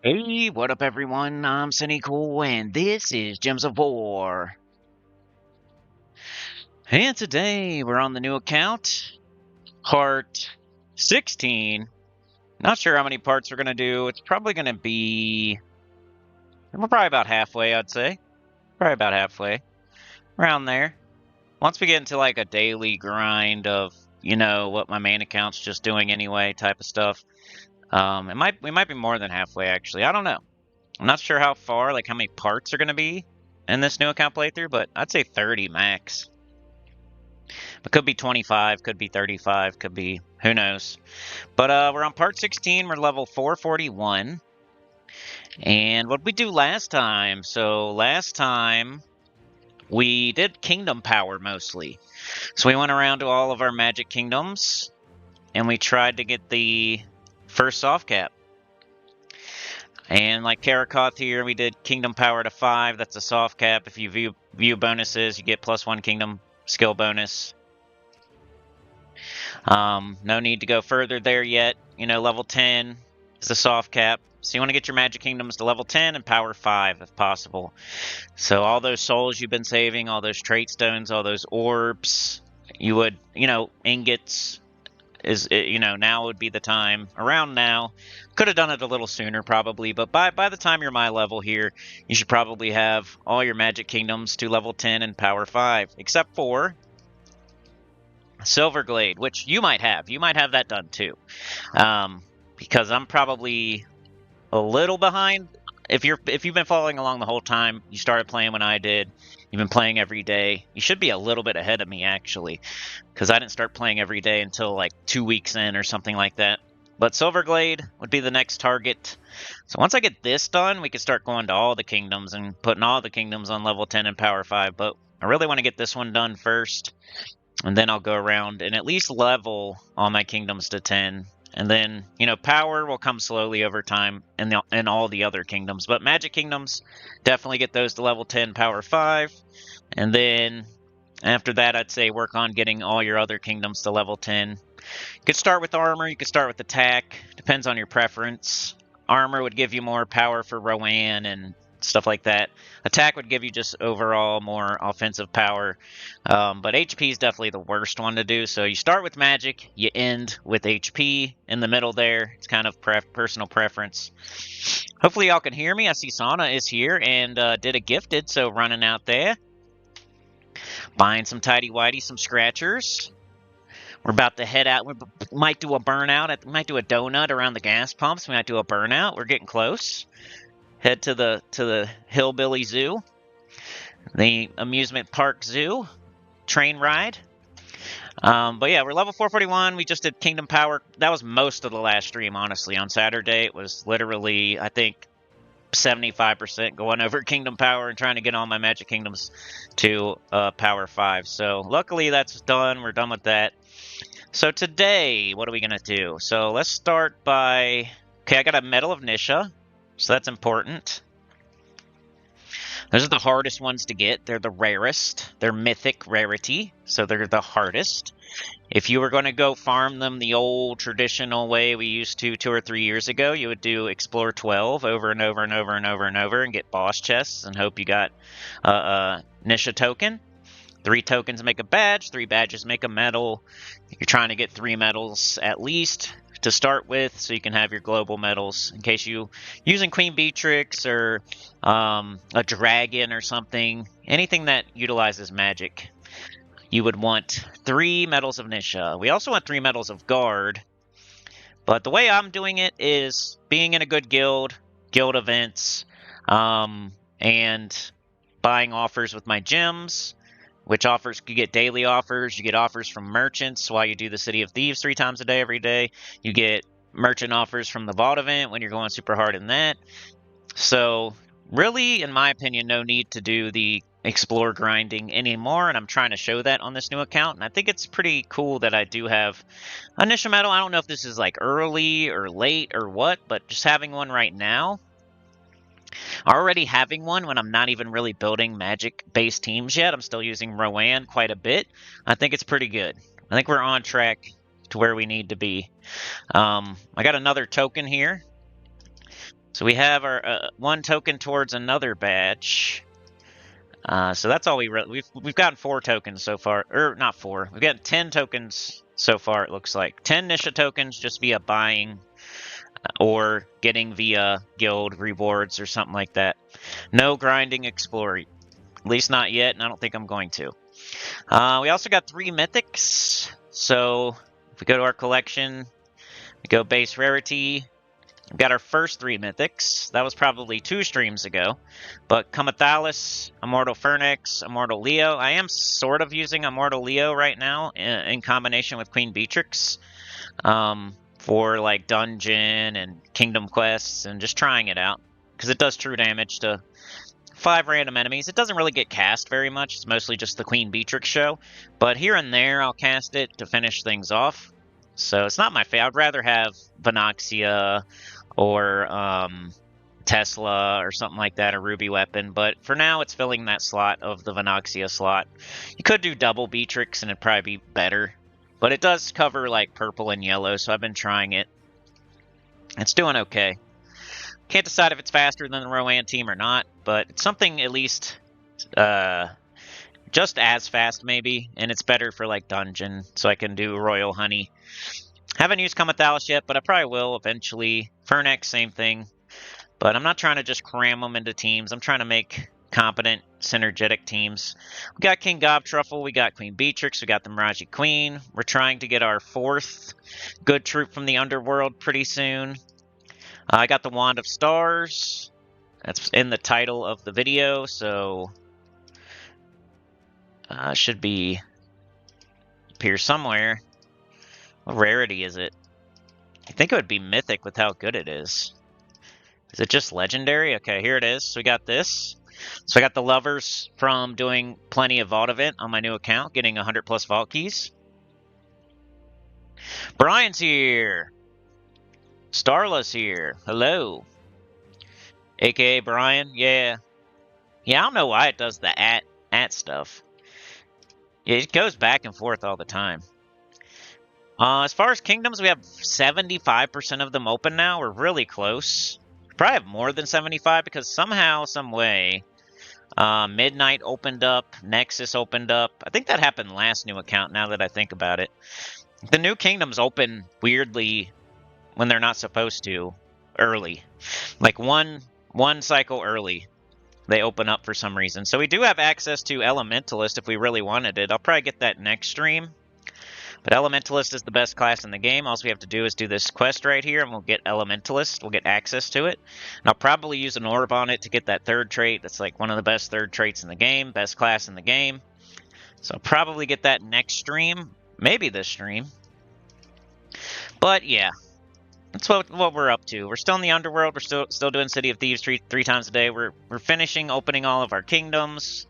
Hey, what up, everyone? I'm Sinnycool, and this is Gems of War. And today we're on the new account, part 16. Not sure how many parts we're gonna do. It's probably gonna be. We're probably about halfway, I'd say. Probably about halfway. Around there. Once we get into like a daily grind of, what my main account's just doing anyway, type of stuff. We might be more than halfway actually. I don't know. I'm not sure how far, like how many parts are gonna be in this new account playthrough, but I'd say 30 max. It could be 25, could be 35, could be who knows. But we're on part 16. We're level 441. And what did we do last time? So last time we did kingdom power mostly. So we went around to all of our magic kingdoms and we tried to get the first soft cap. And like Karakoth here, we did kingdom power to 5. That's a soft cap. If you view bonuses, you get +1 kingdom skill bonus. No need to go further there yet. Level 10 is the soft cap. So you want to get your magic kingdoms to level 10 and power 5 if possible. So all those souls you've been saving, all those trait stones, all those orbs, you would, ingots now would be the time. Around now. Could have done it a little sooner probably, but by the time you're my level here, you should probably have all your magic kingdoms to level 10 and power 5, except for Silverglade, which you might have. You might have that done too. Because I'm probably a little behind. If you've been following along the whole time, you started playing when I did. You've been playing every day. You should be a little bit ahead of me actually, because I didn't start playing every day until like 2 weeks in or something like that. But Silverglade would be the next target. So once I get this done, we can start going to all the kingdoms and putting all the kingdoms on level 10 and power 5. But I really want to get this one done first. And then I'll go around and at least level all my kingdoms to 10. And then, power will come slowly over time in all the other kingdoms. But magic kingdoms, definitely get those to level 10, power 5. And then after that, I'd say work on getting all your other kingdoms to level 10. You could start with armor, you could start with attack. Depends on your preference. Armor would give you more power for Rowan and stuff like that. Attack would give you just overall more offensive power, but HP is definitely the worst one to do. So you start with magic, you end with HP in the middle there. It's kind of personal preference. Hopefully y'all can hear me. I see Sana is here and did a gifted, so running out there. Buying some tidy whitey, some scratchers. We're about to head out. We might do a burnout. We might do a donut around the gas pumps. We might do a burnout. We're getting close. Head to the Hillbilly Zoo, the amusement park zoo, train ride. But yeah, we're level 441. We just did Kingdom Power. That was most of the last stream, honestly. On Saturday, it was literally, I think, 75% going over Kingdom Power and trying to get all my Magic Kingdoms to Power 5. So luckily that's done. We're done with that. So today, what are we going to do? So let's start by... Okay, I got a Medal of Nysha. So that's important. Those are the hardest ones to get. They're the rarest. They're mythic rarity, so they're the hardest. If you were going to go farm them the old traditional way we used to 2 or 3 years ago, you would do Explore 12 over and over and over and over and over and get boss chests and hope you got a Nysha token. 3 tokens make a badge, 3 badges make a medal. You're trying to get 3 medals at least to start with, so you can have your global medals in case you using Queen Beatrix or a dragon or something, anything that utilizes magic. You would want 3 medals of Nysha. We also want 3 medals of guard, but the way I'm doing it is being in a good guild events, and buying offers with my gems. Which offers, you get daily offers, you get offers from merchants while you do the City of Thieves 3 times a day, every day. You get merchant offers from the Vault event when you're going super hard in that. So really, in my opinion, no need to do the explore grinding anymore, and I'm trying to show that on this new account. And I think it's pretty cool that I do have a Nysha medal. I don't know if this is like early or late or what, but just having one right now. Already having one when I'm not even really building magic-based teams yet. I'm still using Rowan quite a bit. I think it's pretty good. I think we're on track to where we need to be. I got another token here. So we have our 1 token towards another badge. So that's all we've gotten 4 tokens so far, or not 4. We've got 10 tokens so far. It looks like 10 Nysha tokens just via buying or getting via guild rewards or something like that. No grinding exploring, at least not yet, and I don't think I'm going to. We also got 3 mythics. So if we go to our collection, we go base rarity. We've got our first 3 mythics. That was probably 2 streams ago. But Cometalis, Immortal Phoenix, Immortal Leo. I am sort of using Immortal Leo right now in combination with Queen Beatrix for like dungeon and kingdom quests and just trying it out. Because it does true damage to 5 random enemies. It doesn't really get cast very much. It's mostly just the Queen Beatrix show. But here and there, I'll cast it to finish things off. So it's not my favorite. I'd rather have Vanaxia or Tesla or something like that, a Ruby weapon. But for now, it's filling that slot of the Vanaxia slot. You could do double Beatrix and it'd probably be better. But it does cover like purple and yellow, so I've been trying it. It's doing okay. Can't decide if it's faster than the Rowan team or not, but it's something at least just as fast maybe, and it's better for like dungeon, so I can do Royal Honey. Haven't used Cometalis yet, but I probably will eventually. Fernex, same thing. But I'm not trying to just cram them into teams. I'm trying to make competent, synergetic teams. We got King Gobtruffle, we got Queen Beatrix, we got the Miraji Queen. We're trying to get our 4th good troop from the Underworld pretty soon. I got the Wand of Stars. That's in the title of the video, so should be appear somewhere. What rarity is it? I think it would be mythic with how good it is. Is it just legendary? Okay, here it is. So we got this. So I got the lovers from doing plenty of vault event on my new account, getting 100 plus vault keys. Brian's here. Starla's here. Hello. AKA Brian. Yeah. Yeah, I don't know why it does the at stuff. Yeah, it goes back and forth all the time. As far as kingdoms, we have 75% of them open now. We're really close. Probably have more than 75 because somehow, some way, Midnight opened up, Nexus opened up. I think that happened last new account now that I think about it. The new kingdoms open weirdly when they're not supposed to, early. Like one cycle early, they open up for some reason. So we do have access to Elementalist if we really wanted it. I'll probably get that next stream. But Elementalist is the best class in the game. All we have to do is do this quest right here, and we'll get Elementalist. We'll get access to it. And I'll probably use an orb on it to get that 3rd trait. That's like one of the best 3rd traits in the game, best class in the game. So I'll probably get that next stream, maybe this stream. But yeah, that's what we're up to. We're still in the Underworld. We're still doing City of Thieves three times a day. We're finishing opening all of our kingdoms.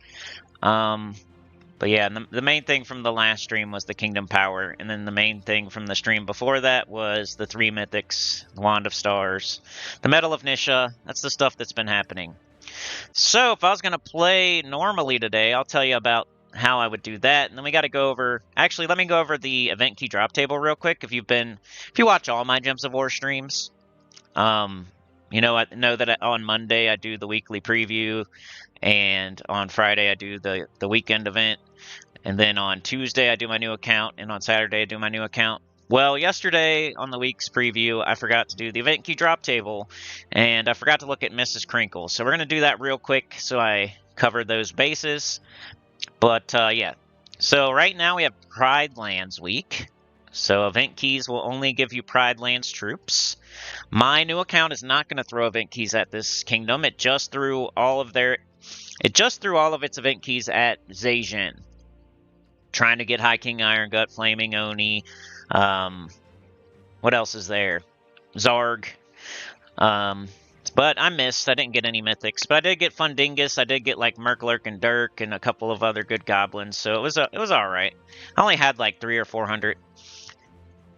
But yeah, the main thing from the last stream was the Kingdom Power, and then the main thing from the stream before that was the 3 mythics, the Wand of Stars, the Medal of Nysha. That's the stuff that's been happening. So if I was going to play normally today, I'll tell you about how I would do that, and then we got to go over. Actually, let me go over the event key drop table real quick. If you watch all my Gems of War streams, you know, I know that on Monday I do the weekly preview, and on Friday I do the weekend event, and then on Tuesday I do my new account, and on Saturday I do my new account. Well, yesterday on the week's preview, I forgot to do the event key drop table, and I forgot to look at Mrs. Crinkle. So we're going to do that real quick so I cover those bases. But yeah, so right now we have Pride Lands week. So event keys will only give you Pride Lands troops. My new account is not going to throw event keys at this kingdom. It just threw all of its event keys at Zhejian. Trying to get High King Iron Gut, Flaming Oni. What else is there? Zarg. But I missed. I didn't get any mythics. But I did get Fundingus. I did get like Merklurk and Dirk and a couple of other good goblins. So it was alright. I only had like 300 or 400.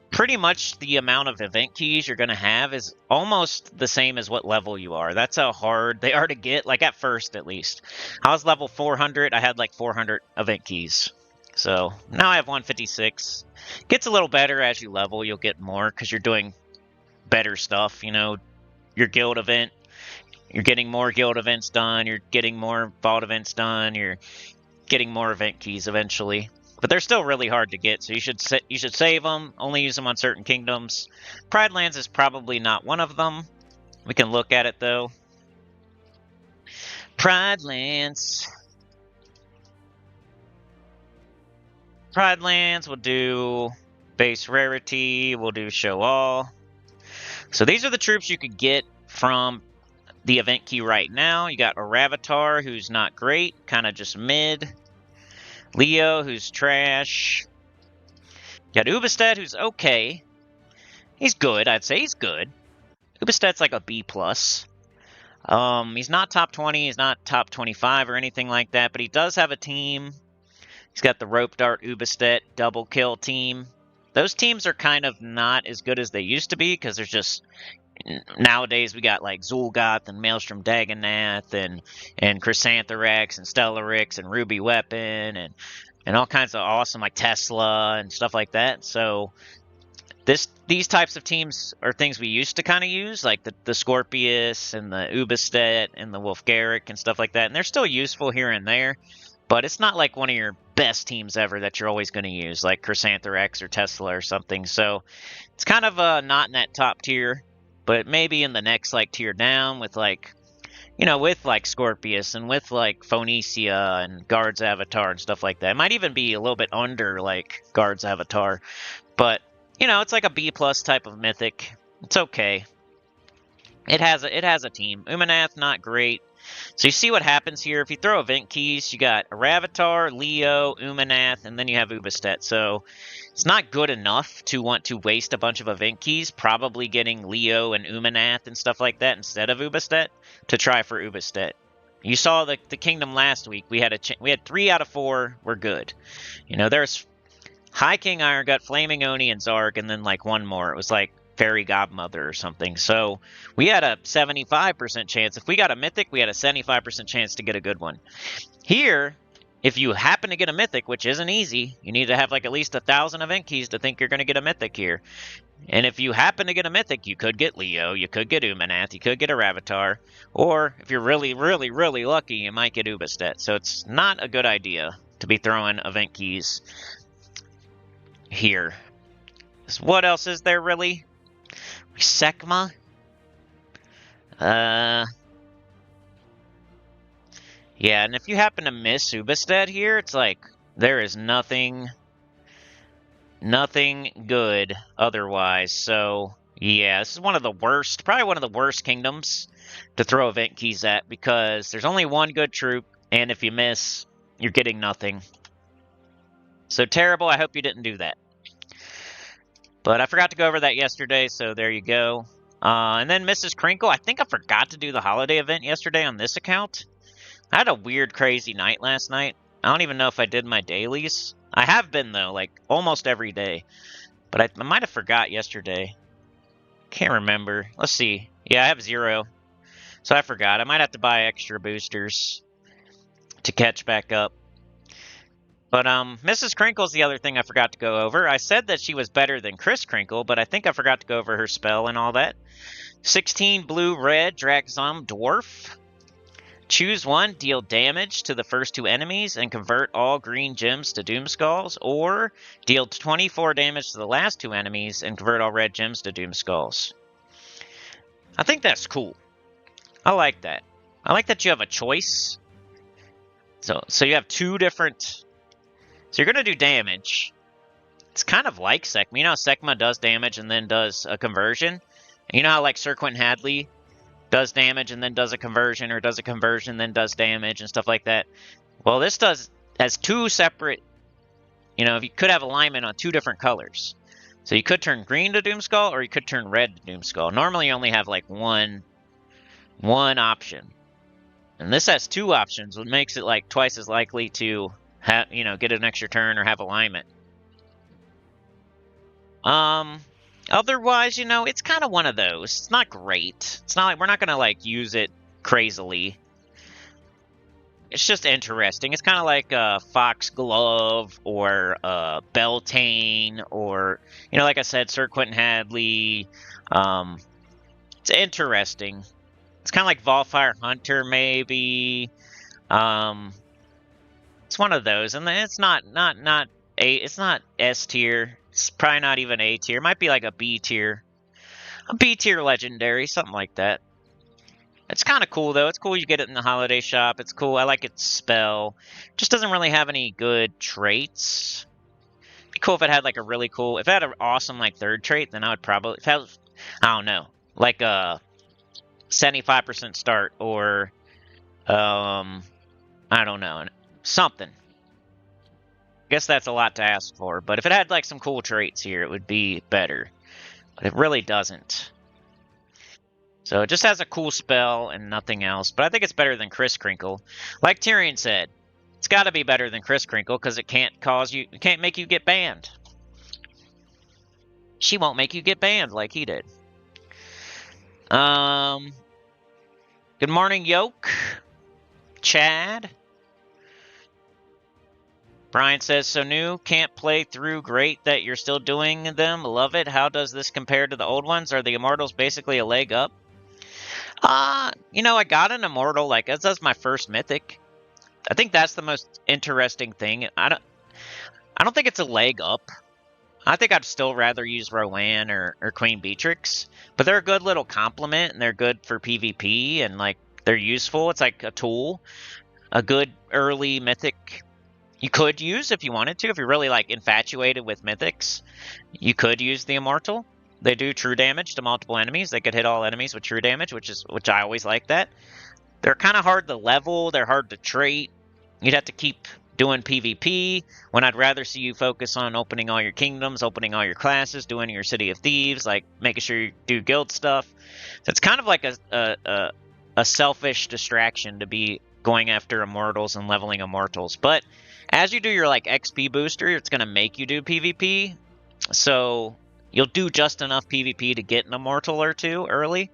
Pretty much the amount of event keys you're going to have is almost the same as what level you are. That's how hard they are to get, like at first at least. I was level 400. I had like 400 event keys. So now I have 156. Gets a little better as you level. You'll get more because you're doing better stuff. You know, your guild event, You're getting more guild events done. You're getting more vault events done. You're getting more event keys eventually. But they're still really hard to get, so you should save them. Only use them on certain kingdoms. Pride Lands is probably not one of them. We can look at it though. Pride Lands. Pride Lands will do base rarity. We'll do show all. So these are the troops you could get from the event key right now. You got a Ravatar, who's not great, kind of just mid. Leo, who's trash. You got Ubestead, who's okay. He's good, I'd say he's good. Ubestead's like a B+. He's not top 20, he's not top 25 or anything like that, but he does have a team. He's got the Rope Dart Ubestead double kill team. Those teams are kind of not as good as they used to be, because there's just... Nowadays, we got like Zul'Goth and Maelstrom Dagonath and Chrysantherax and Stellarix and Ruby Weapon and all kinds of awesome like Tesla and stuff like that. So these types of teams are things we used to kind of use, like the Scorpius and the Ubestead and the Wolfgarrick and stuff like that. And they're still useful here and there, but it's not like one of your best teams ever that you're always going to use, like Chrysantherax or Tesla or something. So it's kind of not in that top tier. But maybe in the next like tier down with like, you know, with like Scorpius and with like Phoenicia and Guard's Avatar and stuff like that. It might even be a little bit under like Guard's Avatar. But, you know, it's like a B+ type of mythic. It's okay. It has a team. Umanath, not great. So you see what happens here. If you throw event keys, you got a Ravatar, Leo, Umanath, and then you have Ubestead. So it's not good enough to want to waste a bunch of event keys, probably getting Leo and Umanath and stuff like that instead of Ubestead to try for Ubestead. You saw the kingdom last week. We had 3 out of 4 were good. You know, there's High King Irongut, Flaming Oni, and Zarg, and then like one more. It was like Fairy Godmother or something. So we had a 75% chance. If we got a mythic, we had a 75% chance to get a good one. Here, if you happen to get a mythic, which isn't easy, you need to have like at least 1,000 event keys to think you're going to get a mythic here. And if you happen to get a mythic, you could get Leo, you could get Umanath, you could get a Ravatar, or if you're really, really, really lucky, you might get Ubestead. So it's not a good idea to be throwing event keys here. So what else is there really? Sekma? Yeah, and if you happen to miss Ubestead here, it's like there is nothing good otherwise. So yeah, this is one of the worst, probably one of the worst kingdoms to throw event keys at, because there's only one good troop, and if you miss, you're getting nothing. So terrible. I hope you didn't do that. But I forgot to go over that yesterday, so there you go. And then Mrs. Crinkle, I think I forgot to do the holiday event yesterday on this account. I had a weird, crazy night last night. I don't even know if I did my dailies. I have been, though, like, almost every day. But I might have forgot yesterday. Can't remember. Let's see. Yeah, I have 0. So I forgot. I might have to buy extra boosters to catch back up. But Mrs. Crinkle's the other thing I forgot to go over. I said that she was better than Chris Crinkle, but I think I forgot to go over her spell and all that. 16 blue-red Draxom Dwarf. Choose one, deal damage to the first 2 enemies, and convert all green gems to Doomskulls, or deal 24 damage to the last 2 enemies, and convert all red gems to Doomskulls. I think that's cool. I like that. I like that you have a choice. So you have 2 different... So you're going to do damage. It's kind of like Sekma. You know how Sekma does damage and then does a conversion? And you know how like Sir Quentin Hadley does damage and then does a conversion, or does a conversion and then does damage and stuff like that? Well, this has 2 separate... You know, you could have alignment on 2 different colors. So you could turn green to Doomskull, or you could turn red to Doomskull. Normally you only have like one option. And this has 2 options, which makes it like twice as likely to... you know, get an extra turn or have alignment. Otherwise, you know, it's kind of one of those. It's not great. It's not like we're not gonna like use it crazily. It's just interesting. It's kind of like Foxglove or Beltane, or, you know, like I said, Sir Quentin Hadley. It's interesting. It's kind of like Volfire Hunter, maybe. It's one of those, and it's not A. It's not S tier. It's probably not even A tier. It might be like a B tier legendary, something like that. It's kind of cool though. It's cool you get it in the holiday shop. It's cool. I like its spell. Just doesn't really have any good traits. It'd be cool if it had like a really cool. If it had an awesome like third trait, then I would probably. If it had, I don't know, like a 75% start or I don't know, something. I guess that's a lot to ask for, but if it had like some cool traits here, it would be better. But it really doesn't. So it just has a cool spell and nothing else. But I think it's better than Chris Crinkle. Like Tyrion said, it's got to be better than Chris Crinkle because it can't make you get banned. She won't make you get banned like he did. Good morning, Yoke. Chad. Brian says, so new, can't play through, great that you're still doing them, love it. How does this compare to the old ones? Are the Immortals basically a leg up? You know, I got an Immortal, like, that was my first Mythic. I think that's the most interesting thing. I don't think it's a leg up. I think I'd still rather use Rowan or Queen Beatrix. But they're a good little complement, and they're good for PvP, and, like, they're useful. It's like a tool. A good early Mythic you could use if you wanted to. If you're really, like, infatuated with Mythics, you could use the Immortal. They do true damage to multiple enemies. They could hit all enemies with true damage, which I always like that. They're kind of hard to level. They're hard to trait. You'd have to keep doing PvP, when I'd rather see you focus on opening all your kingdoms, opening all your classes, doing your City of Thieves, like making sure you do guild stuff. So it's kind of like a selfish distraction to be going after Immortals and leveling Immortals. But as you do your like XP booster, it's going to make you do PvP. So you'll do just enough PvP to get an Immortal or two early.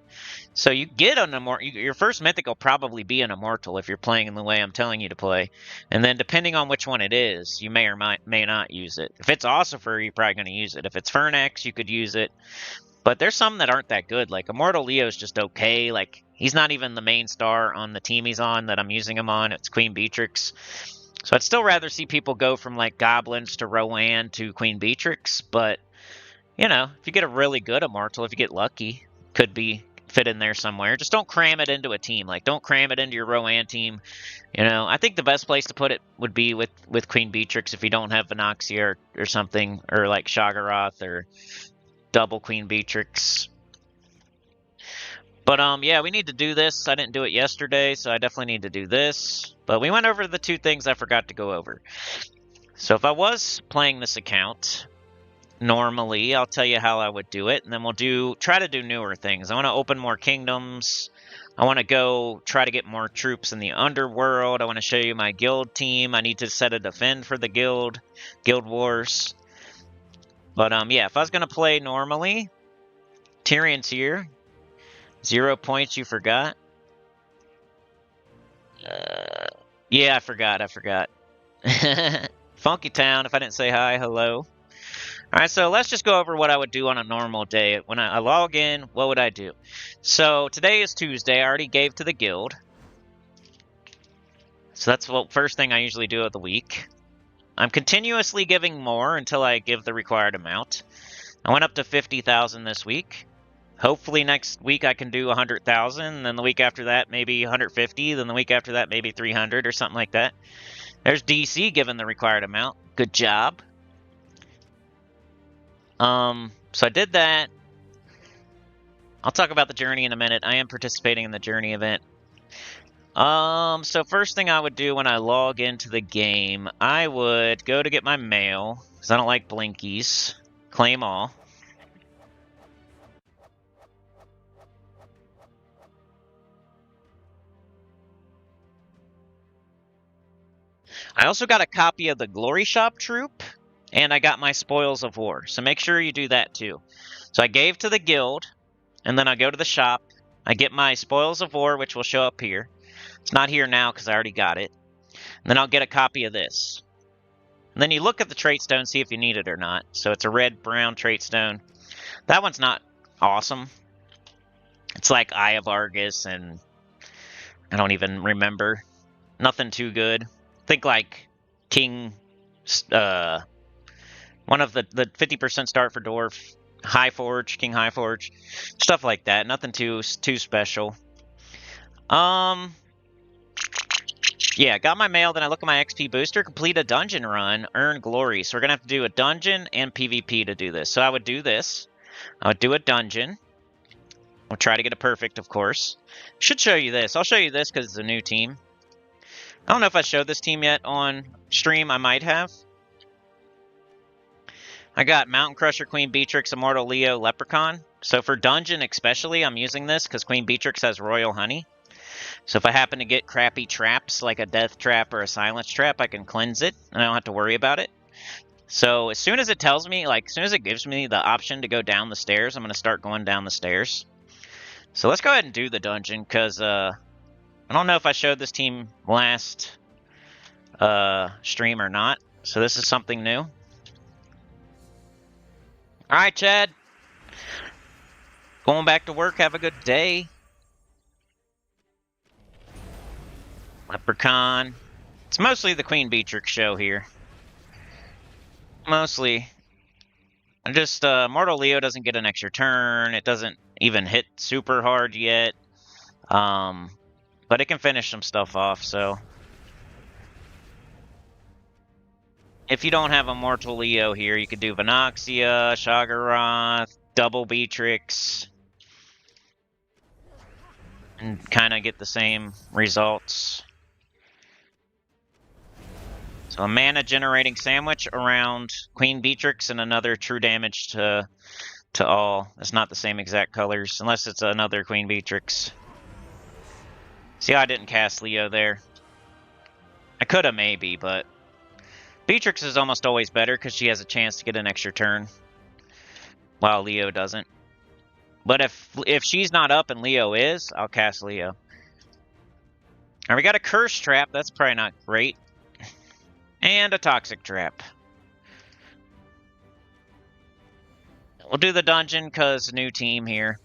So you get an Immortal. Your first Mythic will probably be an Immortal if you're playing in the way I'm telling you to play. And then depending on which one it is, you may or may not use it. If it's Ossifer, you're probably going to use it. If it's Fernex, you could use it. But there's some that aren't that good. Like Immortal Leo's just okay. Like he's not even the main star on the team he's on that I'm using him on. It's Queen Beatrix. So I'd still rather see people go from like Goblins to Rowan to Queen Beatrix. But, you know, if you get a really good Immortal, if you get lucky, could be fit in there somewhere. Just don't cram it into a team. Like, don't cram it into your Rowan team. You know, I think the best place to put it would be with Queen Beatrix if you don't have Venoxia or something, or like Shaggorath or double Queen Beatrix. But yeah, we need to do this. I didn't do it yesterday, so I definitely need to do this. But we went over the two things I forgot to go over. So if I was playing this account normally, I'll tell you how I would do it, and then we'll try to do newer things. I want to open more kingdoms. I want to go try to get more troops in the Underworld. I want to show you my guild team. I need to set a defend for the guild wars. But yeah, if I was going to play normally, Tyrion's here. 0 points, you forgot? Yeah, I forgot. Funky Town, if I didn't say hi, hello. Alright, so let's just go over what I would do on a normal day. When I log in, what would I do? So today is Tuesday. I already gave to the guild. So that's the first thing I usually do of the week. I'm continuously giving more until I give the required amount. I went up to 50,000 this week. Hopefully next week I can do 100,000, then the week after that maybe 150, then the week after that maybe 300 or something like that. There's DC given the required amount. Good job. So I did that. I'll talk about the journey in a minute. I am participating in the journey event. So first thing I would do when I log into the game, I would go to get my mail, because I don't like blinkies. Claim all. I also got a copy of the Glory Shop Troop, and I got my Spoils of War, so make sure you do that too. So I gave to the guild, and then I go to the shop. I get my Spoils of War, which will show up here. It's not here now because I already got it. And then I'll get a copy of this. And then you look at the trait stone, see if you need it or not. So it's a red-brown trait stone. That one's not awesome. It's like Eye of Argus, and I don't even remember. Nothing too good. Think like King, one of the 50% start for Dwarf, High Forge, King High Forge, stuff like that. Nothing too special. Yeah, got my mail, then I look at my XP booster, complete a dungeon run, earn glory. So we're gonna have to do a dungeon and PvP to do this. So I would do this. I would do a dungeon. We'll try to get it perfect, of course. Should show you this. I'll show you this because it's a new team. I don't know if I showed this team yet on stream. I might have. I got Mountain Crusher, Queen Beatrix, Immortal Leo, Leprechaun. So for dungeon especially, I'm using this because Queen Beatrix has Royal Honey. So if I happen to get crappy traps like a Death Trap or a Silence Trap, I can cleanse it and I don't have to worry about it. So as soon as it tells me, like as soon as it gives me the option to go down the stairs, I'm going to start going down the stairs. So let's go ahead and do the dungeon because I don't know if I showed this team last stream or not. So this is something new. All right, Chad. Going back to work. Have a good day. Leprechaun. It's mostly the Queen Beatrix show here. Mostly. Just, Mortal Leo doesn't get an extra turn. It doesn't even hit super hard yet. But it can finish some stuff off, so. If you don't have a Mortal Leo here, you could do Venoxia, Shagaroth, Double Beatrix. And kind of get the same results. So a mana generating sandwich around Queen Beatrix and another true damage to all. It's not the same exact colors, unless it's another Queen Beatrix. See how I didn't cast Leo there? I could have maybe, but Beatrix is almost always better because she has a chance to get an extra turn, while Leo doesn't. But if she's not up and Leo is, I'll cast Leo. Alright, we got a Curse Trap. That's probably not great. And a Toxic Trap. We'll do the dungeon because new team here.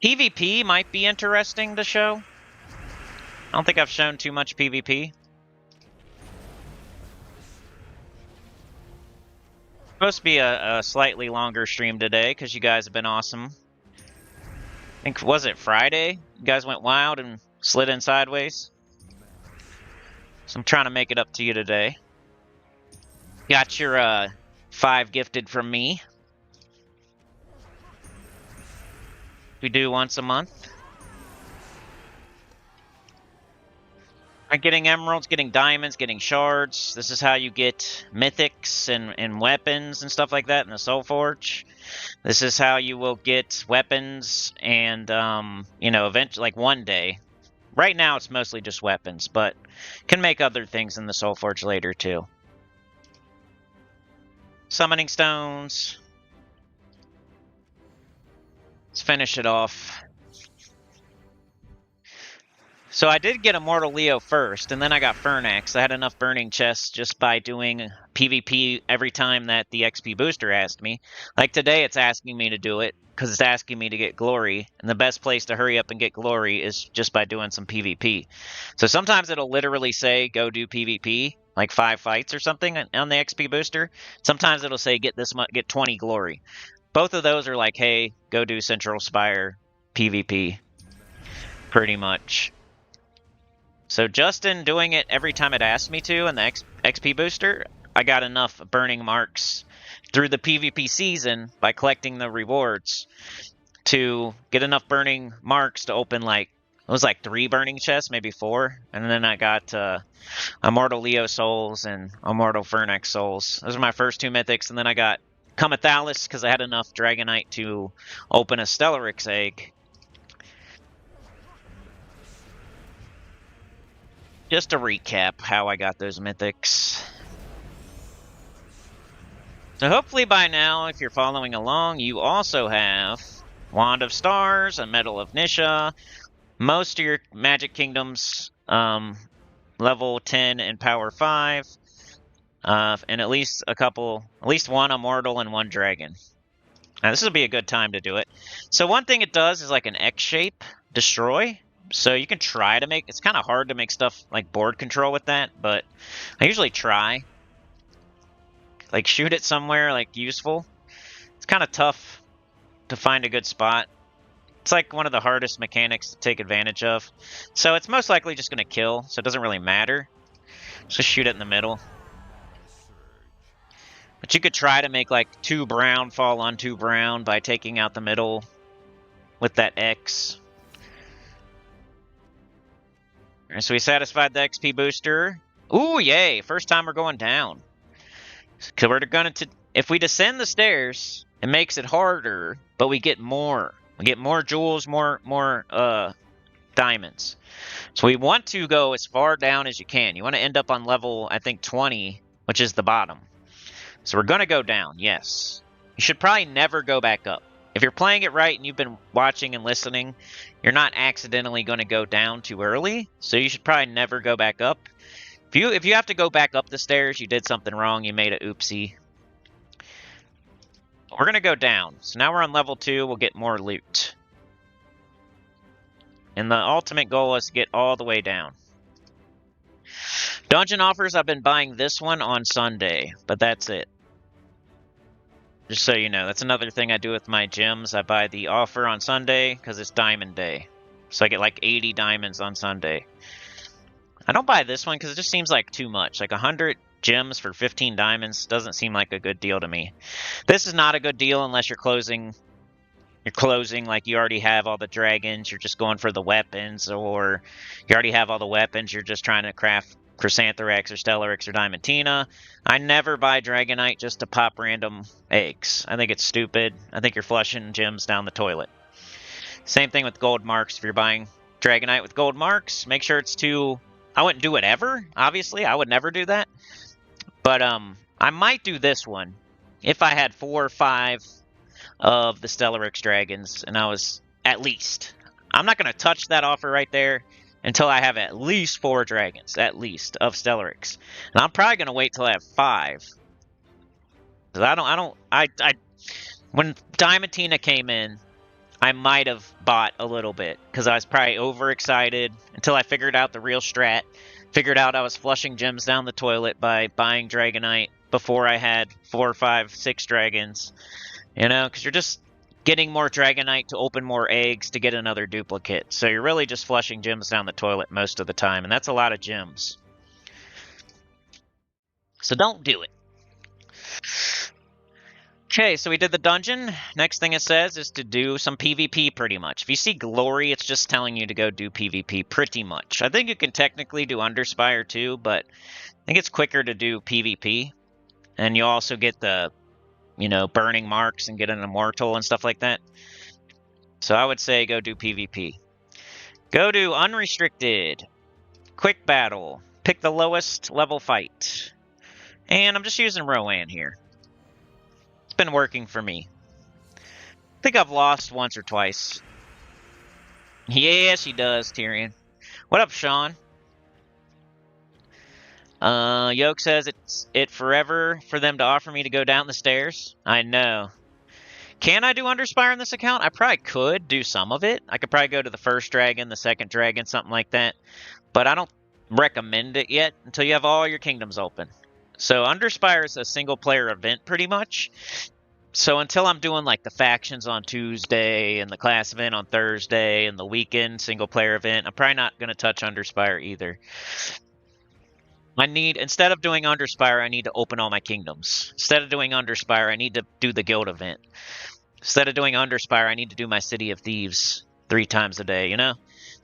PvP might be interesting to show. I don't think I've shown too much PvP. Supposed to be a slightly longer stream today because you guys have been awesome. I think, was it Friday? You guys went wild and slid in sideways. So I'm trying to make it up to you today. Got your 5 gifted from me. We do once a month. I'm getting emeralds, getting diamonds, getting shards. This is how you get mythics and weapons and stuff like that in the Soul Forge. This is how you will get weapons and, you know, eventually, like one day. Right now it's mostly just weapons, but can make other things in the Soul Forge later too. Summoning stones. Let's finish it off. So I did get Immortal Leo first, and then I got Fernax. I had enough burning chests just by doing PvP every time that the XP booster asked me. Like today, it's asking me to do it, because it's asking me to get glory. And the best place to hurry up and get glory is just by doing some PvP. So sometimes it'll literally say, go do PvP, like 5 fights or something on the XP booster. Sometimes it'll say, get 20 glory. Both of those are like, hey, go do Central Spire PvP, pretty much. So just in doing it every time it asked me to in the XP booster, I got enough burning marks through the PvP season by collecting the rewards to get enough burning marks to open like, it was like 3 burning chests, maybe 4. And then I got Immortal Leo Souls and Immortal Fernax Souls. Those are my first 2 mythics. And then I got Comethalis because I had enough Dragonite to open a Stellarix egg. Just to recap how I got those mythics. So hopefully by now, if you're following along, you also have Wand of Stars, a Medal of Nysha, most of your Magic Kingdoms level 10 and power 5, and at least one Immortal and 1 Dragon. Now, this will be a good time to do it. So one thing it does is like an X shape destroy. So you can try to make, it's kind of hard to make stuff like board control with that, but I usually try. Like shoot it somewhere like useful. It's kind of tough to find a good spot. It's like one of the hardest mechanics to take advantage of. So it's most likely just going to kill, so it doesn't really matter. Just shoot it in the middle. But you could try to make like 2 brown fall on 2 brown by taking out the middle with that X. Alright, so we satisfied the XP booster. Ooh, yay! First time we're going down. Because we're going to, if we descend the stairs, it makes it harder, but we get more. We get more jewels, more diamonds. So we want to go as far down as you can. You want to end up on level, I think, 20, which is the bottom. So we're going to go down, yes. You should probably never go back up. If you're playing it right and you've been watching and listening, you're not accidentally going to go down too early. So you should probably never go back up. If you have to go back up the stairs, you did something wrong. You made a oopsie. We're going to go down. So now we're on level 2. We'll get more loot. And the ultimate goal is to get all the way down. Dungeon offers, I've been buying this one on Sunday, but that's it. Just so you know, that's another thing I do with my gems. I buy the offer on Sunday because it's Diamond Day. So I get like 80 diamonds on Sunday. I don't buy this one because it just seems like too much. Like 100 gems for 15 diamonds doesn't seem like a good deal to me. This is not a good deal unless you're closing. You're closing like you already have all the dragons. You're just going for the weapons, or you already have all the weapons. You're just trying to craft Chrysantherax or Stellarix or Diamantina. I never buy Dragonite just to pop random eggs. I think it's stupid. I think you're flushing gems down the toilet. Same thing with gold marks. If you're buying Dragonite with gold marks, make sure it's to... I wouldn't do it ever, obviously. I would never do that. But I might do this one if I had 4 or 5 of the Stellarix dragons, and I was at least. I'm not going to touch that offer right there until I have at least 4 dragons, at least, of Stellarix. And I'm probably going to wait till I have 5. Because when Diamantina came in, I might have bought a little bit because I was probably overexcited until I figured out the real strat. Figured out I was flushing gems down the toilet by buying Dragonite before I had 4, 5, 6 dragons. You know, because you're just getting more Dragonite to open more eggs to get another duplicate. So you're really just flushing gems down the toilet most of the time, and that's a lot of gems. So don't do it. Okay, so we did the dungeon. Next thing it says is to do some PvP pretty much. If you see glory, it's just telling you to go do PvP pretty much. I think you can technically do Underspire too, but I think it's quicker to do PvP. And you also get the, you know, burning marks and get an immortal and stuff like that. So I would say go do PvP. Go to unrestricted. Quick battle. Pick the lowest level fight. And I'm just using Rowan here. Been working for me. I think I've lost once or twice. Yes, he does, Tyrion. What up, Sean? Yoke says it's forever for them to offer me to go down the stairs. I know. Can I do Underspire on this account? I probably could do some of it. I could probably go to the first dragon, the second dragon, something like that. But I don't recommend it yet until you have all your kingdoms open. So Underspire is a single player event pretty much. So until I'm doing like the factions on Tuesday and the class event on Thursday and the weekend single player event, I'm probably not going to touch Underspire either. Instead of doing Underspire, I need to open all my kingdoms. Instead of doing Underspire, I need to do the guild event. Instead of doing Underspire, I need to do my City of Thieves 3 times a day, you know?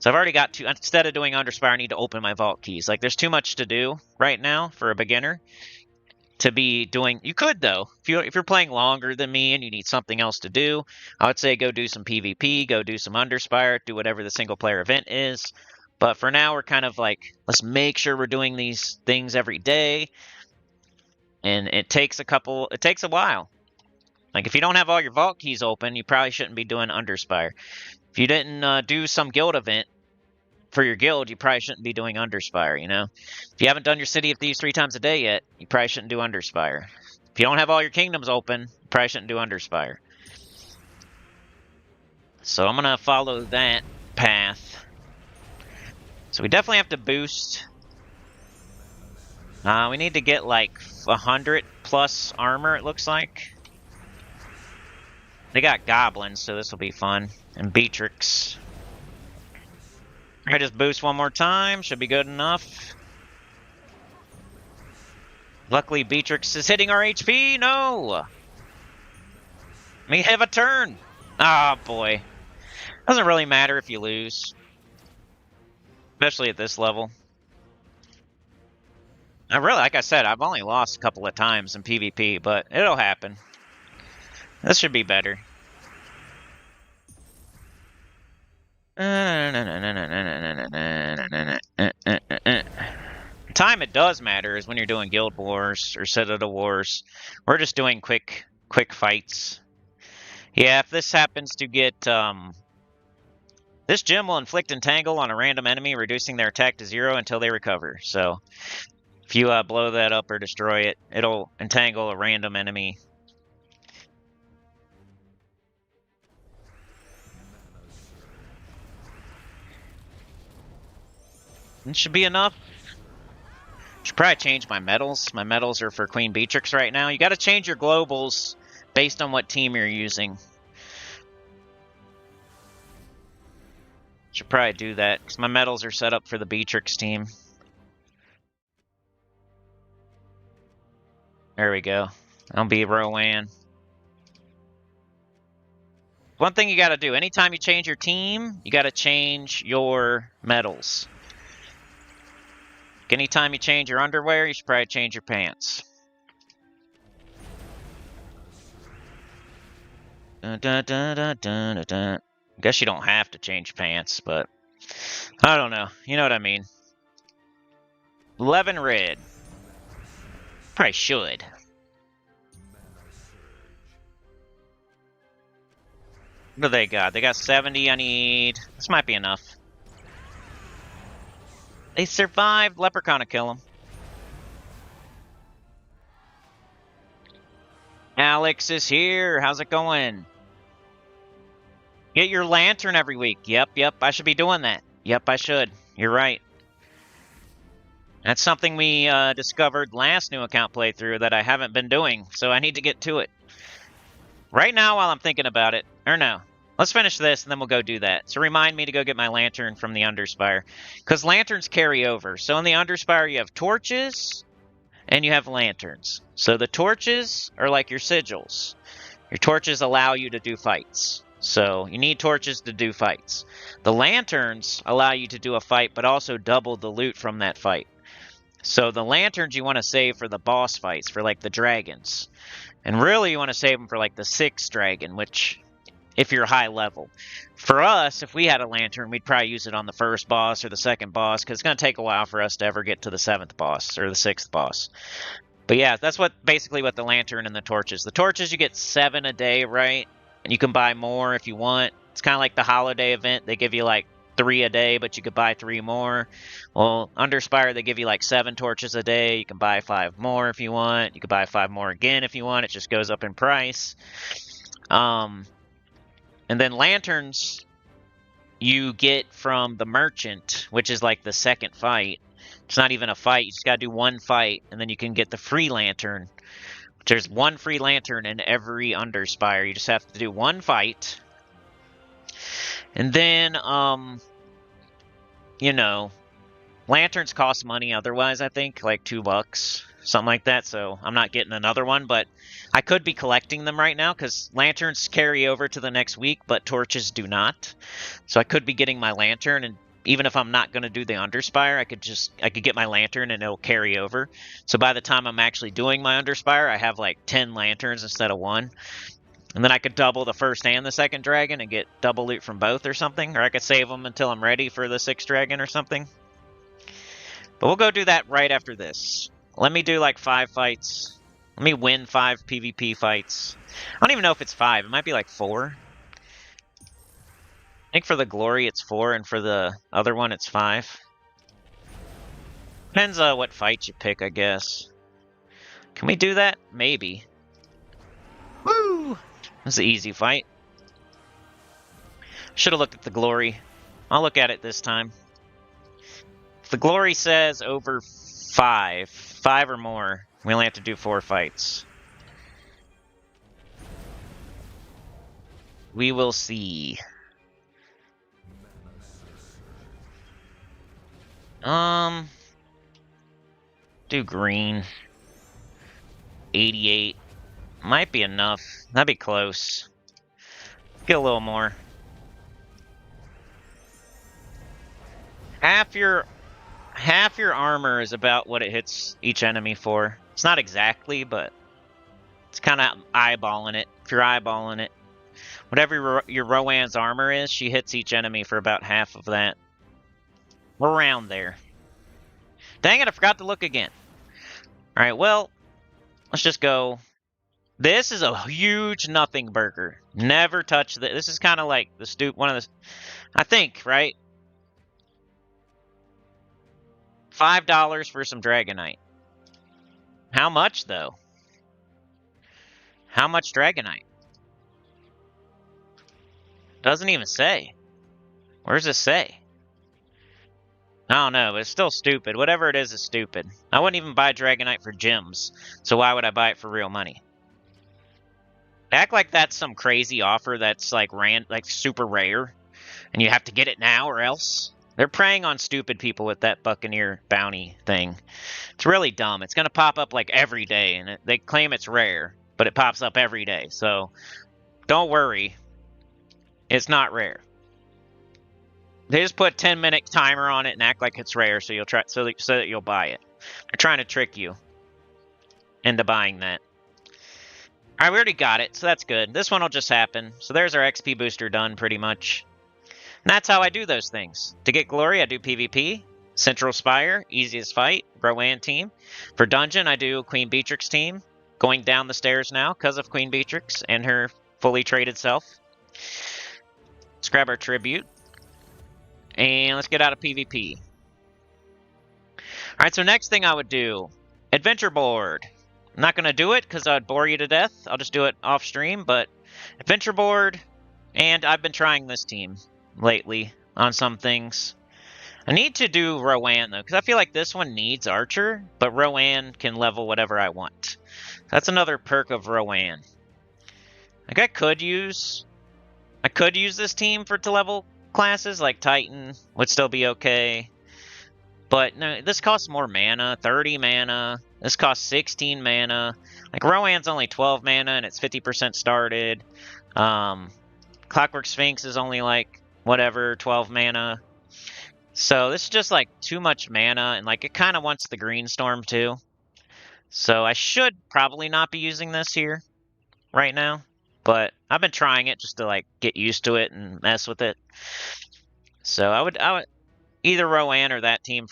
So I've already got to, instead of doing Underspire, I need to open my vault keys. Like, there's too much to do right now for a beginner to be doing. You could, though. If you're playing longer than me and you need something else to do, I would say go do some PvP, go do some Underspire, do whatever the single player event is. But for now, we're kind of like, let's make sure we're doing these things every day. And it takes a while. Like, if you don't have all your vault keys open, you probably shouldn't be doing Underspire. If you didn't do some guild event for your guild, you probably shouldn't be doing Underspire, you know? If you haven't done your City of Thieves 3 times a day yet, you probably shouldn't do Underspire. If you don't have all your kingdoms open, you probably shouldn't do Underspire. So I'm gonna follow that path. So we definitely have to boost. We need to get like 100 plus armor, it looks like. They got goblins, so this will be fun. And Beatrix. I just boost one more time, should be good enough. Luckily, Beatrix is hitting our HP. No! We have a turn. Ah, boy. Doesn't really matter if you lose. Especially at this level. Like I said, I've only lost a couple of times in PvP, but it'll happen. This should be better. Time it does matter is when you're doing Guild Wars or Citadel Wars. We're just doing quick fights. Yeah, if this happens to get this gem will inflict entangle on a random enemy, reducing their attack to 0 until they recover. So if you blow that up or destroy it, it'll entangle a random enemy. It should be enough. Should probably change my medals. My medals are for Queen Beatrix right now. You got to change your globals based on what team you're using. Should probably do that because my medals are set up for the Beatrix team. There we go. I'll be Rowan. One thing you got to do, anytime you change your team, you got to change your medals. Anytime you change your underwear, you should probably change your pants. Dun, dun, dun, dun, dun, dun, dun. I guess you don't have to change pants, but I don't know. You know what I mean. 11 red. Probably should. What do they got? They got 70. I need... This might be enough. They survived. Leprechaun to kill them. Alex is here. How's it going? Get your lantern every week. Yep. I should be doing that. Yep, I should. You're right. That's something we discovered last new account playthrough that I haven't been doing, so I need to get to it. Right now, while I'm thinking about it, or no, let's finish this and then we'll go do that. So remind me to go get my lantern from the Underspire, because lanterns carry over. So in the Underspire, you have torches and you have lanterns. So the torches are like your sigils. Your torches allow you to do fights. So you need torches to do fights. The lanterns allow you to do a fight, but also double the loot from that fight. So the lanterns you want to save for the boss fights, for like the dragons. And really you want to save them for like the 6th dragon, which if you're high level. For us, if we had a lantern, we'd probably use it on the 1st boss or the 2nd boss, because it's going to take a while for us to ever get to the 7th boss or the 6th boss. But yeah, that's basically what the lantern and the torches. The torches you get 7 a day, right? And you can buy more if you want. It's kind of like the holiday event. They give you like 3 a day, but you could buy 3 more. Well, Underspire, they give you like 7 torches a day. You can buy 5 more if you want. You could buy 5 more again if you want. It just goes up in price. And then lanterns you get from the merchant, which is like the 2nd fight. It's not even a fight. You just got to do 1 fight, and then you can get the free lantern. There's 1 free lantern in every Underspire. You just have to do 1 fight. And then, you know, lanterns cost money otherwise, I think, like $2, something like that. So I'm not getting another one, but I could be collecting them right now because lanterns carry over to the next week, but torches do not. So I could be getting my lantern, and even if I'm not going to do the Underspire, I could get my lantern and it'll carry over. So by the time I'm actually doing my Underspire, I have like 10 lanterns instead of 1. And then I could double the 1st and the 2nd dragon and get double loot from both or something. Or I could save them until I'm ready for the 6th dragon or something. But we'll go do that right after this. Let me do like 5 fights. Let me win 5 PvP fights. I don't even know if it's 5. It might be like 4. I think for the glory it's 4, and for the other one it's 5. Depends on what fight you pick, I guess. Can we do that? Maybe. Woo! This is an easy fight. Should have looked at the glory. I'll look at it this time. If the glory says over 5 or more, we only have to do 4 fights. We will see. Do green. 88. Might be enough. That'd be close. Get a little more. Half your armor is about what it hits each enemy for. It's not exactly, but it's kind of eyeballing it. If you're eyeballing it. Whatever your Rowan's armor is, she hits each enemy for about half of that. Around there. Dang it, I forgot to look again. Alright, well, let's just go. This is a huge nothing burger. Never touch this. This is kind of like the one of the, I think, right? $5 for some Dragonite. How much, though? How much Dragonite? Doesn't even say. Where does it say? I don't know, but it's still stupid. Whatever it is stupid. I wouldn't even buy Dragonite for gems, so why would I buy it for real money? Act like that's some crazy offer that's like super rare, and you have to get it now or else. They're preying on stupid people with that Buccaneer bounty thing. It's really dumb. It's going to pop up like every day, and they claim it's rare, but it pops up every day. So don't worry. It's not rare. They just put a 10-minute timer on it and act like it's rare, so you'll try so that you'll buy it. They're trying to trick you into buying that. All right, we already got it, so that's good. This one will just happen. So there's our XP booster done, pretty much. And that's how I do those things. To get glory, I do PvP, Central Spire, easiest fight, Rowan team. For dungeon, I do Queen Beatrix team. Going down the stairs now because of Queen Beatrix and her fully traded self. Let's grab our tribute. And let's get out of PvP. Alright, so next thing I would do, adventure board. I'm not going to do it because I'd bore you to death. I'll just do it off stream, but adventure board, and I've been trying this team lately on some things. I need to do Rowan, though, because I feel like this one needs Archer, but Rowan can level whatever I want. That's another perk of Rowan. Like, I could use this team to level classes, like Titan would still be okay. But no, this costs more mana, 30 mana. This costs 16 mana. Like, Rowan's only 12 mana, and it's 50% started. Clockwork Sphinx is only, like, whatever, 12 mana. So this is just, like, too much mana, and, like, it kind of wants the Green Storm, too. So I should probably not be using this here right now. But I've been trying it just to, like, get used to it and mess with it. So I would either Rowan or that team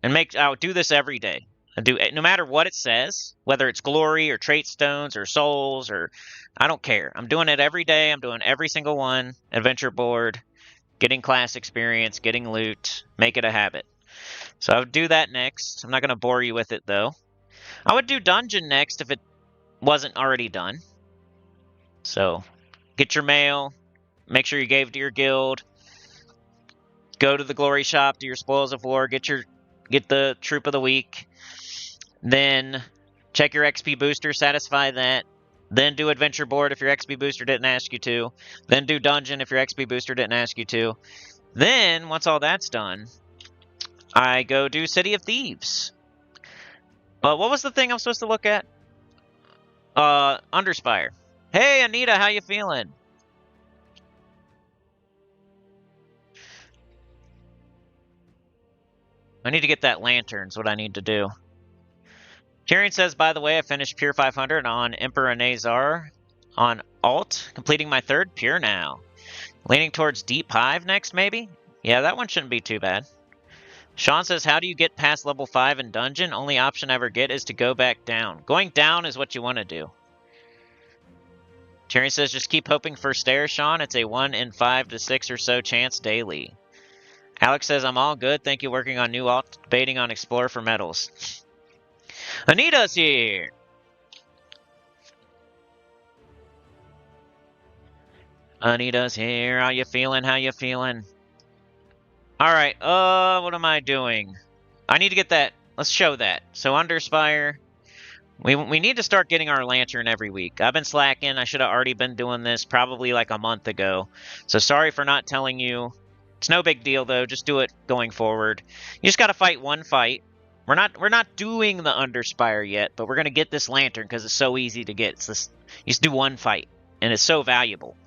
I would do this every day. No matter what it says, whether it's glory or trait stones or souls or I don't care. I'm doing it every day. I'm doing every single one. Adventure board, getting class experience, getting loot, make it a habit. So I would do that next. I'm not going to bore you with it though. I would do dungeon next if it wasn't already done. So get your mail, make sure you gave to your guild. Go to the glory shop, do your spoils of war, get the troop of the week. Then check your XP booster, satisfy that. Then do adventure board if your XP booster didn't ask you to. Then do dungeon if your XP booster didn't ask you to. Then, once all that's done, I go do City of Thieves. What was the thing I'm supposed to look at? Underspire. Hey, Anita, how you feeling? I need to get that lantern, is what I need to do. Tyrion says, by the way, I finished Pure 500 on Emperor Nazar on Alt, completing my 3rd Pure now. Leaning towards Deep Hive next, maybe? Yeah, that one shouldn't be too bad. Sean says, how do you get past level 5 in Dungeon? Only option I ever get is to go back down. Going down is what you want to do. Tyrion says, just keep hoping for stairs, Sean. It's a 1 in 5 to 6 or so chance daily. Alex says, I'm all good. Thank you. Working on new alt, debating on Explore for medals. Anita's here. Anita's here. How you feeling? How you feeling? Alright, what am I doing? I need to get that. Let's show that. So, Underspire. We need to start getting our lantern every week. I've been slacking. I should have already been doing this probably like a month ago. So sorry for not telling you. It's no big deal though. Just do it going forward. You just got to fight one fight. We're not doing the Underspire yet, but we're gonna get this lantern because it's so easy to get. It's this. You just do one fight, and it's so valuable.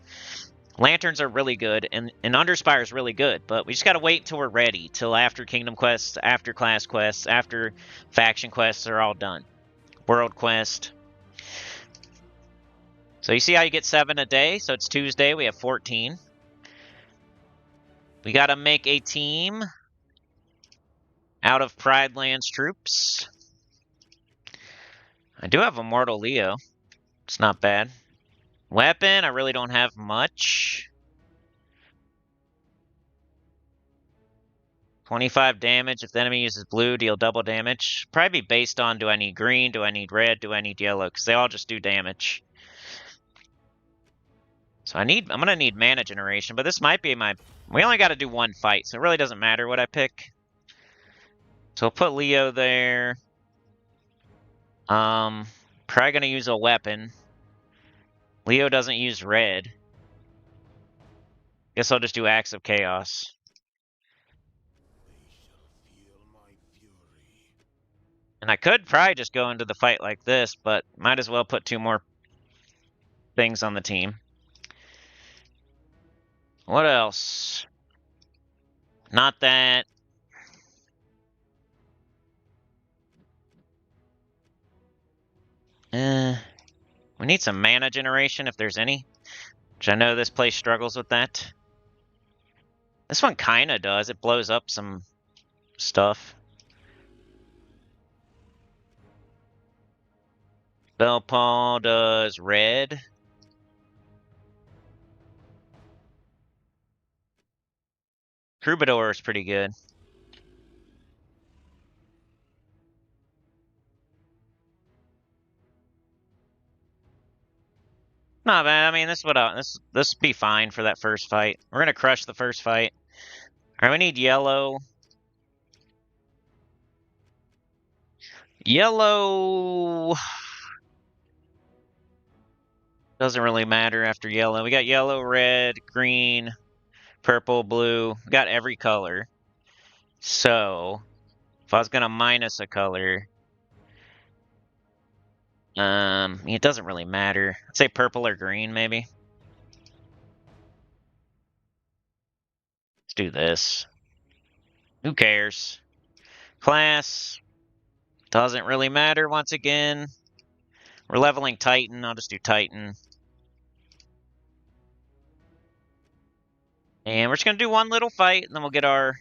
Lanterns are really good, and Underspire is really good, but we just gotta wait till we're ready. Till after Kingdom Quests, after Class Quests, after Faction Quests are all done. World Quest. So you see how you get 7 a day? So it's Tuesday, we have 14. We gotta make a team out of Pride Lands troops. I do have Immortal Leo. It's not bad. Weapon, I really don't have much. 25 damage. If the enemy uses blue, deal double damage. Probably be based on, do I need green, do I need red, do I need yellow? Because they all just do damage. So I'm gonna need mana generation, but this might be my... We only gotta do one fight, so it really doesn't matter what I pick. So we'll put Leo there. Probably gonna use a weapon. Leo doesn't use red. Guess I'll just do Axe of Chaos. And I could probably just go into the fight like this, but might as well put 2 more things on the team. What else? Not that. We need some mana generation if there's any. Which I know this place struggles with that. This one kinda does. It blows up some stuff. Bellpaw does red. Troubadour is pretty good. Not bad. I mean, this would this be fine for that first fight. We're gonna crush the first fight. All right, we need yellow. Yellow doesn't really matter after yellow. We got yellow, red, green, purple, blue. We got every color. So if I was gonna minus a color, it doesn't really matter. I'd say purple or green, maybe. Let's do this. Who cares? Class doesn't really matter once again. We're leveling Titan. I'll just do Titan. And we're just going to do one little fight, and then we'll get our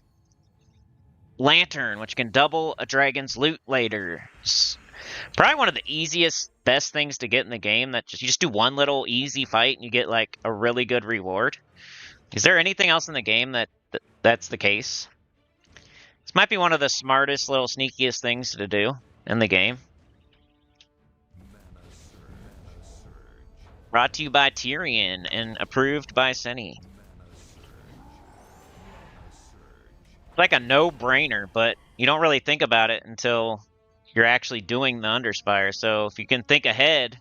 lantern, which can double a dragon's loot later. It's probably one of the easiest, best things to get in the game. That you just do one little easy fight, and you get like a really good reward. Is there anything else in the game that's the case? This might be one of the smartest, little sneakiest things to do in the game. Brought to you by Tyrion and approved by Senny. It's like a no-brainer, but you don't really think about it until you're actually doing the Underspire. So if you can think ahead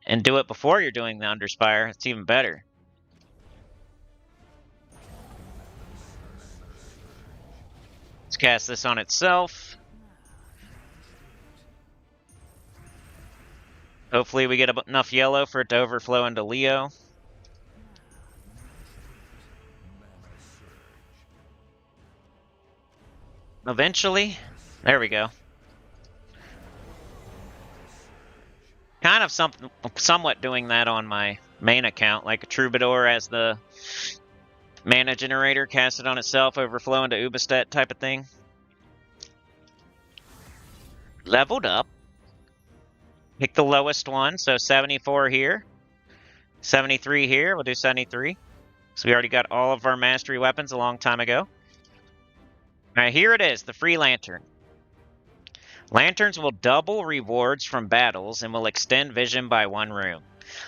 and do it before you're doing the Underspire, it's even better. Let's cast this on itself. Hopefully we get enough yellow for it to overflow into Leo. Eventually. There we go. Kind of somewhat doing that on my main account, like a Troubadour as the mana generator, cast it on itself, overflow into Ubistet type of thing. Leveled up. Pick the lowest one, so 74 here. 73 here, we'll do 73. So we already got all of our mastery weapons a long time ago. Alright, here it is, the free lantern. Lanterns will double rewards from battles and will extend vision by 1 room.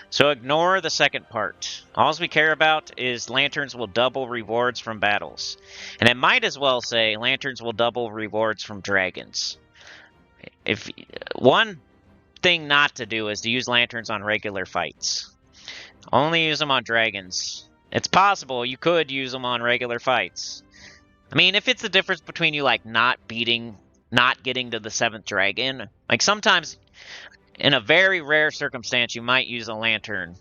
So ignore the second part. All we care about is lanterns will double rewards from battles. And it might as well say lanterns will double rewards from dragons. If one thing not to do is to use lanterns on regular fights. Only use them on dragons. It's possible you could use them on regular fights. I mean, if it's the difference between you like not getting to the 7th dragon, like sometimes in a very rare circumstance you might use a lantern.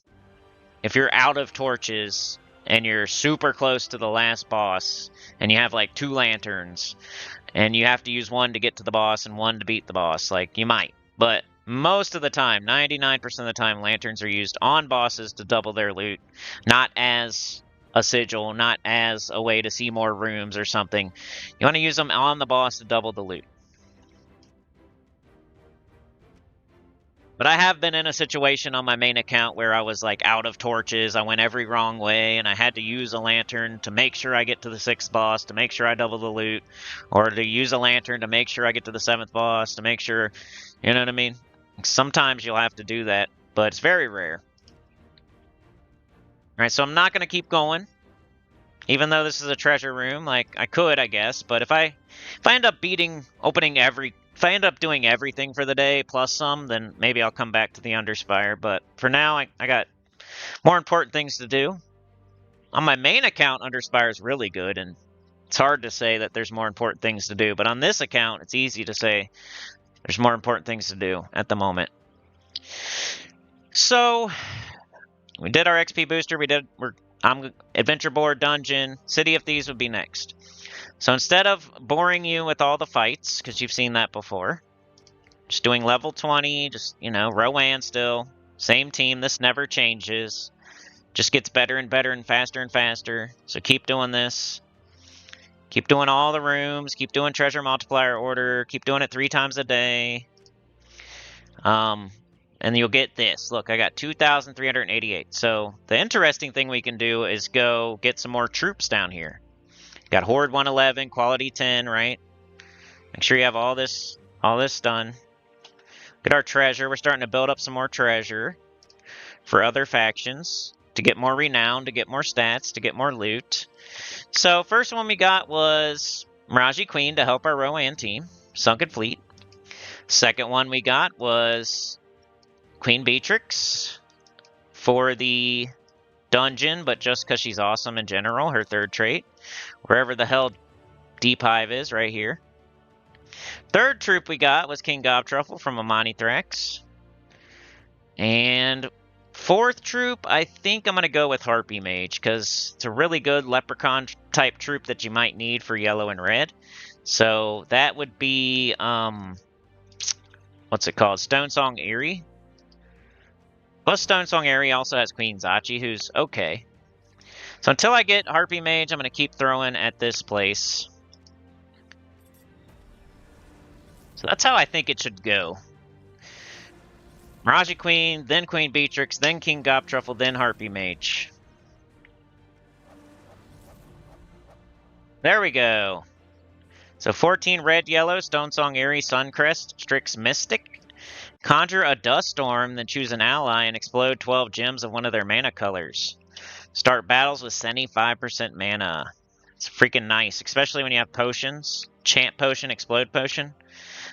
If you're out of torches and you're super close to the last boss and you have like 2 lanterns and you have to use one to get to the boss and one to beat the boss, like you might. But most of the time, 99% of the time, lanterns are used on bosses to double their loot, not as a sigil, not as a way to see more rooms or something. You want to use them on the boss to double the loot. But I have been in a situation on my main account where I was like out of torches, I went every wrong way, and I had to use a lantern to make sure I get to the 6th boss, to make sure I double the loot, or to use a lantern to make sure I get to the 7th boss, to make sure, you know what I mean? Sometimes you'll have to do that, but it's very rare. Alright, so I'm not going to keep going, even though this is a treasure room. Like, I could, I guess, but if I end up if I end up doing everything for the day, plus some, then maybe I'll come back to the Underspire. But for now, I got more important things to do. On my main account, Underspire is really good, and it's hard to say that there's more important things to do. But on this account, it's easy to say there's more important things to do at the moment. So, we did our XP booster. Adventure Board, Dungeon, City of Thieves would be next. So instead of boring you with all the fights, because you've seen that before, just doing level 20, just, Rowan still, same team, this never changes. Just gets better and better and faster. So keep doing this. Keep doing all the rooms, keep doing treasure multiplier order, keep doing it 3 times a day. And you'll get this. Look, I got 2,388. So the interesting thing we can do is go get some more troops down here. Got Horde 111, Quality 10, right? Make sure you have all this done. Get our treasure. We're starting to build up some more treasure for other factions to get more renown, to get more stats, to get more loot. So first one we got was Miraji Queen to help our Rowan team. Sunken Fleet. Second one we got was Queen Beatrix for the dungeon, but just because she's awesome in general, her 3rd trait. Wherever the hell Deep Hive is, right here. 3rd troop we got was King Gobtruffle from Amani Thrax. And 4th troop, I think I'm going to go with Harpy Mage, because it's a really good leprechaun type troop that you might need for yellow and red. So that would be, what's it called? Stonesong Eerie. Plus Stonesong Eerie also has Queen Zachi, who's okay. So until I get Harpy Mage, I'm going to keep throwing at this place. So that's how I think it should go. Miraji Queen, then Queen Beatrix, then King Gobtruffle, then Harpy Mage. There we go. So 14 red, yellow, Stonesong Eerie, Suncrest, Strix Mystic. Conjure a Dust Storm, then choose an ally and explode 12 gems of one of their mana colors. Start battles with 75% mana. It's freaking nice, especially when you have potions. Chant Potion, Explode Potion.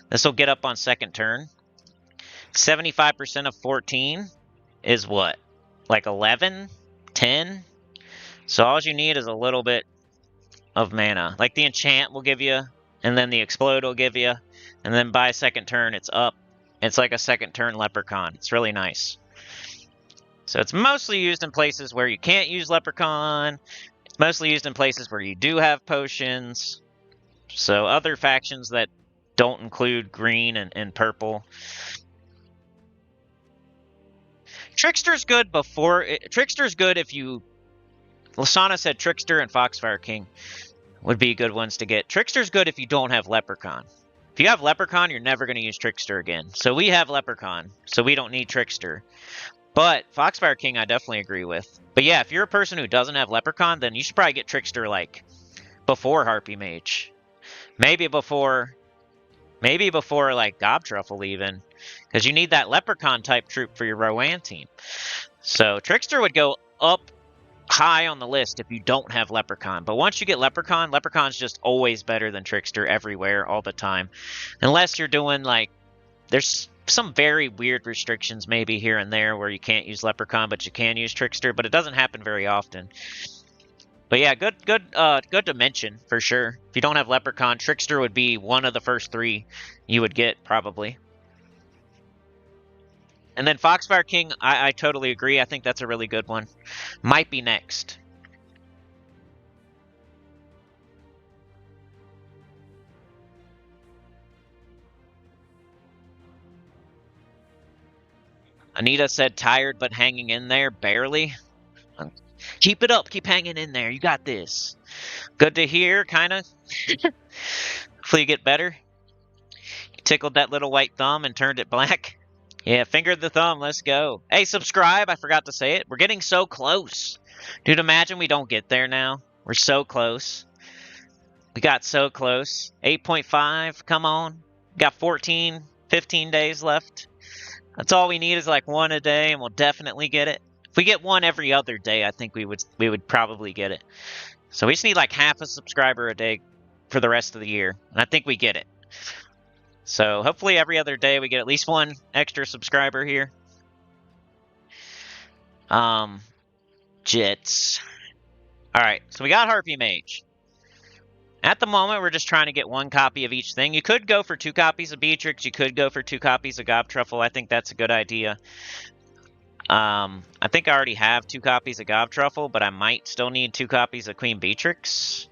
This will get up on 2nd turn. 75% of 14 is what? Like 11? 10? So all you need is a little bit of mana. Like the Enchant will give you, and then the Explode will give you, and then by 2nd turn it's up. It's like a 2nd turn Leprechaun. It's really nice. So it's mostly used in places where you can't use Leprechaun. It's mostly used in places where you do have potions. So other factions that don't include green and purple. Trickster's good Trickster's good if you... Lasana said Trickster and Foxfire King would be good ones to get. Trickster's good if you don't have Leprechaun. If you have Leprechaun, you're never going to use Trickster again. So we have Leprechaun, so we don't need Trickster. But Foxfire King, I definitely agree with. But yeah, if you're a person who doesn't have Leprechaun, then you should probably get Trickster, like, before Harpy Mage. Maybe before Maybe before, like, Gobtruffle even. Because you need that Leprechaun-type troop for your Rowan team. So Trickster would go up high on the list if you don't have Leprechaun. But once you get Leprechaun, Leprechaun's just always better than Trickster everywhere, all the time. Unless you're doing, like, there's some very weird restrictions maybe here and there where you can't use Leprechaun, but you can use Trickster, but it doesn't happen very often. But yeah, good to mention, for sure. If you don't have Leprechaun, Trickster would be one of the first 3 you would get, probably. And then Foxfire King, I totally agree. I think that's a really good one. Might be next. Anita said tired but hanging in there, barely. Keep it up, keep hanging in there. You got this. Good to hear, kind of. Hopefully you get better. You tickled that little white thumb and turned it black. Yeah, fingered the thumb. Let's go. Hey, subscribe. I forgot to say it. We're getting so close. Dude, imagine we don't get there now. We're so close. We got so close. 8.5. Come on. We got 14, 15 days left. That's all we need is like 1 a day, and we'll definitely get it. If we get 1 every other day, I think we would probably get it. So we just need like half a subscriber a day for the rest of the year, and I think we get it. So hopefully every other day we get at least 1 extra subscriber here. Jits. Alright, so we got Harpy Mage. At the moment, we're just trying to get 1 copy of each thing. You could go for 2 copies of Beatrix. You could go for 2 copies of Gobtruffle. I think that's a good idea. I think I already have 2 copies of Gobtruffle, but I might still need 2 copies of Queen Beatrix.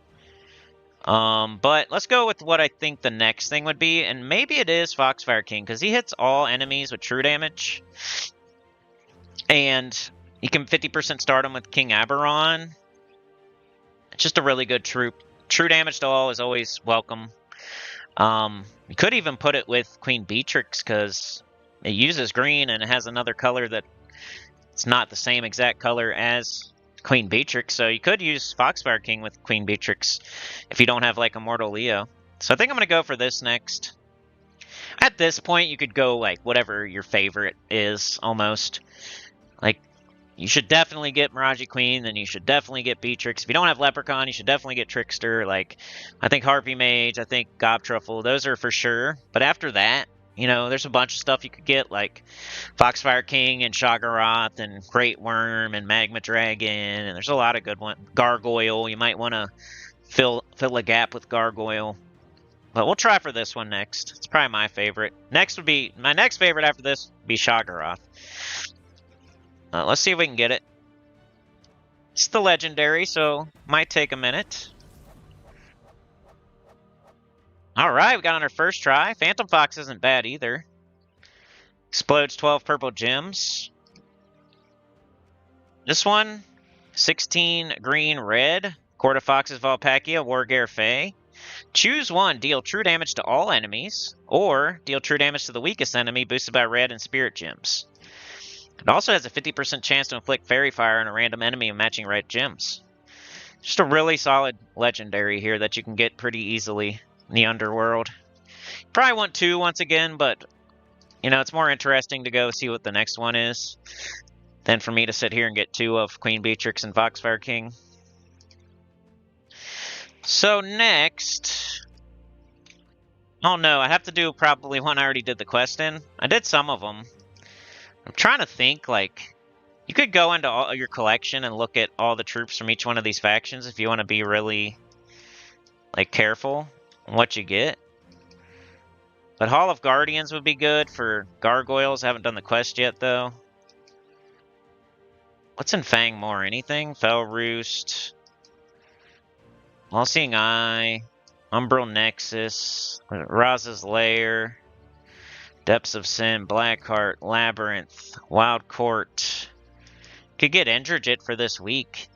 But let's go with what I think the next thing would be, and maybe it is Foxfire King, because he hits all enemies with true damage. And you can 50% start him with King Aberon. It's just a really good troop. True damage to all is always welcome. You could even put it with Queen Beatrix, because it uses green, and it has another color that it's not the same exact color as Queen Beatrix, so you could use Foxfire King with Queen Beatrix if you don't have like Immortal Leo. So I think I'm going to go for this next. At this point, you could go like whatever your favorite is, almost. Like, you should definitely get Mirage Queen, then you should definitely get Beatrix. If you don't have Leprechaun, you should definitely get Trickster. Like, I think Harpy Mage, I think Gobtruffle, those are for sure. But after that, you know, there's a bunch of stuff you could get, like Foxfire King and Shoggoth and Great Worm and Magma Dragon, and there's a lot of good ones. Gargoyle, you might want to fill a gap with Gargoyle. But we'll try for this one next. It's probably my favorite. My next favorite after this would be Shoggoth. Let's see if we can get it. It's the legendary, so might take a minute. Alright, we got on our first try. Phantom Fox isn't bad either. Explodes 12 purple gems. This one, 16 green red. Court of Foxes Volpacchia, Wargare Fae. Choose one, deal true damage to all enemies, or deal true damage to the weakest enemy, boosted by red and spirit gems. It also has a 50% chance to inflict Fairy Fire on a random enemy of matching red gems. Just a really solid legendary here that you can get pretty easily in the Underworld. Probably want 2 once again, but you know, it's more interesting to go see what the next one is than for me to sit here and get 2 of Queen Beatrix and Foxfire King. So next, oh no, I have to do probably one I already did the quest in. I did some of them. I'm trying to think, like, you could go into all your collection and look at all the troops from each one of these factions if you want to be really, like, careful on what you get. But Hall of Guardians would be good for Gargoyles. I haven't done the quest yet, though. What's in Fangmore? Anything? Fell Roost. All-Seeing Eye. Umbral Nexus. Raz's Lair. Depths of Sin. Blackheart. Labyrinth. Wild Court. Could get Indrajit for this week.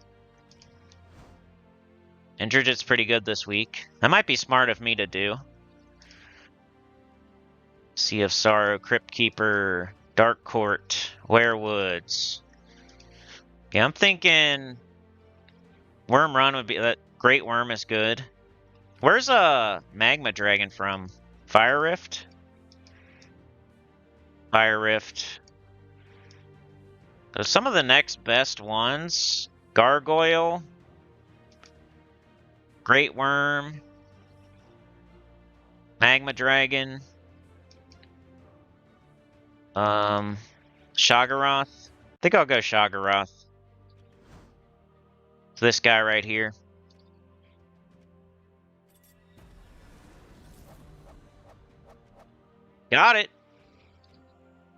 Indrajit's pretty good this week. That might be smart of me to do. Sea of Sorrow, Crypt Keeper, Dark Court, Werewoods. Yeah, I'm thinking Worm Run would be that. Great Worm is good. Where's a Magma Dragon from? Fire Rift. Fire Rift. So some of the next best ones. Gargoyle. Great Worm. Magma Dragon. Shoggoth. I think I'll go Shoggoth. So this guy right here. Got it.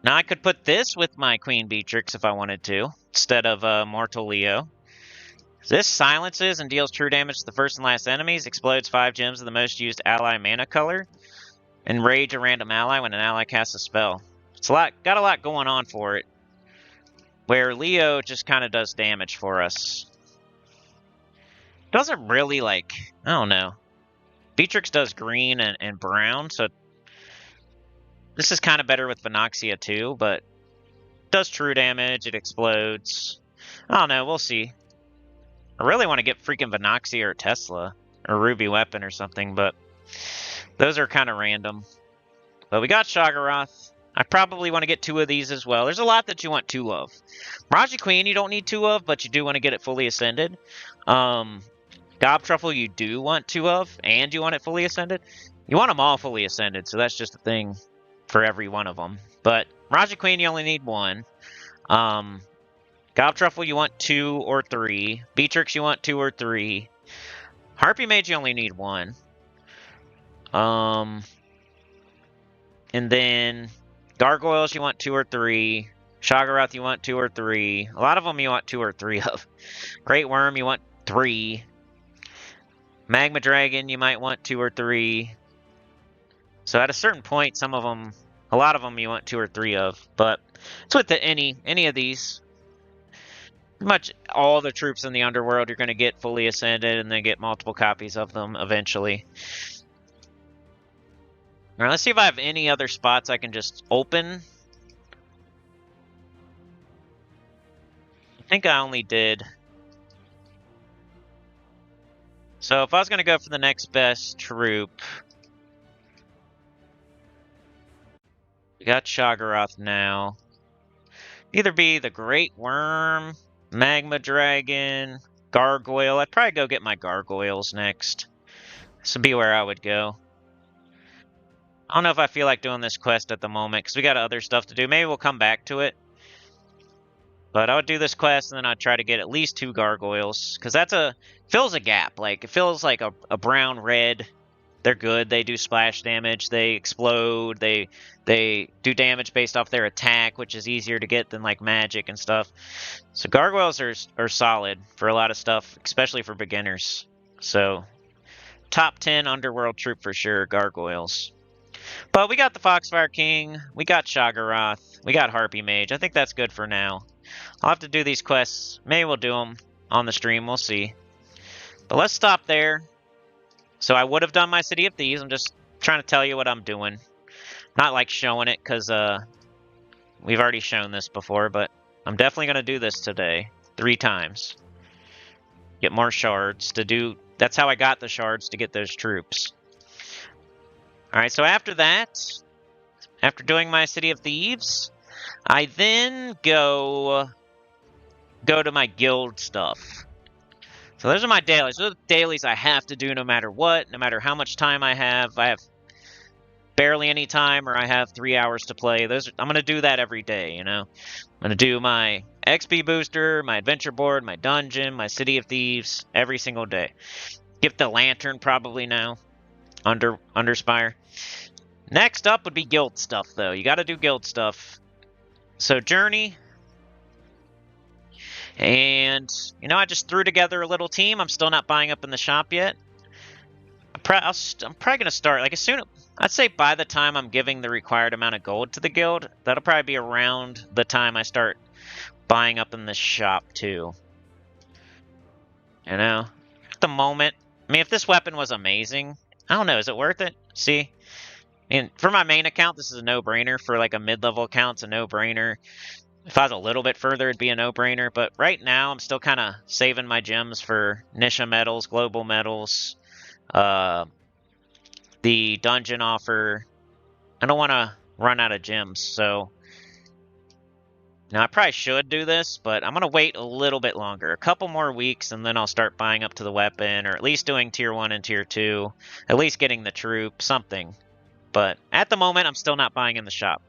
Now I could put this with my Queen Beatrix if I wanted to, instead of Mortal Leo. This silences and deals true damage to the first and last enemies, explodes 5 gems of the most used ally mana color, and rage a random ally when an ally casts a spell. It's got a lot going on for it, where Leo just kind of does damage for us. Doesn't really, like, I don't know. Beatrix does green and brown, so this is kind of better with Venoxia too, but it does true damage, it explodes. I don't know, we'll see. I really want to get freaking Venoxia or Tesla, or Ruby Weapon or something, but those are kind of random. But we got Shoggoth. I probably want to get 2 of these as well. There's a lot that you want 2 of. Raji Queen you don't need 2 of, but you do want to get it fully ascended. Gob Truffle you do want 2 of, and you want it fully ascended. You want them all fully ascended, so that's just a thing for every one of them. But Raji Queen you only need 1. Gob Truffle you want 2 or 3. Beatrix you want 2 or 3. Harpy Mage you only need 1. And then Gargoyles you want 2 or 3. Shoggoth you want 2 or 3. A lot of them you want 2 or 3 of. Great Worm you want 3. Magma Dragon you might want 2 or 3. So at a certain point, a lot of them you want 2 or 3 of. But it's with any of these. Pretty much all the troops in the Underworld you're going to get fully ascended and then get multiple copies of them eventually. Alright, let's see if I have any other spots I can just open. I think I only did. So if I was going to go for the next best troop, we got Shoggoth now. Either be the Great Worm, Magma Dragon, Gargoyle. I'd probably go get my Gargoyles next. This would be where I would go. I don't know if I feel like doing this quest at the moment, because we got other stuff to do. Maybe we'll come back to it. But I would do this quest, and then I'd try to get at least 2 Gargoyles. Because fills a gap. Like, it feels like a brown-red. They're good. They do splash damage. They explode. They do damage based off their attack, which is easier to get than, like, magic and stuff. So Gargoyles are solid for a lot of stuff, especially for beginners. So, top 10 Underworld troop for sure, Gargoyles. But we got the Foxfire King, we got Shoggoth, we got Harpy Mage. I think that's good for now. I'll have to do these quests. Maybe we'll do them on the stream, we'll see. But let's stop there. So I would have done my City of Thieves. I'm just trying to tell you what I'm doing. Not like showing it, because we've already shown this before, but I'm definitely going to do this today. 3 times. Get more shards to do... That's how I got the shards, to get those troops. Alright, so after that, after doing my City of Thieves, I then go to my guild stuff. So those are my dailies. Those are the dailies I have to do no matter what, no matter how much time I have. I have barely any time or I have 3 hours to play. I'm going to do that every day, you know. I'm going to do my XP booster, my adventure board, my dungeon, my City of Thieves every single day. Get the lantern probably now. Underspire. Next up would be guild stuff, though. You got to do guild stuff. So Journey. And, you know, I just threw together a little team. I'm still not buying up in the shop yet. I'm probably going to start, like, I'd say by the time I'm giving the required amount of gold to the guild, that'll probably be around the time I start buying up in the shop, too. You know? At the moment, I mean, if this weapon was amazing, I don't know, is it worth it? See? And for my main account, this is a no-brainer. For, like, a mid-level account, it's a no-brainer. If I was a little bit further, it'd be a no-brainer. But right now, I'm still kind of saving my gems for Nysha medals, global medals, the dungeon offer. I don't want to run out of gems, so now I probably should do this, but I'm going to wait a little bit longer. A couple more weeks, and then I'll start buying up to the weapon, or at least doing Tier 1 and Tier 2. At least getting the troop, something. But at the moment, I'm still not buying in the shop.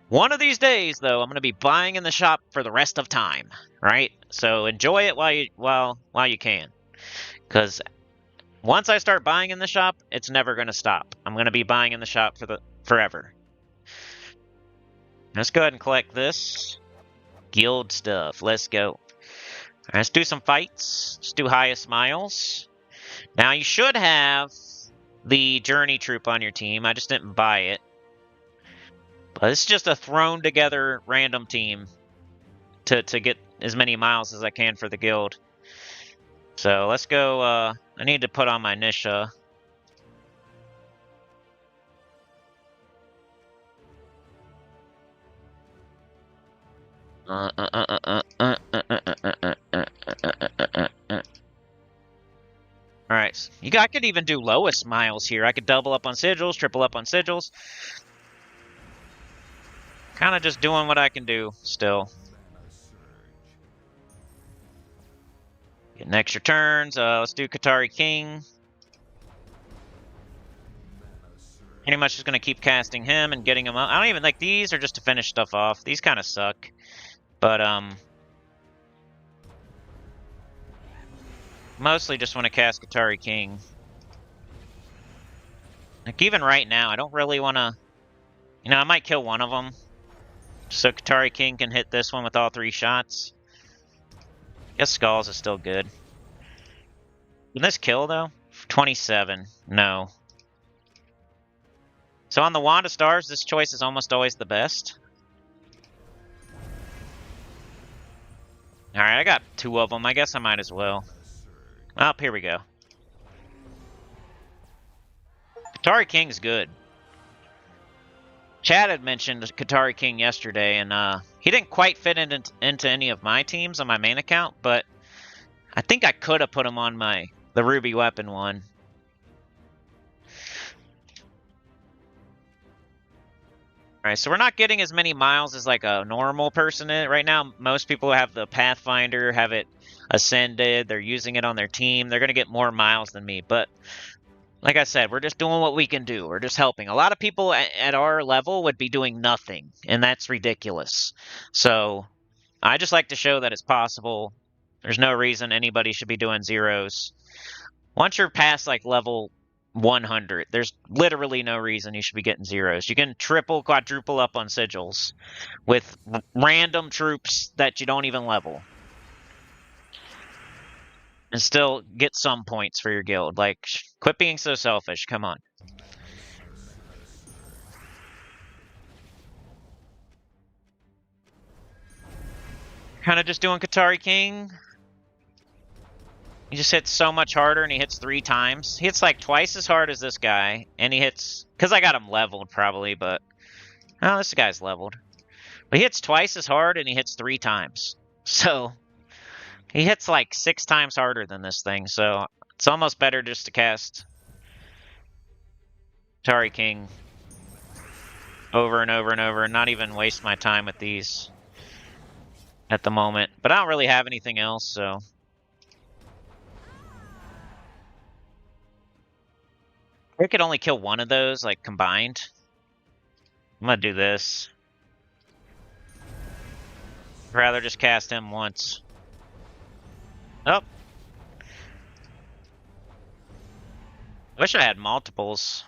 One of these days, though, I'm going to be buying in the shop for the rest of time, right? So enjoy it while you can. Because once I start buying in the shop, it's never going to stop. I'm going to be buying in the shop forever. Let's go ahead and collect this. Guild stuff. Let's go. Let's do some fights. Let's do highest miles. Now, you should have the Journey Troop on your team. I just didn't buy it. But it's just a thrown together random team to get as many miles as I can for the guild. So let's go. I need to put on my Nysha. Alright, I could even do lowest miles here. I could double up on sigils, triple up on sigils. Kind of just doing what I can do still. Getting extra turns. Let's do Qatari King. Pretty much just going to keep casting him and getting him up. I don't even like these are just to finish stuff off. These kind of suck. But, mostly just want to cast Qatari King. Like, even right now, I don't really want to... You know, I might kill one of them. So Qatari King can hit this one with all 3 shots. I guess Skulls is still good. Can this kill, though? 27. No. So on the Wand of Stars, this choice is almost always the best. Alright, I got 2 of them. I guess I might as well. Oh, here we go. Qatari King's good. Chad had mentioned Qatari King yesterday, and he didn't quite fit into any of my teams on my main account, but I think I could have put him on the Ruby Weapon one. Alright, so we're not getting as many miles as like a normal person in it. Right now, most people who have the Pathfinder have it ascended. They're using it on their team. They're going to get more miles than me, but like I said, we're just doing what we can do. We're just helping. A lot of people at our level would be doing nothing, and that's ridiculous. So I just like to show that it's possible. There's no reason anybody should be doing zeros. Once you're past like level 100, there's literally no reason you should be getting zeros. You can triple, quadruple up on sigils with random troops that you don't even level. And still get some points for your guild. Like, quit being so selfish. Come on. Kind of just doing Qatari King. He just hits so much harder, and he hits 3 times. He hits like twice as hard as this guy, and he hits... Because I got him leveled, probably, but... Oh, this guy's leveled. But he hits twice as hard, and he hits 3 times. So... He hits like 6 times harder than this thing, so it's almost better just to cast Qatari King over and over and over and not even waste my time with these at the moment. But I don't really have anything else, so... I could only kill one of those, like, combined. I'm gonna do this. I'd rather just cast him once. Oh. Wish I had multiples.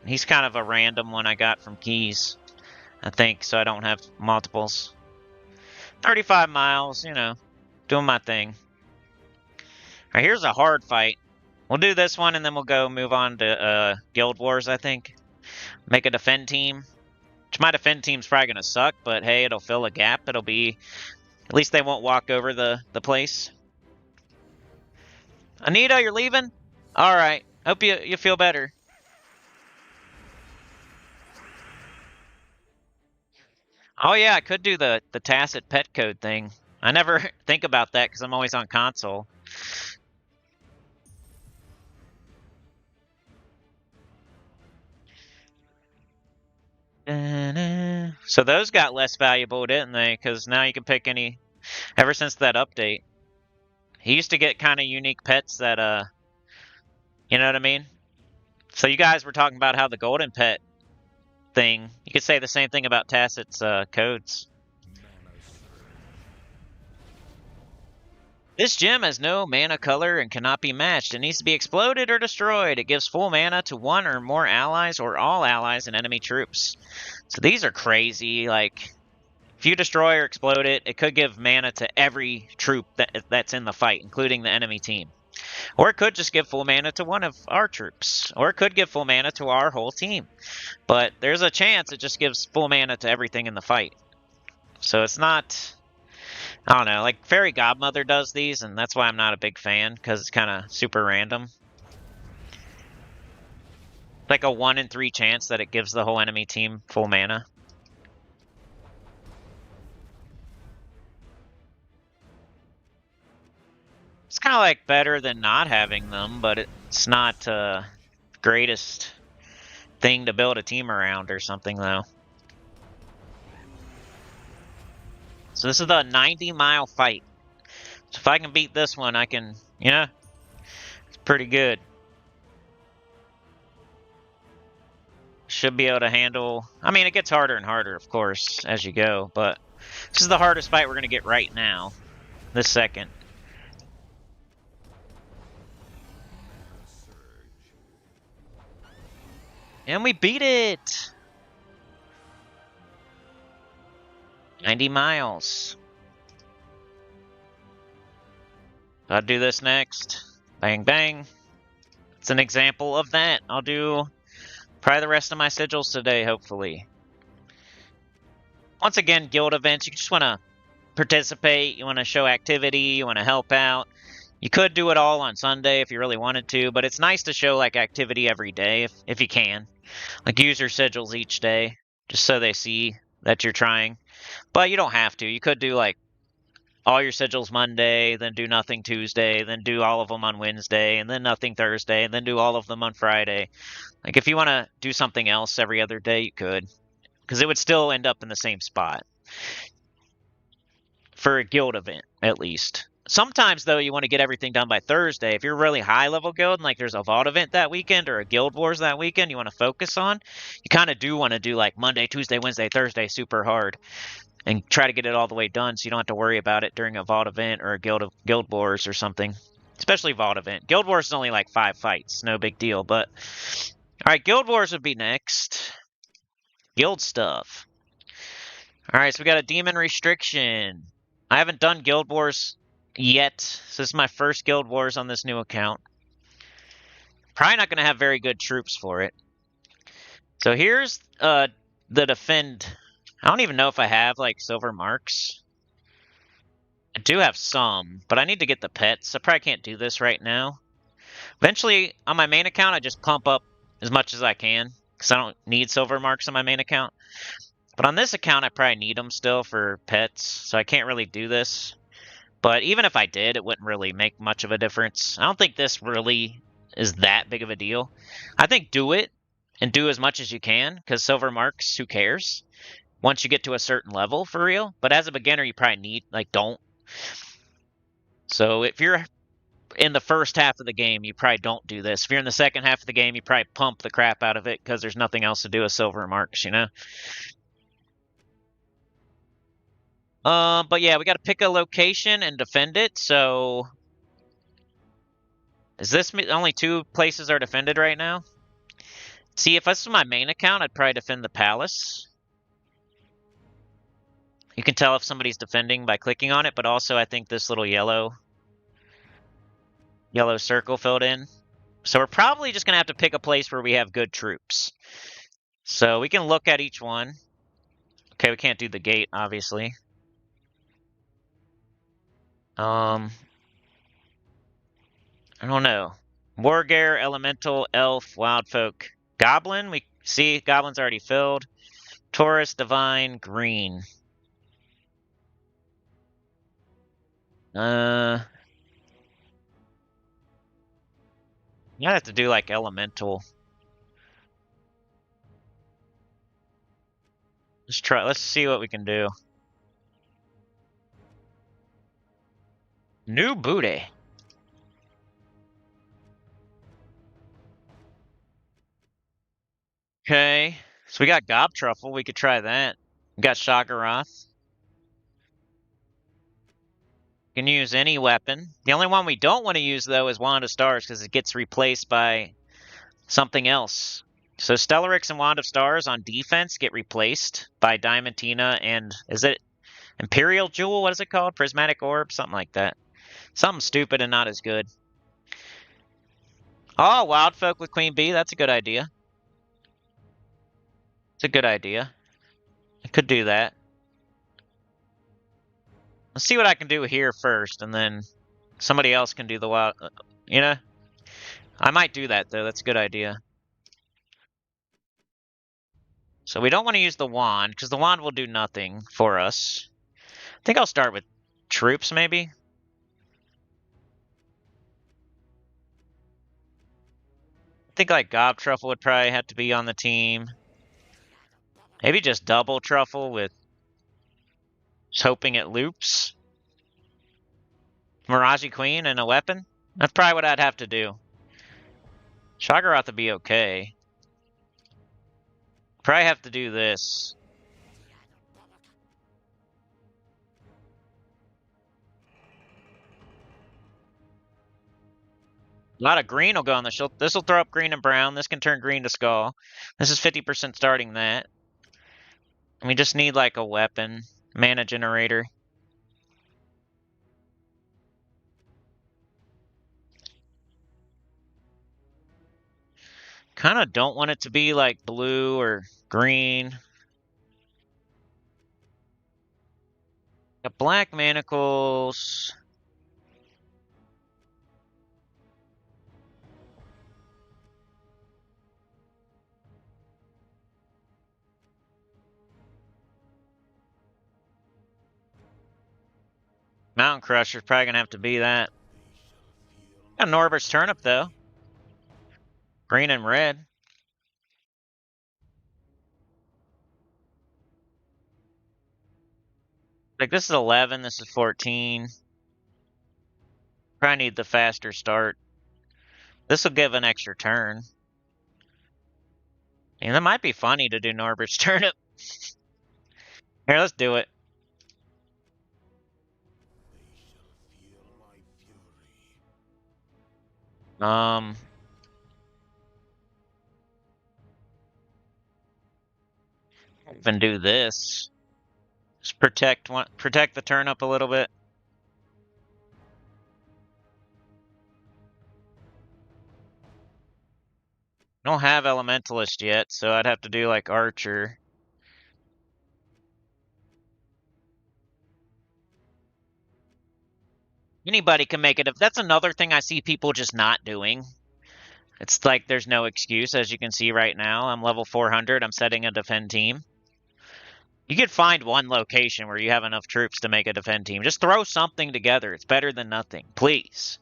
He's kind of a random one I got from Keys, I think, so I don't have multiples. 35 miles, you know, doing my thing. Alright, here's a hard fight. We'll do this one, and then we'll move on to Guild Wars, I think. Make a defend team. Which my defend team's probably going to suck, but hey, it'll fill a gap. It'll be... At least they won't walk over the place. Anita, you're leaving? Alright. Hope you feel better. Oh yeah, I could do the tacit pet code thing. I never think about that because I'm always on console. So those got less valuable, didn't they? Because now you can pick any. Ever since that update, he used to get kind of unique pets that you know what I mean? So you guys were talking about how the golden pet thing. You could say the same thing about Tacit's codes. This gem has no mana color and cannot be matched. It needs to be exploded or destroyed. It gives full mana to one or more allies or all allies and enemy troops. So these are crazy. Like, if you destroy or explode it, it could give mana to every troop that's in the fight, including the enemy team. Or it could just give full mana to one of our troops. Or it could give full mana to our whole team. But there's a chance it just gives full mana to everything in the fight. So it's not... I don't know, like Fairy Godmother does these, and that's why I'm not a big fan, because it's kind of super random. Like a 1 in 3 chance that it gives the whole enemy team full mana. It's kind of like better than not having them, but it's not the greatest thing to build a team around or something, though. So this is the 90-mile fight. So if I can beat this one, I can, it's pretty good. Should be able to handle... I mean, it gets harder and harder, of course, as you go, but this is the hardest fight we're going to get right now, this second. And we beat it! 90 miles. I'll do this next. Bang, bang. It's an example of that. I'll do probably the rest of my sigils today, hopefully. Once again, guild events, you just want to participate, you want to show activity, you want to help out. You could do it all on Sunday if you really wanted to, but it's nice to show like activity every day if you can. Like use your sigils each day, just so they see that you're trying. But you don't have to. You could do like all your sigils Monday, then do nothing Tuesday, then do all of them on Wednesday, and then nothing Thursday, and then do all of them on Friday. Like if you want to do something else every other day, you could. Because it would still end up in the same spot. For a guild event, at least. Sometimes, though, you want to get everything done by Thursday. If you're a really high-level guild, and like there's a Vault event that weekend or a Guild Wars that weekend you want to focus on, you kind of do want to do like Monday, Tuesday, Wednesday, Thursday super hard and try to get it all the way done so you don't have to worry about it during a Vault event or a Guild Wars or something. Especially Vault event. Guild Wars is only like 5 fights. No big deal, but... Alright, Guild Wars would be next. Guild stuff. Alright, so we got a Demon Restriction. I haven't done Guild Wars yet, so this is my first Guild Wars on this new account. Probably not going to have very good troops for it. So here's the defend. I don't even know if I have like silver marks. I do have some, but I need to get the pets. I probably can't do this right now. Eventually, on my main account, I just pump up as much as I can, because I don't need silver marks on my main account. But on this account, I probably need them still for pets, so I can't really do this. But even if I did, it wouldn't really make much of a difference. I don't think this really is that big of a deal. I think do it, and do as much as you can, because silver marks, who cares? Once you get to a certain level, for real. But as a beginner, you probably need, like, don't. So if you're in the first half of the game, you probably don't do this. If you're in the second half of the game, you probably pump the crap out of it, because there's nothing else to do with silver marks, you know? But yeah, we got to pick a location and defend it. So, is this only 2 places are defended right now? See, if this was my main account, I'd probably defend the palace. You can tell if somebody's defending by clicking on it, but also I think this little yellow circle filled in. So we're probably just gonna have to pick a place where we have good troops. So we can look at each one. Okay, we can't do the gate, obviously. I don't know. Wargare, Elemental, Elf, Wildfolk, Goblin. We see Goblin's already filled. Taurus, Divine, Green. You have to do like Elemental. Let's see what we can do. New booty. Okay. So we got Gob Truffle. We could try that. We got Shagaroth. Can use any weapon. The only one we don't want to use, though, is Wand of Stars, because it gets replaced by something else. So Stellarix and Wand of Stars on defense get replaced by Diamantina and, is it Imperial Jewel? What is it called? Prismatic Orb? Something like that. Something stupid and not as good. Oh, Wild Folk with Queen Bee. That's a good idea. It's a good idea. I could do that. Let's see what I can do here first, and then somebody else can do the wild... You know? I might do that, though. That's a good idea. So we don't want to use the wand, because the wand will do nothing for us. I think I'll start with troops, maybe? I think, like, Gob Truffle would probably have to be on the team. Maybe just double Truffle with... Just hoping it loops. Mirage Queen and a weapon? That's probably what I'd have to do. Shagaroth would be okay. Probably have to do this. A lot of green will go on the shield. This will throw up green and brown. This can turn green to skull. This is 50% starting that. And we just need like a weapon. Mana generator. Kind of don't want it to be like blue or green. Got black manacles. Mountain Crusher's probably gonna have to be that. Got Norbert's Turnip though. Green and red. Like this is 11, this is 14. Probably need the faster start. This will give an extra turn. And that might be funny to do Norbert's Turnip. Here, let's do it. Even do this. Just protect the turnip a little bit. I don't have elementalist yet, so I'd have to do like archer. Anybody can make it. That's another thing I see people just not doing. It's like there's no excuse, as you can see right now. I'm level 400. I'm setting a defend team. You could find one location where you have enough troops to make a defend team. Just throw something together. It's better than nothing. Please.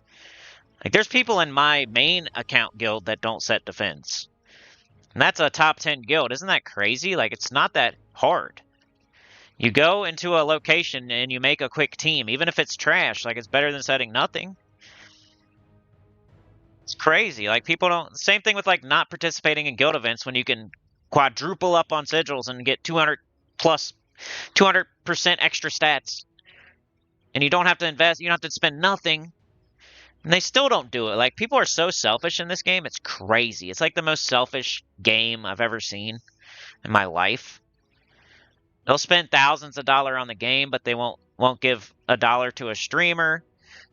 Like, there's people in my main account guild that don't set defense. And that's a top 10 guild. Isn't that crazy? Like, it's not that hard. You go into a location and you make a quick team. Even if it's trash, like, it's better than setting nothing. It's crazy. Like, people don't... Same thing with, like, not participating in guild events when you can quadruple up on sigils and get 200 plus 200% extra stats. And you don't have to invest. You don't have to spend nothing. And they still don't do it. Like, people are so selfish in this game. It's crazy. It's like the most selfish game I've ever seen in my life. They'll spend thousands of dollars on the game, but they won't give $1 to a streamer.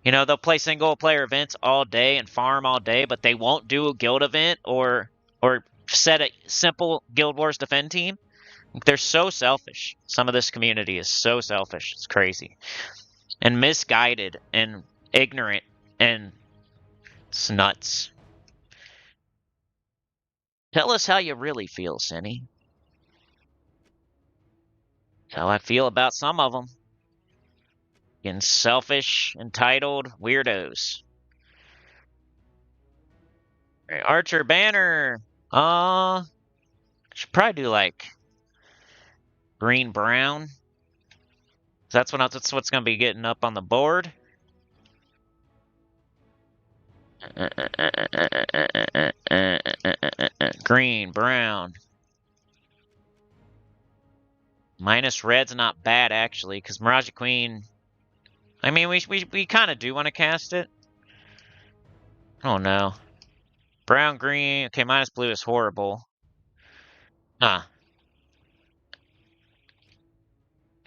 You know, they'll play single player events all day and farm all day, but they won't do a guild event or set a simple Guild Wars defend team. They're so selfish. Some of this community is so selfish. It's crazy. And misguided and ignorant, and it's nuts. Tell us how you really feel, Cinny. How I feel about some of them. Getting selfish, entitled weirdos. Right, Archer Banner. Should probably do like green, brown. That's what's going to be getting up on the board. Green, brown. Minus red's not bad, actually, because Mirage Queen... I mean, we kind of do want to cast it. Oh, no. Brown, green. Okay, minus blue is horrible. Huh.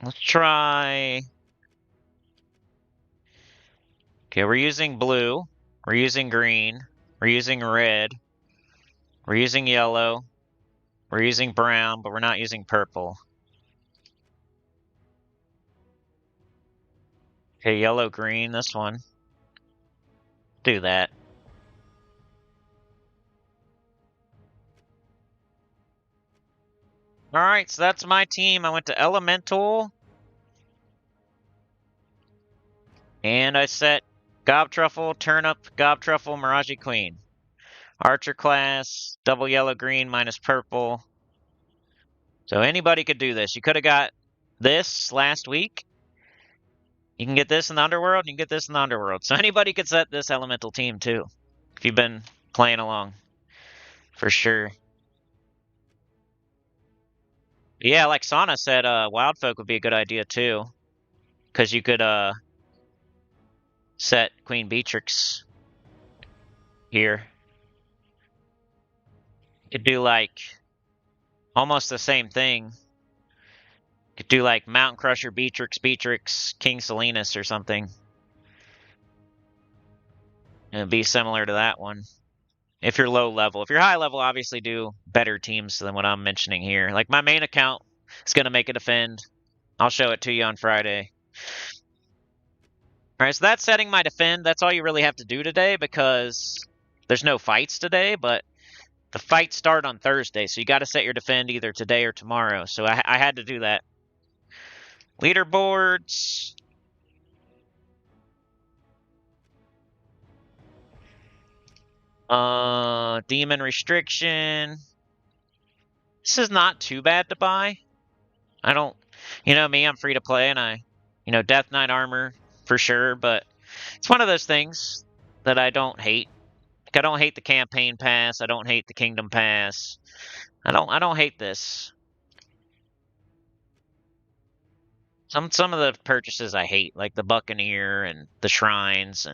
Let's try... Okay, we're using blue. We're using green. We're using red. We're using yellow. We're using brown, but we're not using purple. Okay, yellow, green, this one. Do that. Alright, so that's my team. I went to Elemental. And I set Gobtruffle, Turnip, Gobtruffle, Mirage Queen. Archer class, double yellow, green, minus purple. So anybody could do this. You could have got this last week. You can get this in the Underworld, you can get this in the Underworld. So anybody could set this Elemental team too, if you've been playing along. For sure. Yeah, like Sana said, Wildfolk would be a good idea too. Because you could set Queen Beatrix here. You could do like almost the same thing. You could do like Mountain Crusher, Beatrix, King Salinas or something. And it'd be similar to that one. If you're low level. If you're high level, obviously do better teams than what I'm mentioning here. Like my main account is going to make a defend. I'll show it to you on Friday. Alright, so that's setting my defend. That's all you really have to do today because there's no fights today, but the fights start on Thursday, so you got to set your defend either today or tomorrow. So I had to do that. Leaderboards. Demon restriction. This is not too bad to buy. I don't, you know me, I'm free to play, and Death Knight armor for sure, but it's one of those things that I don't hate. Like, I don't hate the campaign pass. I don't hate the kingdom pass. I don't hate this. Some of the purchases I hate, like the Buccaneer and the shrines,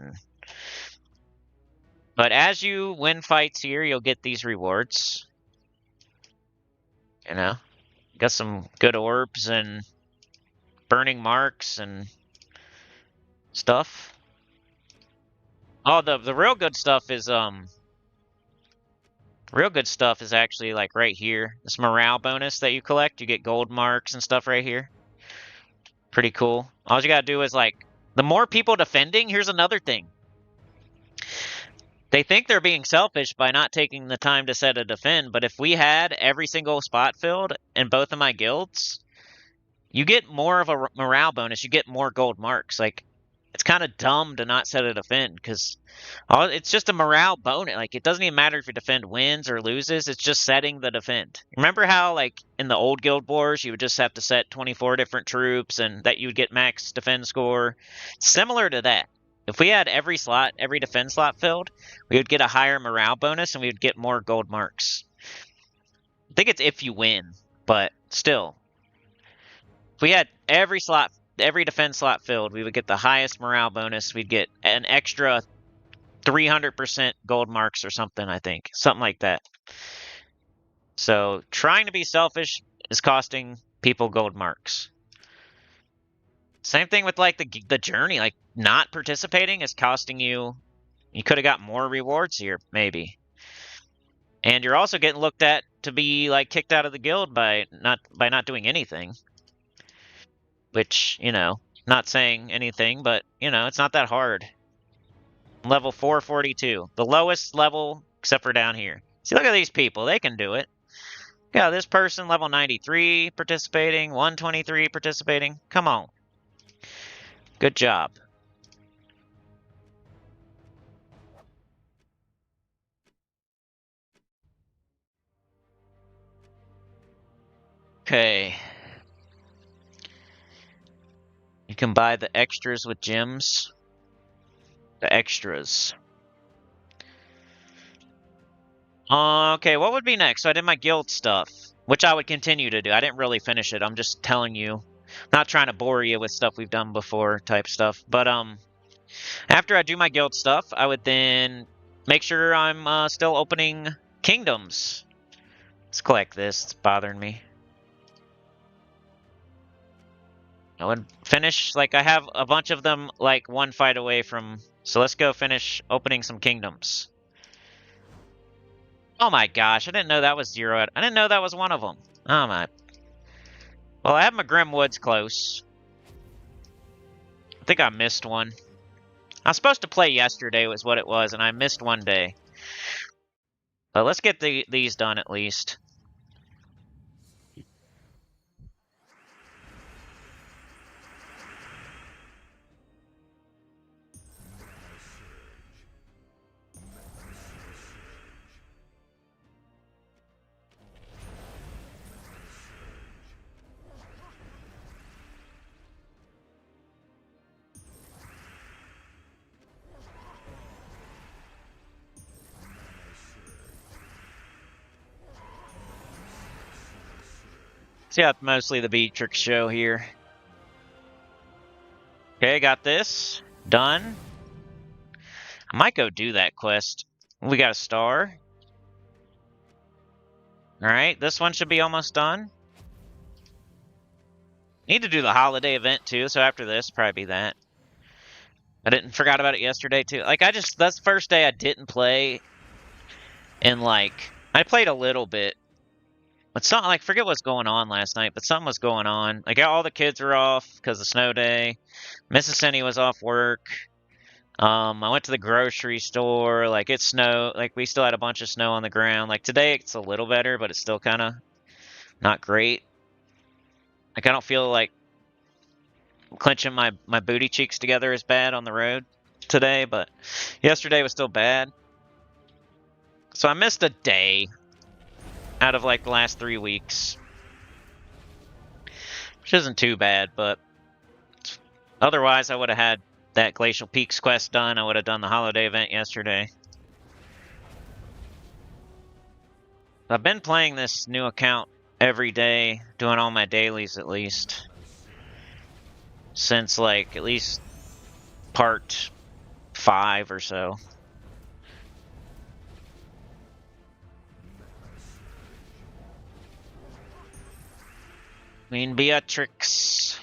but as you win fights here, you'll get these rewards. Got some good orbs and burning marks and stuff. Oh, the real good stuff is actually like right here. This morale bonus that you collect, you get gold marks and stuff right here. Pretty cool. All you gotta do is like the more people defending, here's another thing. They think they're being selfish by not taking the time to set a defend, but if we had every single spot filled in both of my guilds, you get more of a morale bonus. You get more gold marks. Like, it's kind of dumb to not set a defend because it's just a morale bonus. Like, it doesn't even matter if your defend wins or loses. It's just setting the defend. Remember how, like, in the old guild wars, you would just have to set 24 different troops and that you would get max defend score? Similar to that. If we had every defense slot filled, we would get a higher morale bonus and we would get more gold marks. I think it's if you win, but still. If we had every defense slot filled, we would get the highest morale bonus. We'd get an extra 300% gold marks or something, I think. Something like that. So trying to be selfish is costing people gold marks. Same thing with like the journey, like not participating is costing you could have got more rewards here, maybe. And you're also getting looked at to be like kicked out of the guild by not doing anything. Which, not saying anything, but it's not that hard. Level 442. The lowest level except for down here. See, look at these people, they can do it. Yeah, this person level 93 participating, 123 participating. Come on. Good job. Okay. You can buy the extras with gems. The extras. Okay, what would be next? So I did my guild stuff, which I would continue to do. I didn't really finish it. I'm just telling you. Not trying to bore you with stuff we've done before type stuff. But after I do my guild stuff, I would then make sure I'm still opening kingdoms. Let's collect this. It's bothering me. I would finish, like, I have a bunch of them, like, one fight away from... So let's go finish opening some kingdoms. Oh my gosh, I didn't know that was 0. I didn't know that was one of them. Oh my... Well, I have my Grim Woods close. I think I missed one. I was supposed to play yesterday was what it was, and I missed one day. But let's get these done at least. So yeah, mostly the Beatrix show here. Okay, got this. Done. I might go do that quest. We got a star. Alright, this one should be almost done. Need to do the holiday event too, so after this, probably be that. I forgot about it yesterday too. Like, that's the first day I didn't play. And like, I played a little bit. But something, like, forget what's going on last night, but something was going on. Like, all the kids were off because of snow day. Mrs. Cindy was off work. I went to the grocery store. Like, it snowed. Like, we still had a bunch of snow on the ground. Like, today it's a little better, but it's still kind of not great. Like, I don't feel like clenching my booty cheeks together is bad on the road today, but yesterday was still bad. So I missed a day out of like the last 3 weeks, which isn't too bad, but otherwise I would have had that Glacial Peaks quest done. I would have done the holiday event yesterday. I've been playing this new account every day, doing all my dailies at least, since like at least part 5 or so. Queen Beatrix.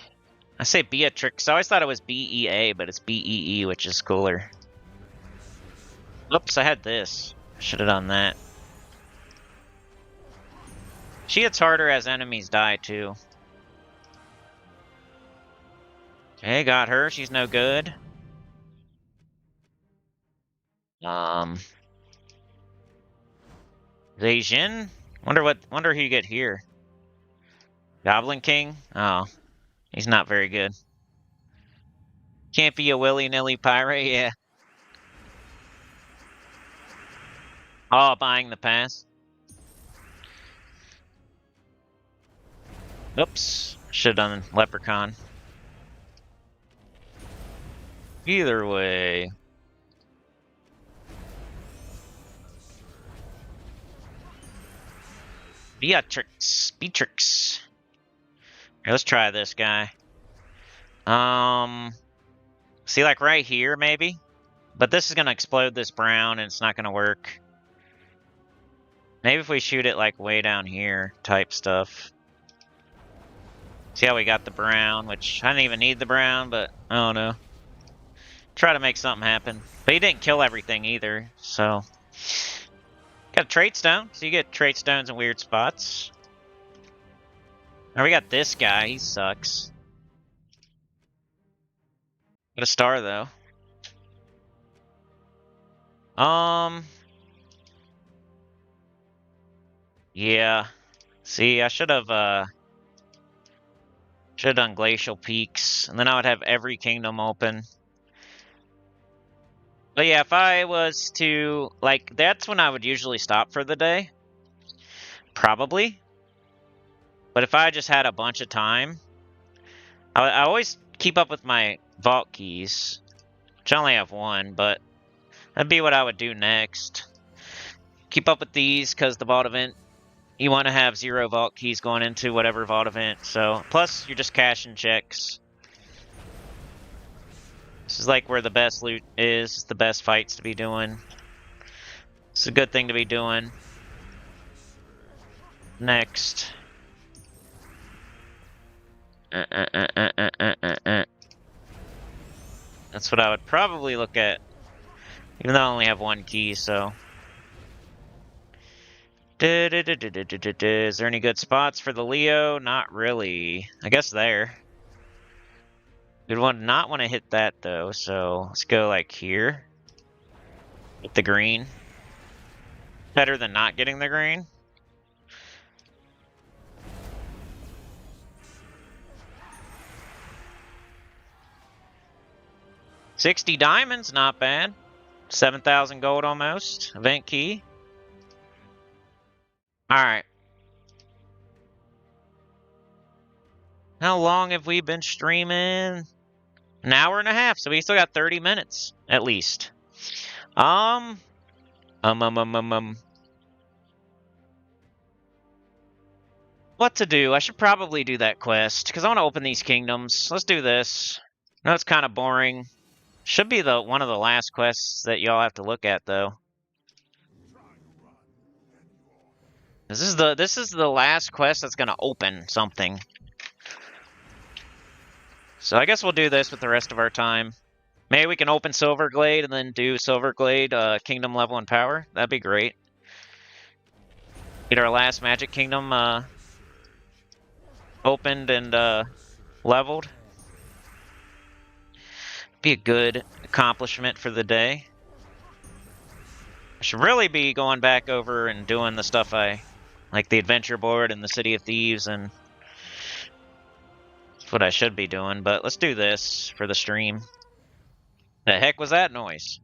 I say Beatrix. I always thought it was B-E-A, but it's B-E-E, which is cooler. Oops, I had this. Should have done that. She hits harder as enemies die, too. Okay, got her. She's no good. Zhejian? Wonder who you get here. Goblin King? Oh, he's not very good. Can't be a willy-nilly pirate, yeah. Oh, buying the pass. Oops, should have done Leprechaun. Either way. Beatrix. Here, let's try this guy. See, like right here, maybe? But this is gonna explode this brown, and it's not gonna work. Maybe if we shoot it, like, way down here, type stuff. See how we got the brown, which I didn't even need the brown, but I don't know. Try to make something happen. But he didn't kill everything either, so... Got a trait stone, so you get trait stones in weird spots. Now we got this guy, he sucks. Got a star, though. Yeah. See, I should have done Glacial Peaks, and then I would have every kingdom open. But yeah, if I was to, like, that's when I would usually stop for the day. Probably. But if I just had a bunch of time, I always keep up with my vault keys, which I only have one, but that'd be what I would do next. Keep up with these, because the vault event, you want to have 0 vault keys going into whatever vault event. So, plus, you're just cashing checks. This is like where the best loot is, the best fights to be doing. It's a good thing to be doing. Next. That's what I would probably look at. Even though I only have 1 key, so. Is there any good spots for the Leo? Not really. I guess there. We'd not want to hit that, though, so let's go, like, here. With the green. Better than not getting the green. $60 diamonds, not bad. 7,000 gold almost. Event key. Alright. How long have we been streaming? An hour and a half, so we still got 30 minutes, at least. What to do? I should probably do that quest, because I want to open these kingdoms. Let's do this. I know it's kind of boring. Should be one of the last quests that y'all have to look at, though. This is the last quest that's gonna open something. So I guess we'll do this with the rest of our time. Maybe we can open Silverglade and then do Silverglade Kingdom level and power. That'd be great. Get our last Magic Kingdom opened and leveled. Be a good accomplishment for the day. I should really be going back over and doing the stuff like the adventure board and the City of Thieves, and that's what I should be doing, but let's do this for the stream. The heck was that noise?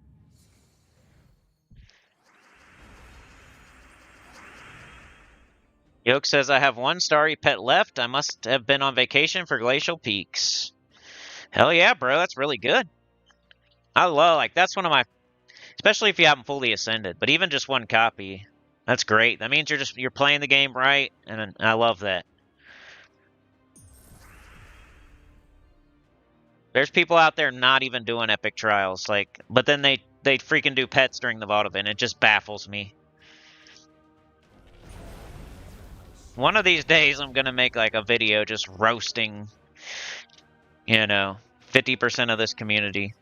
Yoke says, I have 1 starry pet left. I must have been on vacation for Glacial Peaks. Hell yeah, bro, that's really good. I love, like, that's one of my, especially if you haven't fully ascended, but even just 1 copy, that's great. That means you're playing the game right, and I love that. There's people out there not even doing epic trials, like, but then they freaking do pets during the vault event. It just baffles me. One of these days, I'm gonna make like a video just roasting, 50% of this community.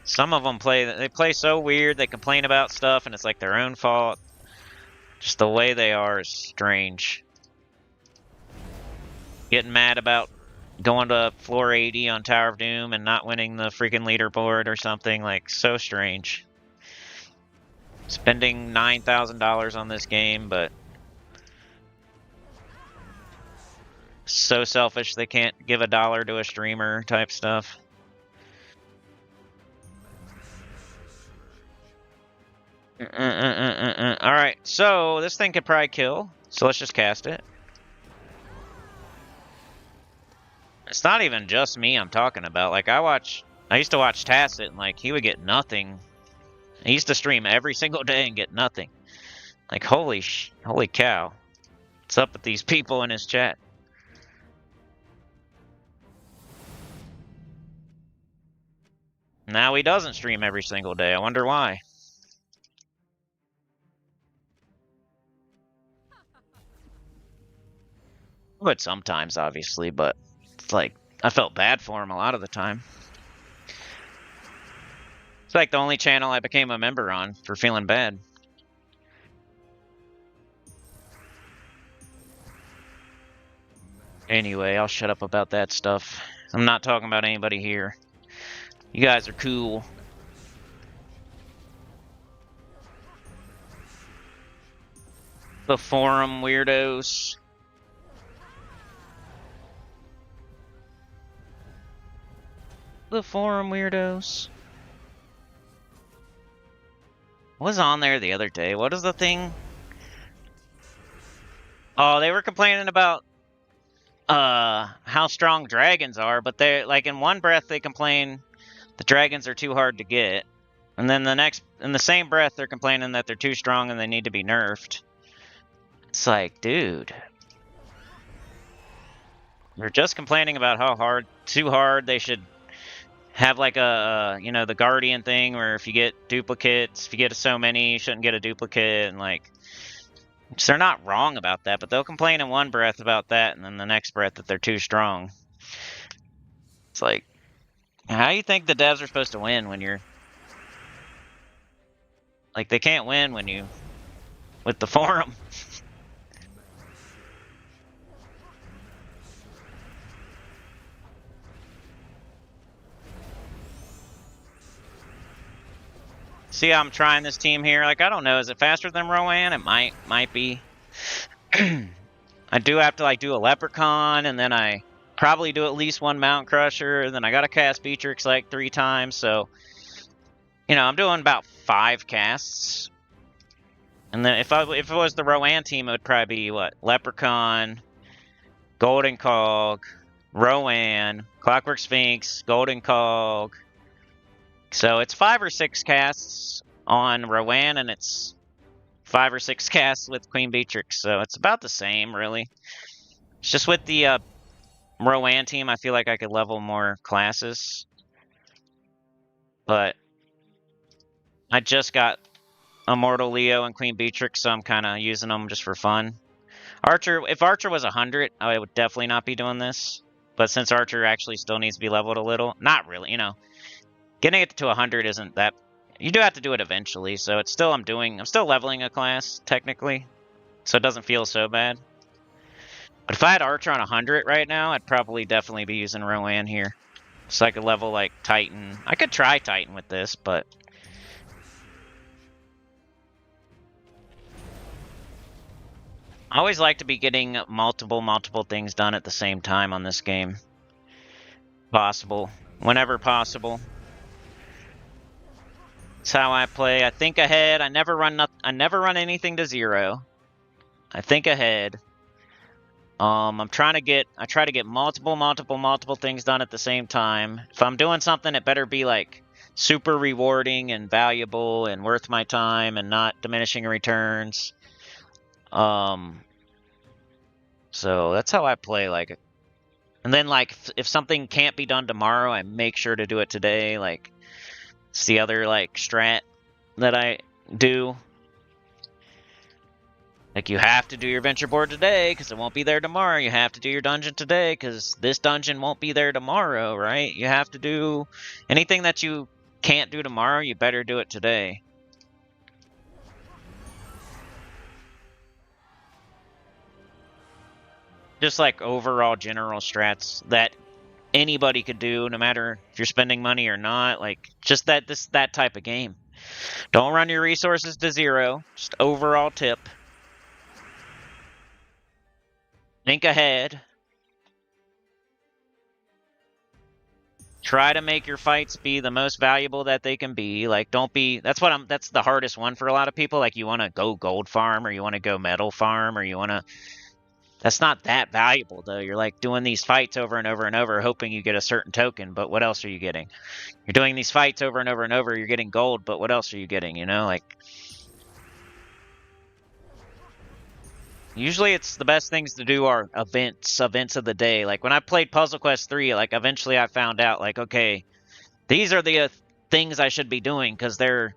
Some of them play so weird, they complain about stuff, and it's like their own fault. Just the way they are is strange. Getting mad about going to floor 80 on Tower of Doom and not winning the freaking leaderboard or something, like, so strange. Spending $9,000 on this game, but so selfish they can't give $1 to a streamer type stuff. Alright, so this thing could probably kill, so let's just cast it. It's not even just me I'm talking about. Like, I used to watch Tacit, and like, he would get nothing. He used to stream every single day and get nothing. Like, holy cow. What's up with these people in his chat? Now he doesn't stream every single day. I wonder why. But sometimes, obviously, but it's like, I felt bad for him a lot of the time. It's like the only channel I became a member on for feeling bad. Anyway, I'll shut up about that stuff. I'm not talking about anybody here. You guys are cool. The forum weirdos. The forum weirdos. What was on there the other day? What is the thing? Oh, they were complaining about how strong dragons are, but they're like in one breath they complain the dragons are too hard to get, and then in the same breath they're complaining that they're too strong and they need to be nerfed. It's like, dude, they're just complaining about how too hard they should have like a the guardian thing where if you get duplicates, if you get so many, you shouldn't get a duplicate, and like. So they're not wrong about that, but they'll complain in one breath about that, and then the next breath that they're too strong. It's like, how do you think the devs are supposed to win when you're... Like, they can't win when you... with the forum. See how I'm trying this team here? Like, I don't know. Is it faster than Rowan? It might be. I do have to, like, do a Leprechaun, and then I probably do at least one Mount Crusher, and then I gotta cast Beatrix, like, 3 times, so... I'm doing about 5 casts. And then if it was the Rowan team, it would probably be, what? Leprechaun, Golden Cog, Rowan, Clockwork Sphinx, Golden Cog. So it's 5 or 6 casts on Rowan, and it's 5 or 6 casts with Queen Beatrix. So it's about the same, really. It's just with the Rowan team, I feel like I could level more classes. But I just got Immortal Leo and Queen Beatrix, so I'm kind of using them just for fun. If Archer was 100, I would definitely not be doing this. But since Archer actually still needs to be leveled a little, not really, getting it to 100 isn't that... You do have to do it eventually, so it's still I'm still leveling a class, technically. So it doesn't feel so bad. But if I had Archer on 100 right now, I'd probably definitely be using Rowan here. So I could level, like, Titan. I could try Titan with this, but... I always like to be getting multiple things done at the same time on this game. Possible. Whenever possible. That's how I play. I think ahead. I never run anything to 0. I think ahead. I try to get multiple things done at the same time. If I'm doing something, it better be like super rewarding and valuable and worth my time and not diminishing returns. So that's how I play, like, and then like if something can't be done tomorrow, I make sure to do it today. Like, it's the other like strat that I do. Like, you have to do your venture board today because it won't be there tomorrow. You have to do your dungeon today because this dungeon won't be there tomorrow, right? You have to do anything that you can't do tomorrow, you better do it today. Just like overall general strats that anybody could do, no matter if you're spending money or not. Like, just that type of game. Don't run your resources to 0. Just overall tip. Think ahead. Try to make your fights be the most valuable that they can be. Like, don't be... That's the hardest one for a lot of people. Like, you want to go gold farm, or you want to go metal farm, or you want to... That's not that valuable, though. You're, like, doing these fights over and over and over, hoping you get a certain token, but what else are you getting? You're doing these fights over and over and over, you're getting gold, but what else are you getting, Like... Usually it's the best things to do are events of the day. Like, when I played Puzzle Quest 3, like, eventually I found out, like, okay, these are the things I should be doing, because they're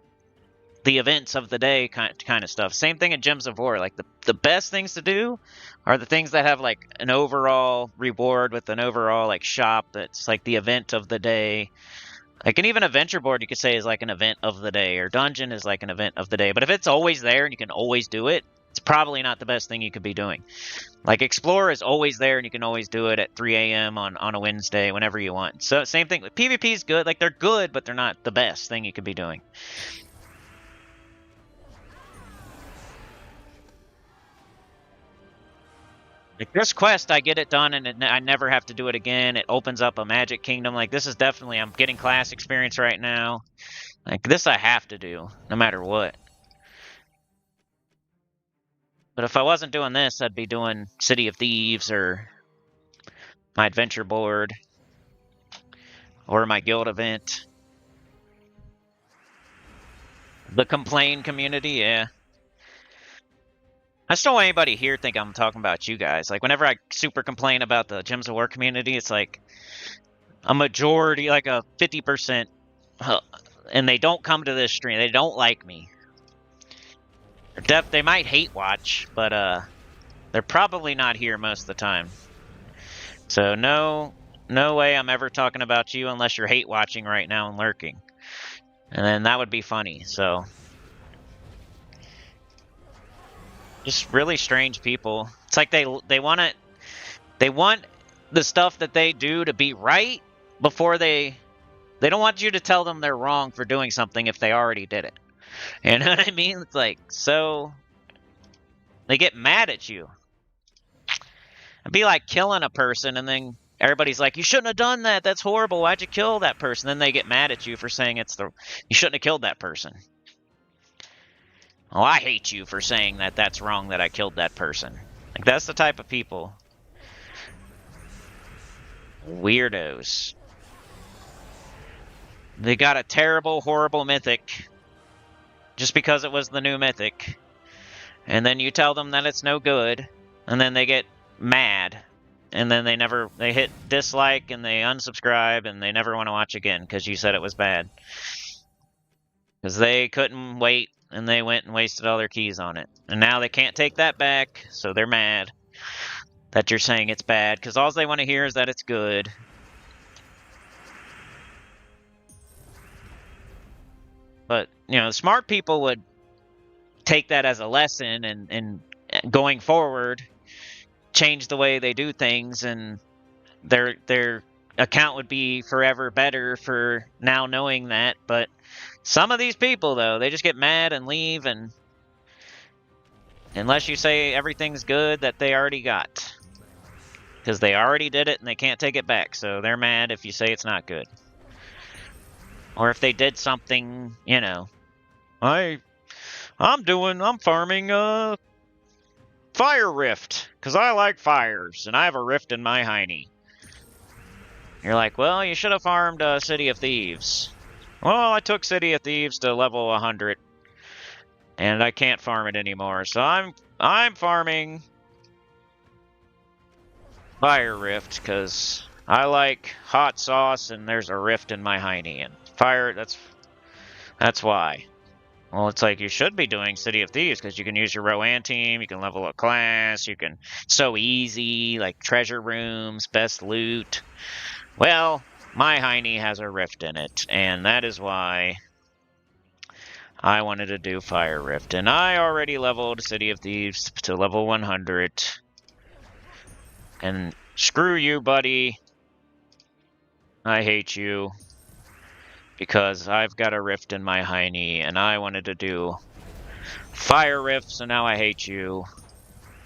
the events of the day kind of stuff. Same thing in Gems of War. Like, the best things to do are the things that have, like, an overall reward with an overall, like, shop that's, like, the event of the day. Like, and even a venture board, you could say, is, like, an event of the day, or dungeon is, like, an event of the day. But if it's always there and you can always do it, it's probably not the best thing you could be doing. Like, Explorer is always there and you can always do it at 3 a.m. on a Wednesday, whenever you want. So, same thing. PvP is good. Like, they're good, but they're not the best thing you could be doing. Like, this quest, I get it done and I never have to do it again. It opens up a magic kingdom. Like, this is definitely... I'm getting class experience right now. Like, this I have to do, no matter what. But if I wasn't doing this, I'd be doing City of Thieves or my adventure board or my guild event. The complain community, yeah. I just don't want anybody here think I'm talking about you guys. Like, whenever I super complain about the Gems of War community, it's like a majority, like a 50%, and they don't come to this stream. They don't like me. They might hate watch, but they're probably not here most of the time. So no way I'm ever talking about you unless you're hate watching right now and lurking. And then that would be funny, so. Just really strange people. It's like they want the stuff that they do to be right before they don't want you to tell them they're wrong for doing something if they already did it. You know what I mean? It's like, so they get mad at you. It'd be like killing a person and then everybody's like, you shouldn't have done that. That's horrible. Why'd you kill that person? Then they get mad at you for saying you shouldn't have killed that person. Oh, I hate you for saying that that's wrong that I killed that person. Like, that's the type of people. Weirdos. They got a terrible, horrible mythic just because it was the new mythic. And then you tell them that it's no good, and then they get mad. And then they hit dislike and they unsubscribe and they never want to watch again because you said it was bad. Because they couldn't wait. And they went and wasted all their keys on it. And now they can't take that back, so they're mad that you're saying it's bad, because all they want to hear is that it's good. But, you know, smart people would take that as a lesson and going forward, change the way they do things, and their account would be forever better for now knowing that, but some of these people, though, they just get mad and leave, and unless you say everything's good that they already got. Because they already did it and they can't take it back, so they're mad if you say it's not good. Or if they did something, you know. I'm farming Fire Rift, because I like fires, and I have a rift in my hiney. You're like, well, you should have farmed City of Thieves. Well, I took City of Thieves to level 100, and I can't farm it anymore. So I'm farming Fire Rift because I like hot sauce, and there's a rift in my hiney, and fire. That's why. Well, it's like you should be doing City of Thieves because you can use your Rowan team, you can level up class, you can so easy, like treasure rooms, best loot. Well, my hiney has a rift in it, and that is why I wanted to do Fire Rift. And I already leveled City of Thieves to level 100. And screw you, buddy. I hate you. Because I've got a rift in my hiney, and I wanted to do Fire Rift, so now I hate you.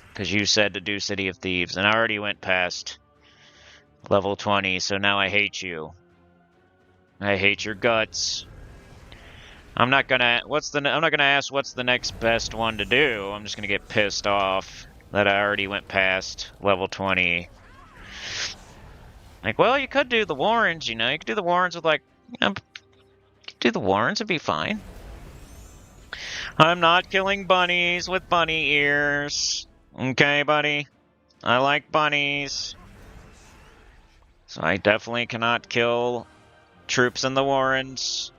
Because you said to do City of Thieves, and I already went past level 20, so now I hate you. I hate your guts. I'm not gonna ask what's the next best one to do. I'm just gonna get pissed off that I already went past level 20. Like, well, you could do the Warrens, you know. You could do the Warrens with, like, you know, do the Warrens, it'd be fine. I'm not killing bunnies with bunny ears. Okay, buddy? I like bunnies. So I definitely cannot kill troops in the Warrens.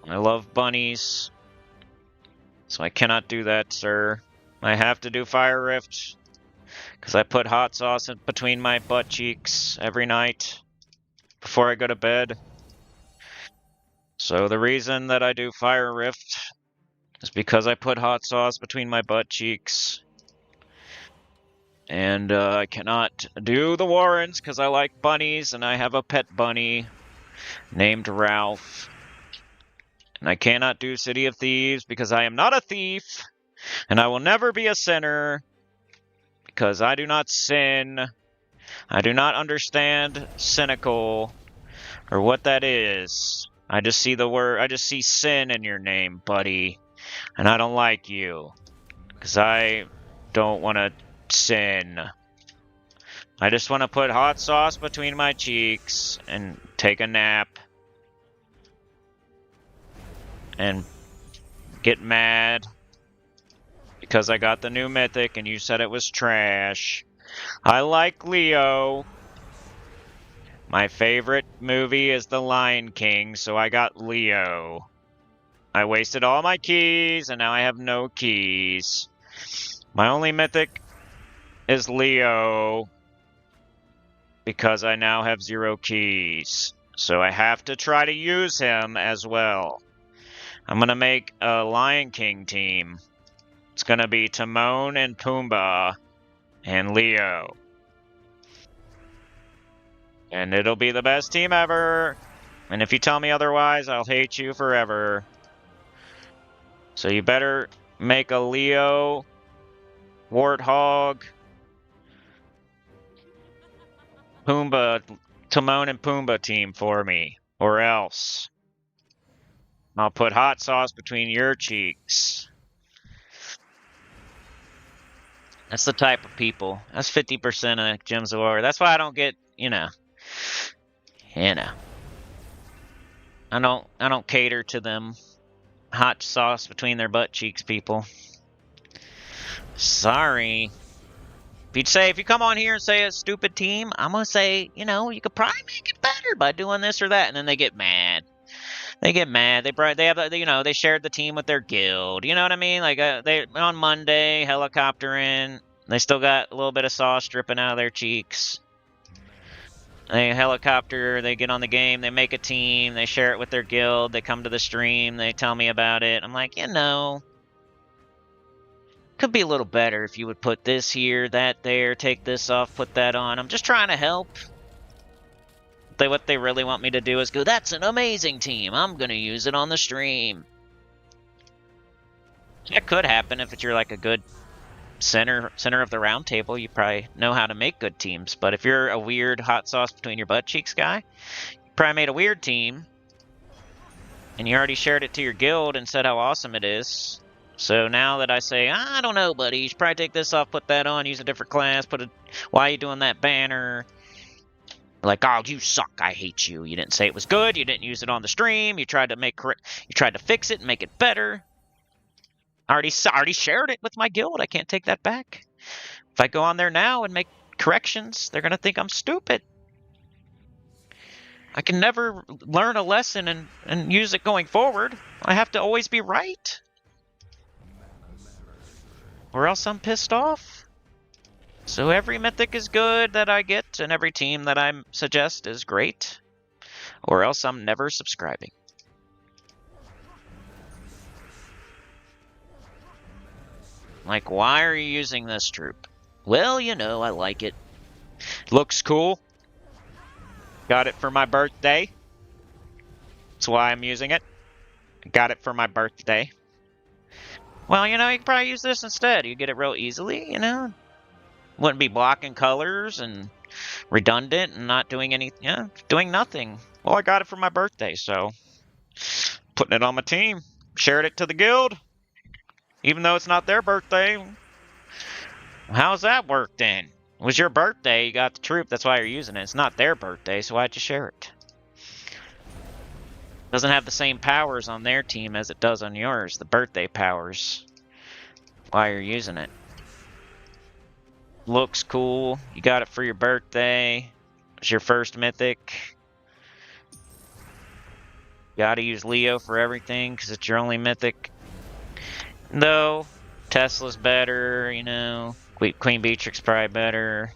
I love bunnies. So I cannot do that, sir. I have to do Fire Rift. Because I put hot sauce in between my butt cheeks every night before I go to bed. So the reason that I do Fire Rift is because I put hot sauce between my butt cheeks. And I cannot do the Warrens because I like bunnies, and I have a pet bunny named Ralph. And I cannot do City of Thieves because I am not a thief, and I will never be a sinner because I do not sin. I do not understand Sinnycool or what that is. I just see sin in your name, buddy, and I don't like you because I don't want to sin. I just want to put hot sauce between my cheeks and take a nap. And get mad because I got the new mythic and you said it was trash. I like Leo. My favorite movie is The Lion King, so I got Leo. I wasted all my keys and now I have no keys. My only mythic is Leo because I now have 0 keys. So I have to try to use him as well. I'm going to make a Lion King team. It's going to be Timon and Pumbaa and Leo. And it'll be the best team ever. And if you tell me otherwise, I'll hate you forever. So you better make a Leo, Warthog, Pumbaa, Timon and Pumbaa team for me. Or else I'll put hot sauce between your cheeks. That's the type of people. That's 50% of Gems of War. That's why I don't get, you know. I don't cater to them hot sauce between their butt cheeks people. Sorry. If you come on here and say a stupid team, I'm gonna say, you know, you could probably make it better by doing this or that, and then they get mad. They get mad. They have, you know, they shared the team with their guild. You know what I mean? Like they on Monday helicoptering. They still got a little bit of sauce dripping out of their cheeks. They helicopter, they get on the game, they make a team, they share it with their guild, they come to the stream, they tell me about it. I'm like, you know, could be a little better if you would put this here, that there, take this off, put that on. I'm just trying to help. What they really want me to do is go, that's an amazing team, I'm going to use it on the stream. That could happen if you're like a good center of the round table. You probably know how to make good teams. But if you're a weird hot sauce between your butt cheeks guy, you probably made a weird team and you already shared it to your guild and said how awesome it is. So now that I say, I don't know, buddy, you should probably take this off, put that on, use a different class, why are you doing that banner? Like, oh, you suck, I hate you. You didn't say it was good, you didn't use it on the stream, you tried to fix it and make it better. I already shared it with my guild. I can't take that back. If I go on there now and make corrections, they're going to think I'm stupid. I can never learn a lesson and use it going forward. I have to always be right. Or else I'm pissed off. So every mythic is good that I get, and every team that I suggest is great. Or else I'm never subscribing. Like, why are you using this troop? Well, you know, I like it. Looks cool. Got it for my birthday. That's why I'm using it. Got it for my birthday. Well, you know, you could probably use this instead. You get it real easily, you know. Wouldn't be blocking colors and redundant and not doing anything. Yeah, doing nothing. Well, I got it for my birthday, so putting it on my team. Shared it to the guild. Even though it's not their birthday. How's that work then? It was your birthday, you got the troop, that's why you're using it. It's not their birthday, so why'd you share it? Doesn't have the same powers on their team as it does on yours, the birthday powers. Why you're using it. Looks cool, you got it for your birthday. It's your first mythic. Gotta use Leo for everything, because it's your only mythic. Though, Tesla's better, you know. Queen Beatrix probably better.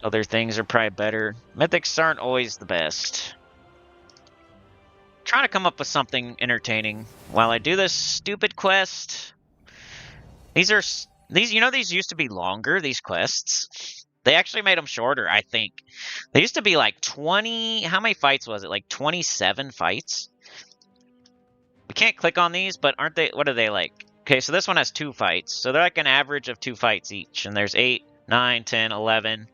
Other things are probably better. Mythics aren't always the best. Trying to come up with something entertaining while I do this stupid quest. These used to be longer, these quests. They actually made them shorter, I think. They used to be like 20, how many fights was it? Like 27 fights? We can't click on these, but aren't they, what are they like? Okay, so this one has 2 fights. So they're like an average of 2 fights each. And there's 8, 9, 10, 11.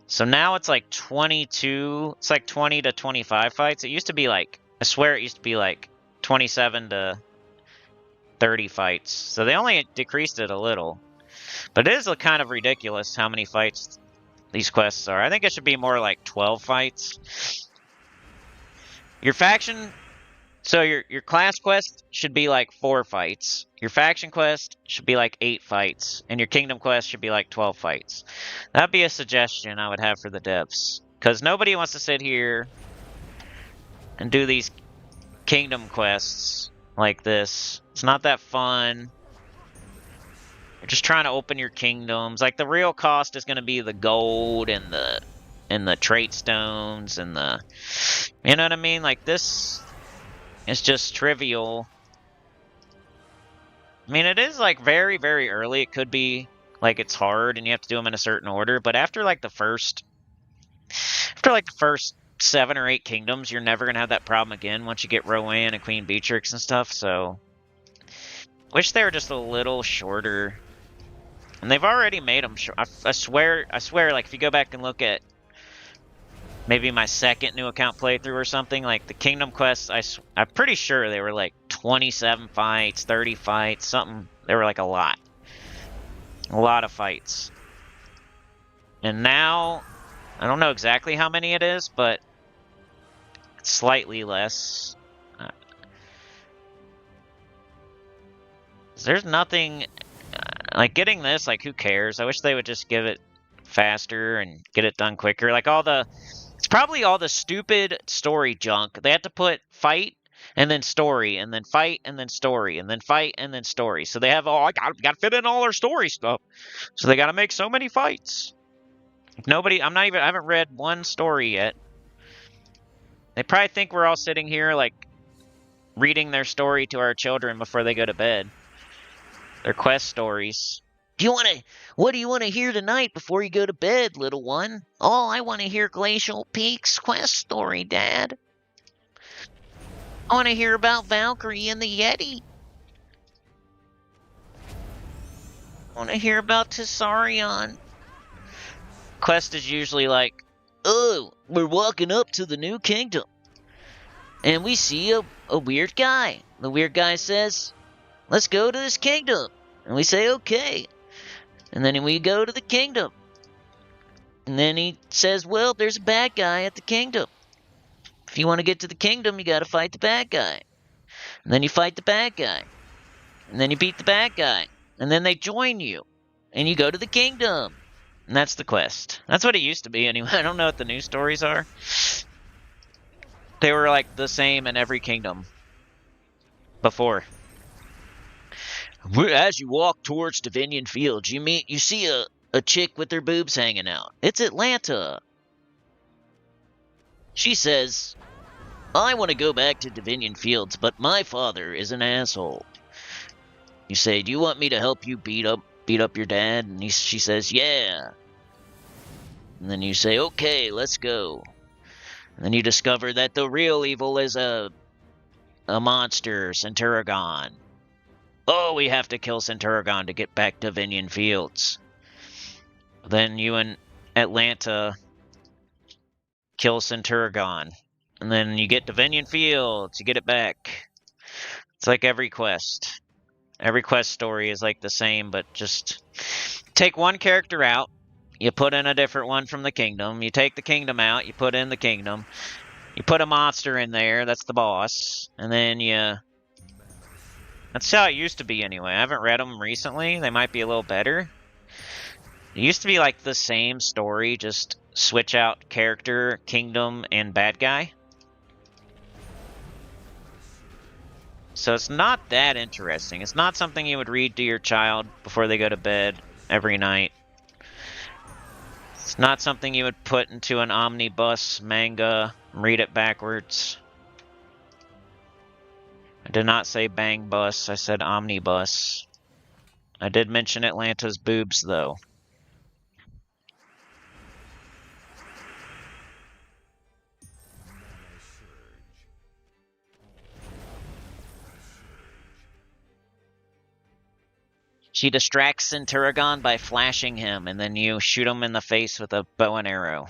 So now it's like 22. It's like 20 to 25 fights. It used to be like, I swear it used to be like 27 to 30 fights. So they only decreased it a little. But it is kind of ridiculous how many fights these quests are. I think it should be more like 12 fights. Your faction, so your class quest should be like 4 fights. Your faction quest should be like 8 fights. And your kingdom quest should be like 12 fights. That'd be a suggestion I would have for the devs. Because nobody wants to sit here and do these kingdom quests like this. It's not that fun. You're just trying to open your kingdoms. Like, the real cost is going to be the gold and the trait stones and the... You know what I mean? Like, this is just trivial. I mean, it is, like, very, very early. It could be, like, it's hard and you have to do them in a certain order. But after, like, the first 7 or 8 kingdoms, you're never going to have that problem again once you get Rowan and Queen Beatrix and stuff. So, wish they were just a little shorter. And they've already made them short. I swear, like, if you go back and look at maybe my second new account playthrough or something, like, the kingdom quests, I'm pretty sure they were, like, 27 fights, 30 fights, something. They were, like, a lot. A lot of fights. And now, I don't know exactly how many it is, but it's slightly less. There's nothing... like, getting this, like, who cares? I wish they would just give it faster and get it done quicker. Like, it's probably all the stupid story junk. They have to put fight and then story and then fight and then story and then fight and then story. So they have I gotta fit in all their story stuff. So they gotta make so many fights. I haven't read one story yet. They probably think we're all sitting here, like, reading their story to our children before they go to bed. Their quest stories. What do you want to hear tonight before you go to bed, little one? Oh, I want to hear Glacial Peak's quest story, Dad. I want to hear about Valkyrie and the Yeti. I want to hear about Tessarion. Quest is usually like, oh, we're walking up to the new kingdom. And we see a weird guy. The weird guy says, let's go to this kingdom. And we say, okay. And then we go to the kingdom. And then he says, well, there's a bad guy at the kingdom. If you want to get to the kingdom, you got to fight the bad guy. And then you fight the bad guy. And then you beat the bad guy. And then they join you. And you go to the kingdom. And that's the quest. That's what it used to be anyway. I don't know what the new stories are. They were like the same in every kingdom before. As you walk towards Divinian Fields, you see a chick with her boobs hanging out. It's Atlanta. She says, I want to go back to Divinian Fields, but my father is an asshole. You say, do you want me to help you beat up your dad? And she says, yeah. And then you say, okay, let's go. And then you discover that the real evil is a monster, Centuragon. Oh, we have to kill Centuragon to get back to Divinian Fields. Then you and Atlanta kill Centuragon. And then you get Divinian Fields, you get it back. It's like every quest. Every quest story is like the same, but just take one character out, you put in a different one from the kingdom. You take the kingdom out, you put in the kingdom. You put a monster in there, that's the boss. And then that's how it used to be anyway. I haven't read them recently. They might be a little better. It used to be like the same story, just switch out character, kingdom, and bad guy. So it's not that interesting. It's not something you would read to your child before they go to bed every night. It's not something you would put into an omnibus manga and read it backwards. I did not say bang bus, I said omnibus. I did mention Atlanta's boobs, though. She distracts Centuragon by flashing him, and then you shoot him in the face with a bow and arrow.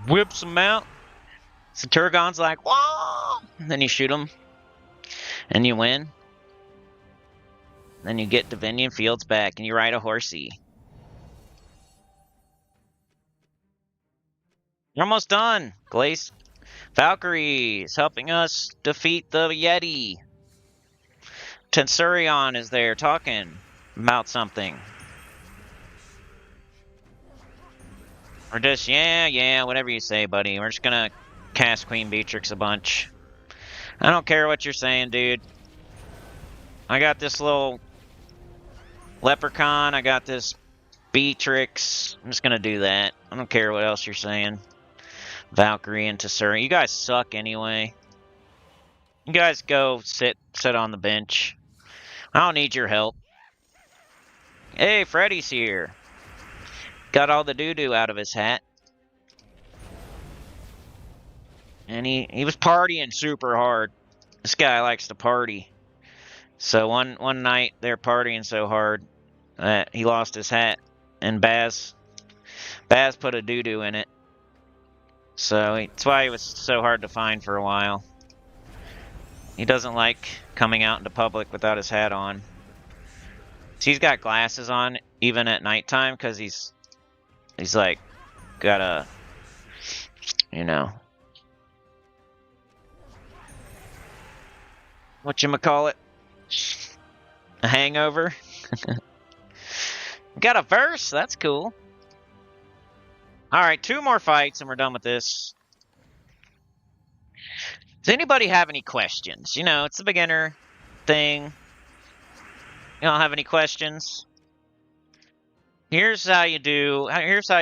Whips him out. So Turgon's like, whoa! And then you shoot him, and you win. Then you get Divinian Fields back, and you ride a horsey. You're almost done. Glace Valkyrie is helping us defeat the Yeti. Tensurion is there talking about something. Or just, yeah, whatever you say, buddy. We're just gonna cast Queen Beatrix a bunch. I don't care what you're saying, dude. I got this little leprechaun. I got this Beatrix. I'm just gonna do that. I don't care what else you're saying. Valkyrie and Tessurion. You guys suck anyway. You guys go sit on the bench. I don't need your help. Hey, Freddy's here. Got all the doo-doo out of his hat. And he was partying super hard. This guy likes to party. So one night they're partying so hard that he lost his hat, and Baz put a doo-doo in it. So that's why he was so hard to find for a while. He doesn't like coming out into public without his hat on. So he's got glasses on even at nighttime because he's like got a, you know, whatchamacallit, a hangover. Got a verse, that's cool. Alright, 2 more fights and we're done with this. Does anybody have any questions? You know, it's a beginner thing. You don't have any questions? Here's how you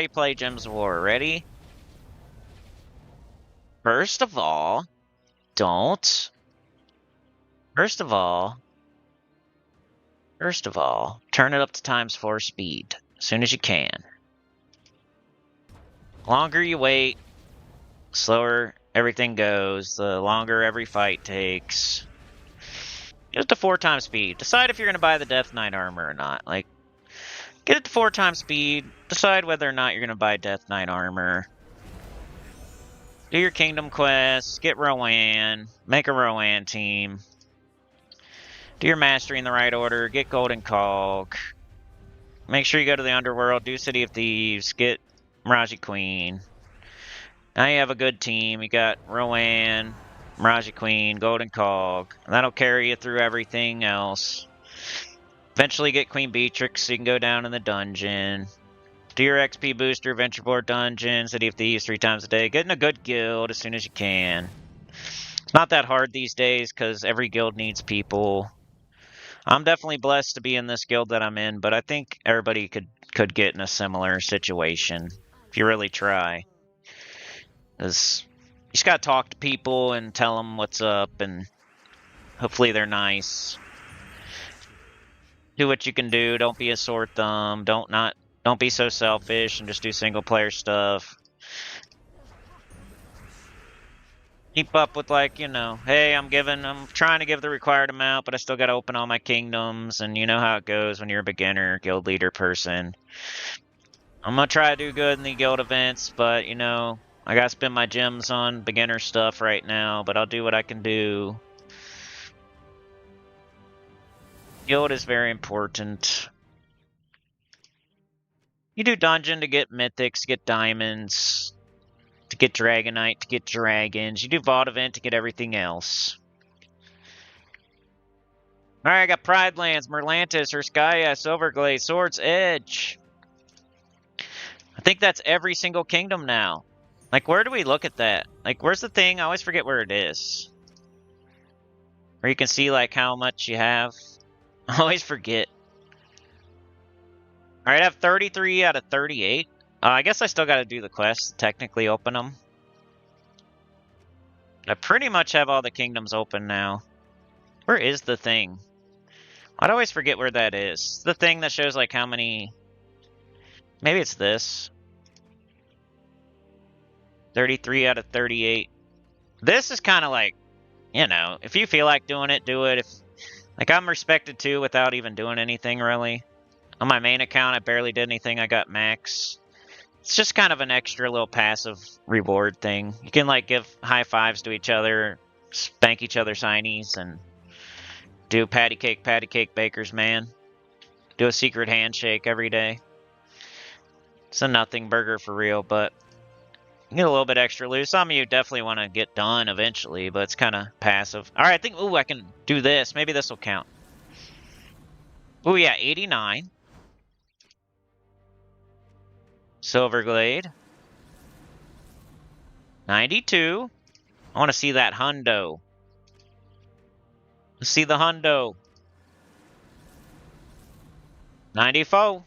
play Gems of War. Ready? First of all, turn it up to ×4 speed as soon as you can. The longer you wait, slower everything goes, the longer every fight takes. Just to 4 times speed. Decide if you're going to buy the Death Knight armor or not. Like, get it to 4 times speed. Decide whether or not you're going to buy Death Knight armor. Do your kingdom quests. Get Rowan. Make a Rowan team. Do your mastery in the right order. Get Golden Cog. Make sure you go to the Underworld. Do City of Thieves. Get Miraji Queen. Now you have a good team. You got Rowan, Miraji Queen, Golden Cog. That'll carry you through everything else. Eventually get Queen Beatrix so you can go down in the dungeon. Do your XP booster, Venture Board Dungeon, City of Thieves 3 times a day. Get in a good guild as soon as you can. It's not that hard these days because every guild needs people. I'm definitely blessed to be in this guild that I'm in, but I think everybody could get in a similar situation if you really try. Because you just gotta talk to people and tell them what's up, and hopefully they're nice. Do what you can do. Don't be a sore thumb. Don't be so selfish and just do single player stuff. Keep up with, like, you know, hey, I'm trying to give the required amount, but I still gotta open all my kingdoms, and you know how it goes when you're a beginner guild leader person. I'm gonna try to do good in the guild events, but, you know, I gotta spend my gems on beginner stuff right now, but I'll do what I can do. Guild is very important. You do dungeon to get mythics, to get diamonds, to get Dragonite, to get dragons. You do VOD event to get everything else. Alright, I got Pride Lands, Merlantis, Urskaya, Silverglade, Sword's Edge. I think that's every single kingdom now. Like, where do we look at that? Like, where's the thing? I always forget where it is. Where you can see, like, how much you have. I always forget. Alright, I have 33 out of 38. I guess I still gotta do the quests to technically open them. I pretty much have all the kingdoms open now. Where is the thing? I'd always forget where that is. The thing that shows, like, how many... Maybe it's this. 33 out of 38. This is kind of like, you know, if you feel like doing it, do it. If, like, I'm respected too without even doing anything, really. On my main account, I barely did anything. I got max It's just kind of an extra little passive reward thing. You can like give high fives to each other, spank each other signies, and do patty cake, baker's man. Do a secret handshake every day. It's a nothing burger for real, but you get a little bit extra loot. Some of you definitely want to get done eventually, but it's kind of passive. All right, I think, ooh, I can do this. Maybe this will count. Ooh, yeah, 89. Silverglade. 92. I want to see that hundo. Let's see the hundo. 94.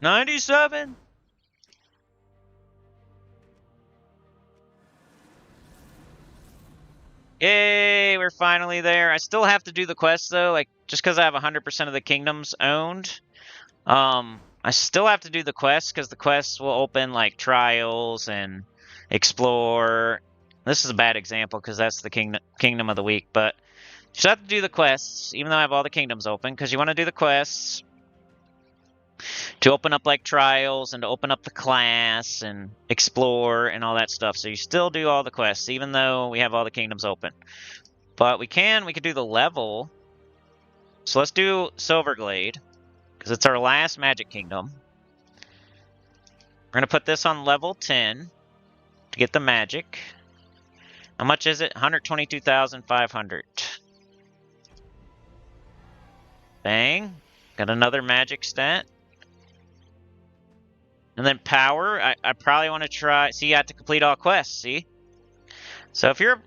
$97. Yay, we're finally there. I still have to do the quest though, like just because I have 100% of the kingdoms owned. I still have to do the quests because the quests will open like trials and explore. This is a bad example because that's the kingdom of the week, but you still have to do the quests even though I have all the kingdoms open because you want to do the quests to open up like trials and to open up the class and explore and all that stuff. So you still do all the quests even though we have all the kingdoms open. But we could do the level. So let's do Silverglade because it's our last magic kingdom. We're going to put this on level 10 to get the magic. How much is it? 122,500. Bang. Got another magic stat. And then power, I probably want to try... See, you have to complete all quests, see? So if you're...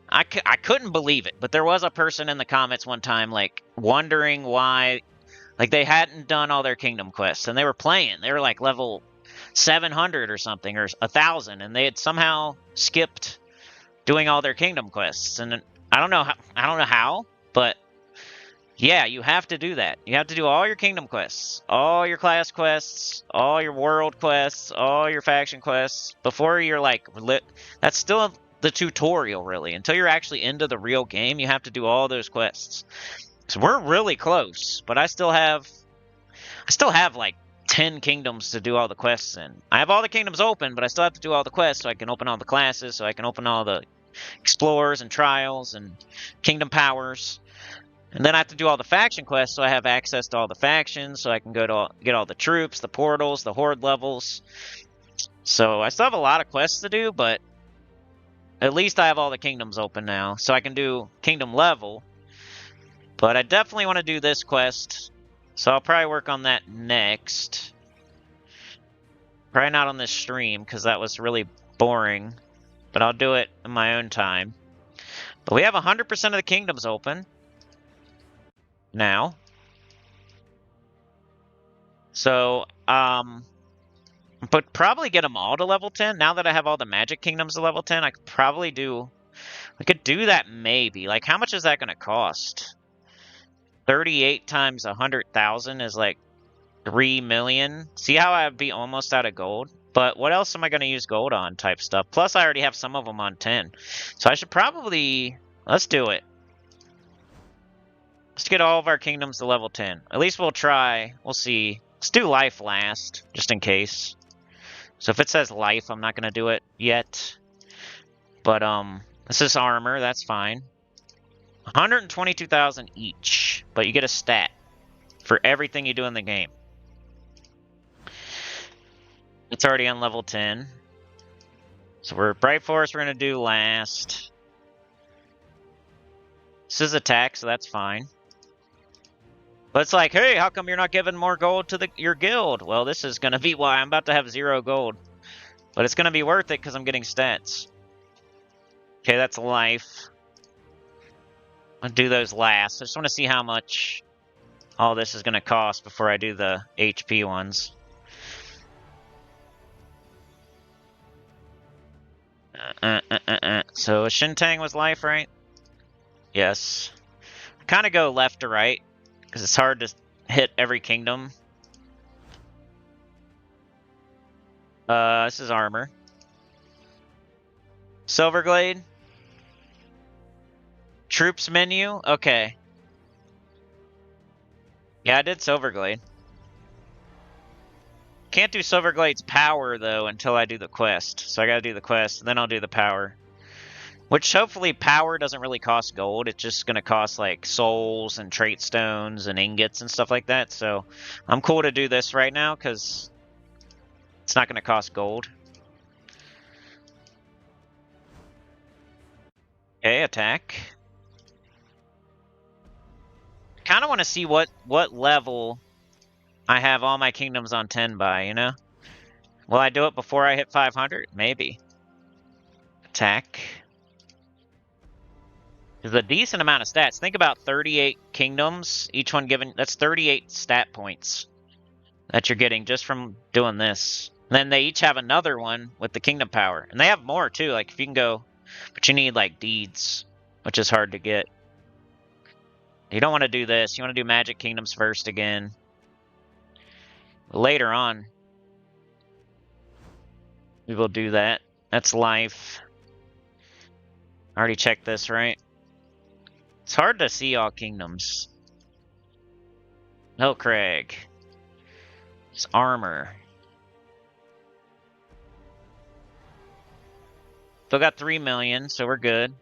I couldn't believe it, but there was a person in the comments one time, like, wondering why... Like, they hadn't done all their kingdom quests, and they were playing. They were, like, level 700 or something, or 1,000, and they had somehow skipped doing all their kingdom quests. And I don't know how, but... Yeah, you have to do that. You have to do all your kingdom quests, all your class quests, all your world quests, all your faction quests before you're like lit. That's still the tutorial, really. Until you're actually into the real game, you have to do all those quests. So we're really close, but I still have like 10 kingdoms to do all the quests in. I have all the kingdoms open, but I still have to do all the quests so I can open all the classes, so I can open all the explorers and trials and kingdom powers. And then I have to do all the faction quests, so I have access to all the factions, so I can go to get all the troops, the portals, the horde levels. So I still have a lot of quests to do, but at least I have all the kingdoms open now, so I can do kingdom level. But I definitely want to do this quest, so I'll probably work on that next. Probably not on this stream, because that was really boring, but I'll do it in my own time. But we have 100% of the kingdoms open now. So, but probably get them all to level 10. Now that I have all the magic kingdoms to level 10, I could probably do... I could do that maybe. Like, how much is that going to cost? 38 times 100,000 is like 3 million. See how I'd be almost out of gold? But what else am I going to use gold on type stuff? Plus, I already have some of them on 10. So I should probably... Let's do it. Let's get all of our kingdoms to level 10. At least we'll try. We'll see. Let's do life last, just in case. So if it says life, I'm not going to do it yet. But, this is armor. That's fine. 122,000 each. But you get a stat for everything you do in the game. It's already on level 10. So we're Bright Forest, we're going to do last. This is attack, so that's fine. But it's like, hey, how come you're not giving more gold to your guild? Well, this is going to be why I'm about to have 0 gold. But it's going to be worth it because I'm getting stats. Okay, that's life. I'll do those last. I just want to see how much all this is going to cost before I do the HP ones. So Shintang was life, right? Yes. I kind of go left to right because it's hard to hit every kingdom. This is armor. Silverglade. Troops menu? Okay. Yeah, I did Silverglade. Can't do Silverglade's power, though, until I do the quest. So I gotta do the quest, and then I'll do the power. Which, hopefully, power doesn't really cost gold. It's just gonna cost, like, souls and trait stones and ingots and stuff like that. So I'm cool to do this right now, because it's not gonna cost gold. Okay, attack. Kind of want to see what level I have all my kingdoms on 10 by, you know? Will I do it before I hit 500? Maybe. Attack. There's a decent amount of stats. Think about 38 kingdoms, each one given... That's 38 stat points that you're getting just from doing this. And then they each have another one with the kingdom power. And they have more, too. Like, if you can go... But you need, like, deeds, which is hard to get. You don't want to do this. You want to do Magic Kingdoms first again. Later on, we will do that. That's life. I already checked this, right? It's hard to see all kingdoms. No, Craig. It's armor. Still got 3 million, so we're good.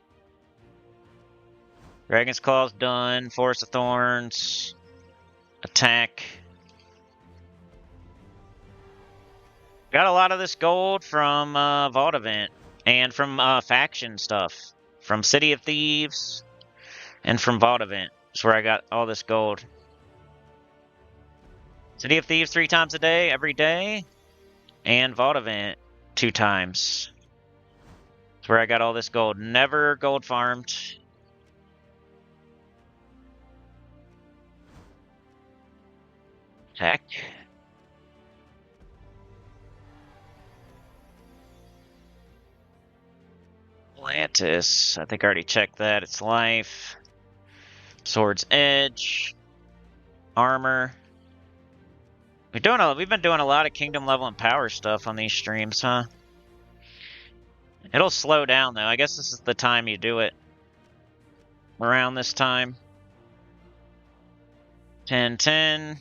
Dragon's Claw's done. Forest of Thorns. Attack. Got a lot of this gold from Vault Event. And from faction stuff. From City of Thieves. And from Vault Event. That's where I got all this gold. City of Thieves 3 times a day, every day. And Vault Event 2 times. That's where I got all this gold. Never gold farmed. Attack. Atlantis. I think I already checked that. It's life. Sword's Edge. Armor. We've been doing a lot of kingdom level and power stuff on these streams, huh? It'll slow down though. I guess this is the time you do it. Around this time. 10-10.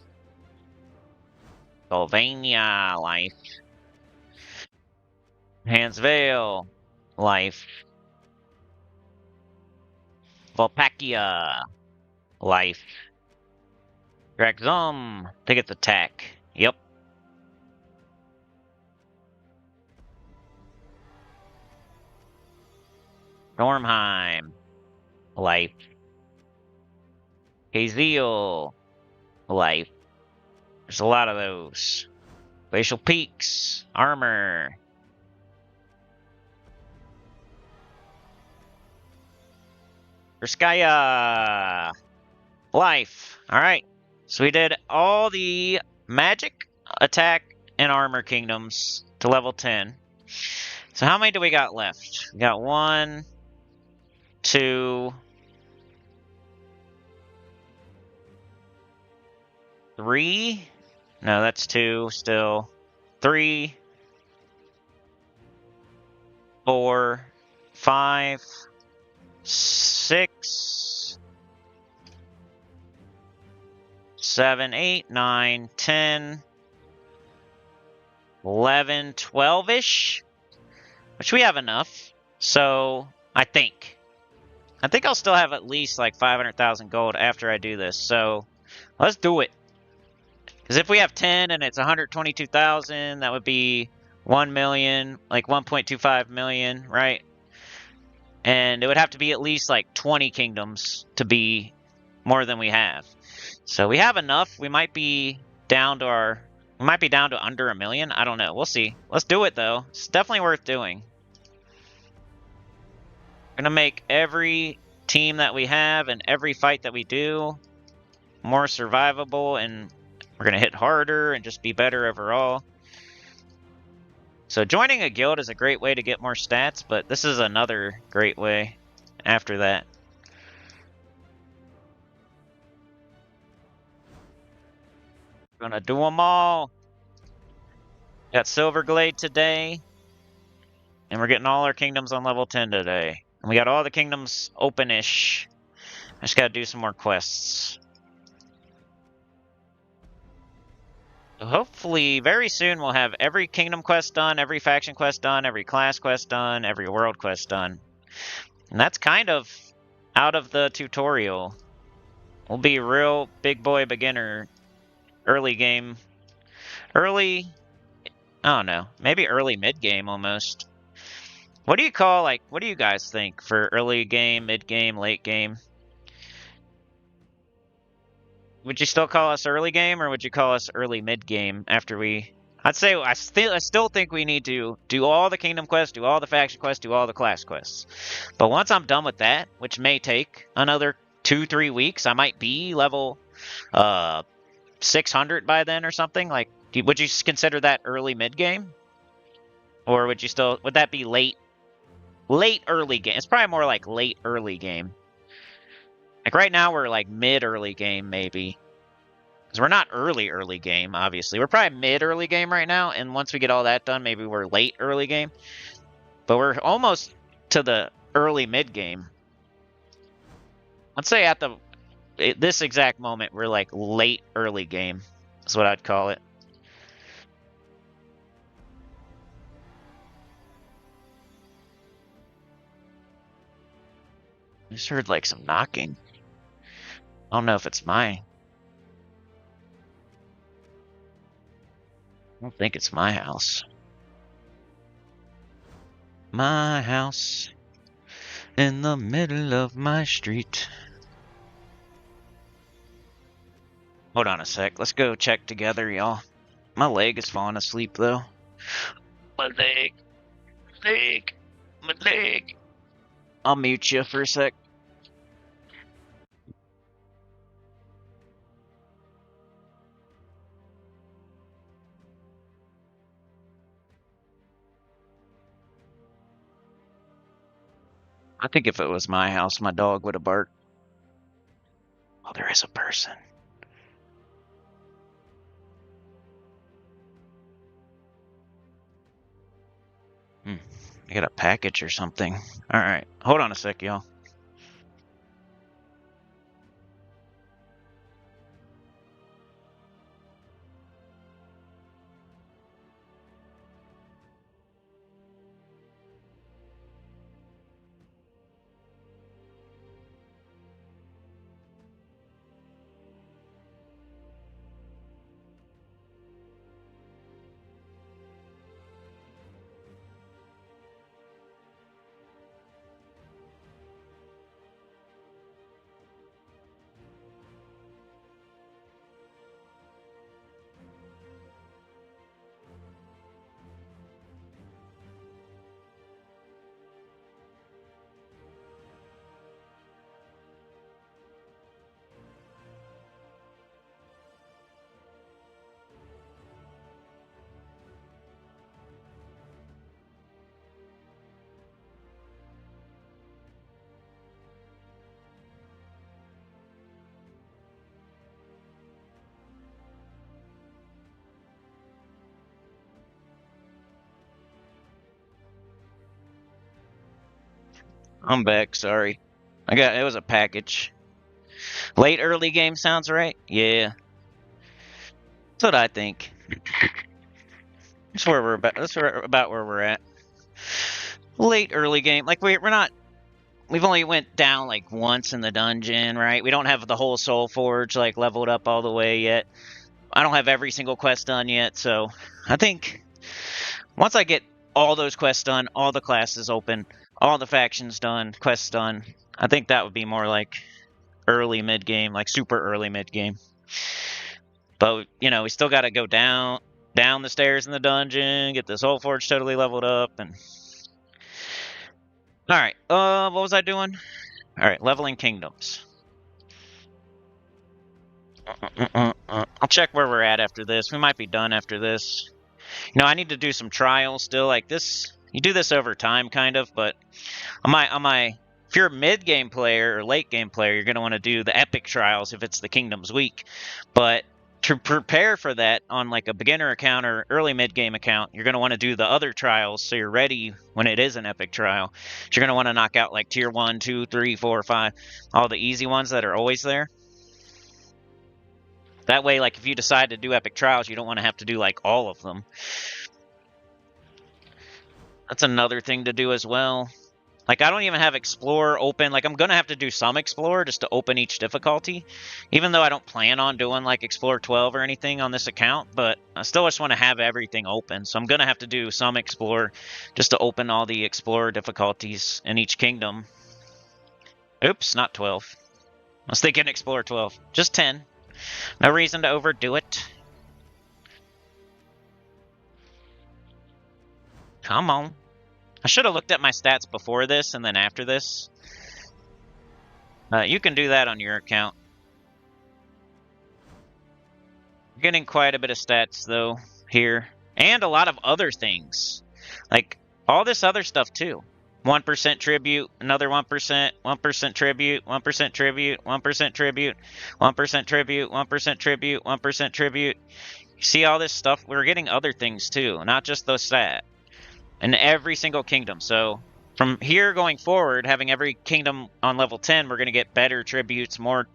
Sylvania, life. Hans Vale, life. Volpakia, life. Draxum, take its attack. Yep. Stormheim, life. Haziel, life. There's a lot of those. Glacial Peaks, armor. Urskaya, life. Alright. So we did all the magic, attack, and armor kingdoms to level 10. So how many do we got left? We got 1, 2, 3. No, that's 2 still. 3, 4, 5, 6, 7, 8, 9, 10, 11, 12-ish. Which we have enough. So, I think I'll still have at least like 500,000 gold after I do this. So, let's do it. Because if we have 10 and it's 122,000, that would be 1 million, like 1.25 million, right? And it would have to be at least like 20 kingdoms to be more than we have. So we have enough. We might be down to under 1 million. I don't know. We'll see. Let's do it though. It's definitely worth doing. We're gonna make every team that we have and every fight that we do more survivable, and we're gonna hit harder and just be better overall. So joining a guild is a great way to get more stats, but this is another great way after that. Gonna do them all. Got Silverglade today. And we're getting all our kingdoms on level 10 today. And we got all the kingdoms open-ish. I just gotta do some more quests. Hopefully, very soon we'll have every kingdom quest done, every faction quest done, every class quest done, every world quest done. And that's kind of out of the tutorial. We'll be real big boy beginner early game. Early, I don't know, maybe early mid game almost. What do you call, like, what do you guys think for early game, mid game, late game? Would you still call us early game, or would you call us early mid game after we... I'd say I still think we need to do all the kingdom quests, do all the faction quests, do all the class quests. But once I'm done with that, which may take another 2-3 weeks, I might be level 600 by then or something. Like, would you consider that early mid game, or would that be late early game? It's probably more like late early game. Like right now we're like mid early game maybe. Because we're not early game, obviously. We're probably mid early game right now, and once we get all that done, maybe we're late early game. But we're almost to the early mid game. Let's say at this exact moment, we're like late early game. That's what I'd call it. I just heard like some knocking. I don't know if it's mine. I don't think it's my house. My house in the middle of my street. Hold on a sec. Let's go check together, y'all. My leg is falling asleep, though. My leg. My leg. I'll mute you for a sec. I think if it was my house, my dog would have barked. Oh, there is a person. I got a package or something. Alright, hold on a sec, y'all. I'm back, sorry. It was a package. Late early game sounds right? Yeah. That's what I think. That's where we're about. That's about where we're at. Late early game. Like we're not. We've only went down like once in the dungeon, right? We don't have the whole Soul Forge like leveled up all the way yet. I don't have every single quest done yet, so I think once I get all those quests done, all the classes open, all the factions done, quests done, I think that would be more like early mid game, like super early mid game. But we still got to go down the stairs in the dungeon, get the Soul Forge totally leveled up, and all right. What was I doing? All right, leveling kingdoms. I'll check where we're at after this. We might be done after this. I need to do some trials still. Like this, you do this over time, kind of. But if you're a mid-game player or late-game player, you're going to want to do the epic trials if it's the Kingdoms week. But to prepare for that on like a beginner account or early mid-game account, you're going to want to do the other trials so you're ready when it is an epic trial. So you're going to want to knock out like tier 1, 2, 3, 4, 5, all the easy ones that are always there. That way, like, if you decide to do epic trials, you don't want to have to do, like, all of them. That's another thing to do as well. Like, I don't even have Explore open. Like, I'm going to have to do some Explore just to open each difficulty. Even though I don't plan on doing, like, Explore 12 or anything on this account. But I still just want to have everything open. So I'm going to have to do some Explore just to open all the Explore difficulties in each kingdom. Oops, not 12. I was thinking Explore 12. Just 10. No reason to overdo it. Come on. I should have looked at my stats before this and then after this. You can do that on your account. You're getting quite a bit of stats, though, here. And a lot of other things. Like, all this other stuff, too. 1% tribute, another 1%, 1% tribute, 1% tribute, 1% tribute, 1% tribute, 1% tribute, 1% tribute. You see all this stuff? We're getting other things, too, not just the stat. In every single kingdom. So from here going forward, having every kingdom on level 10, we're going to get better tributes, more,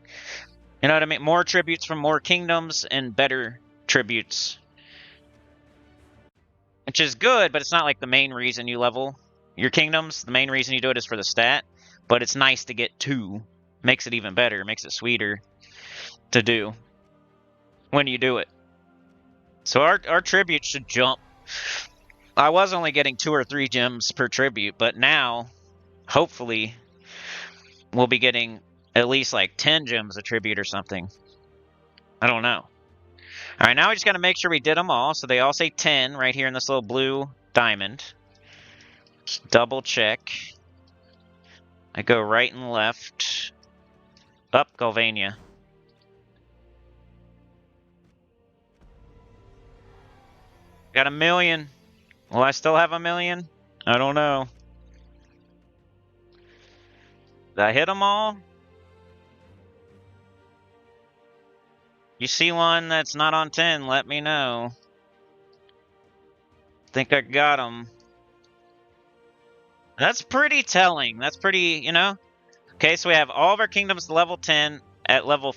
you know what I mean? More tributes from more kingdoms and better tributes. Which is good, but it's not like the main reason you level your kingdoms. The main reason you do it is for the stat, but it's nice to get 2. Makes it even better, makes it sweeter to do when you do it. So our tribute should jump. I was only getting 2 or 3 gems per tribute, but now, hopefully, we'll be getting at least like 10 gems a tribute or something. I don't know. Alright, now we just got to make sure we did them all. So they all say 10 right here in this little blue diamond. Just double check. I go right and left. Up, Galvania. Got 1 million. Will I still have 1 million? I don't know. Did I hit them all? You see one that's not on 10, let me know. Think I got them. That's pretty telling. That's pretty, you know? Okay, so we have all of our kingdoms level 10 at level...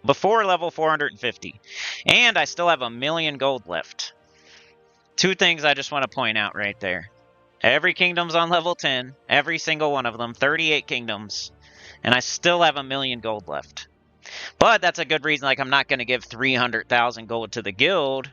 before level 450. And I still have 1 million gold left. 2 things I just want to point out right there. Every kingdom's on level 10. Every single one of them. 38 kingdoms. And I still have 1 million gold left. But that's a good reason. Like, I'm not going to give 300,000 gold to the guild.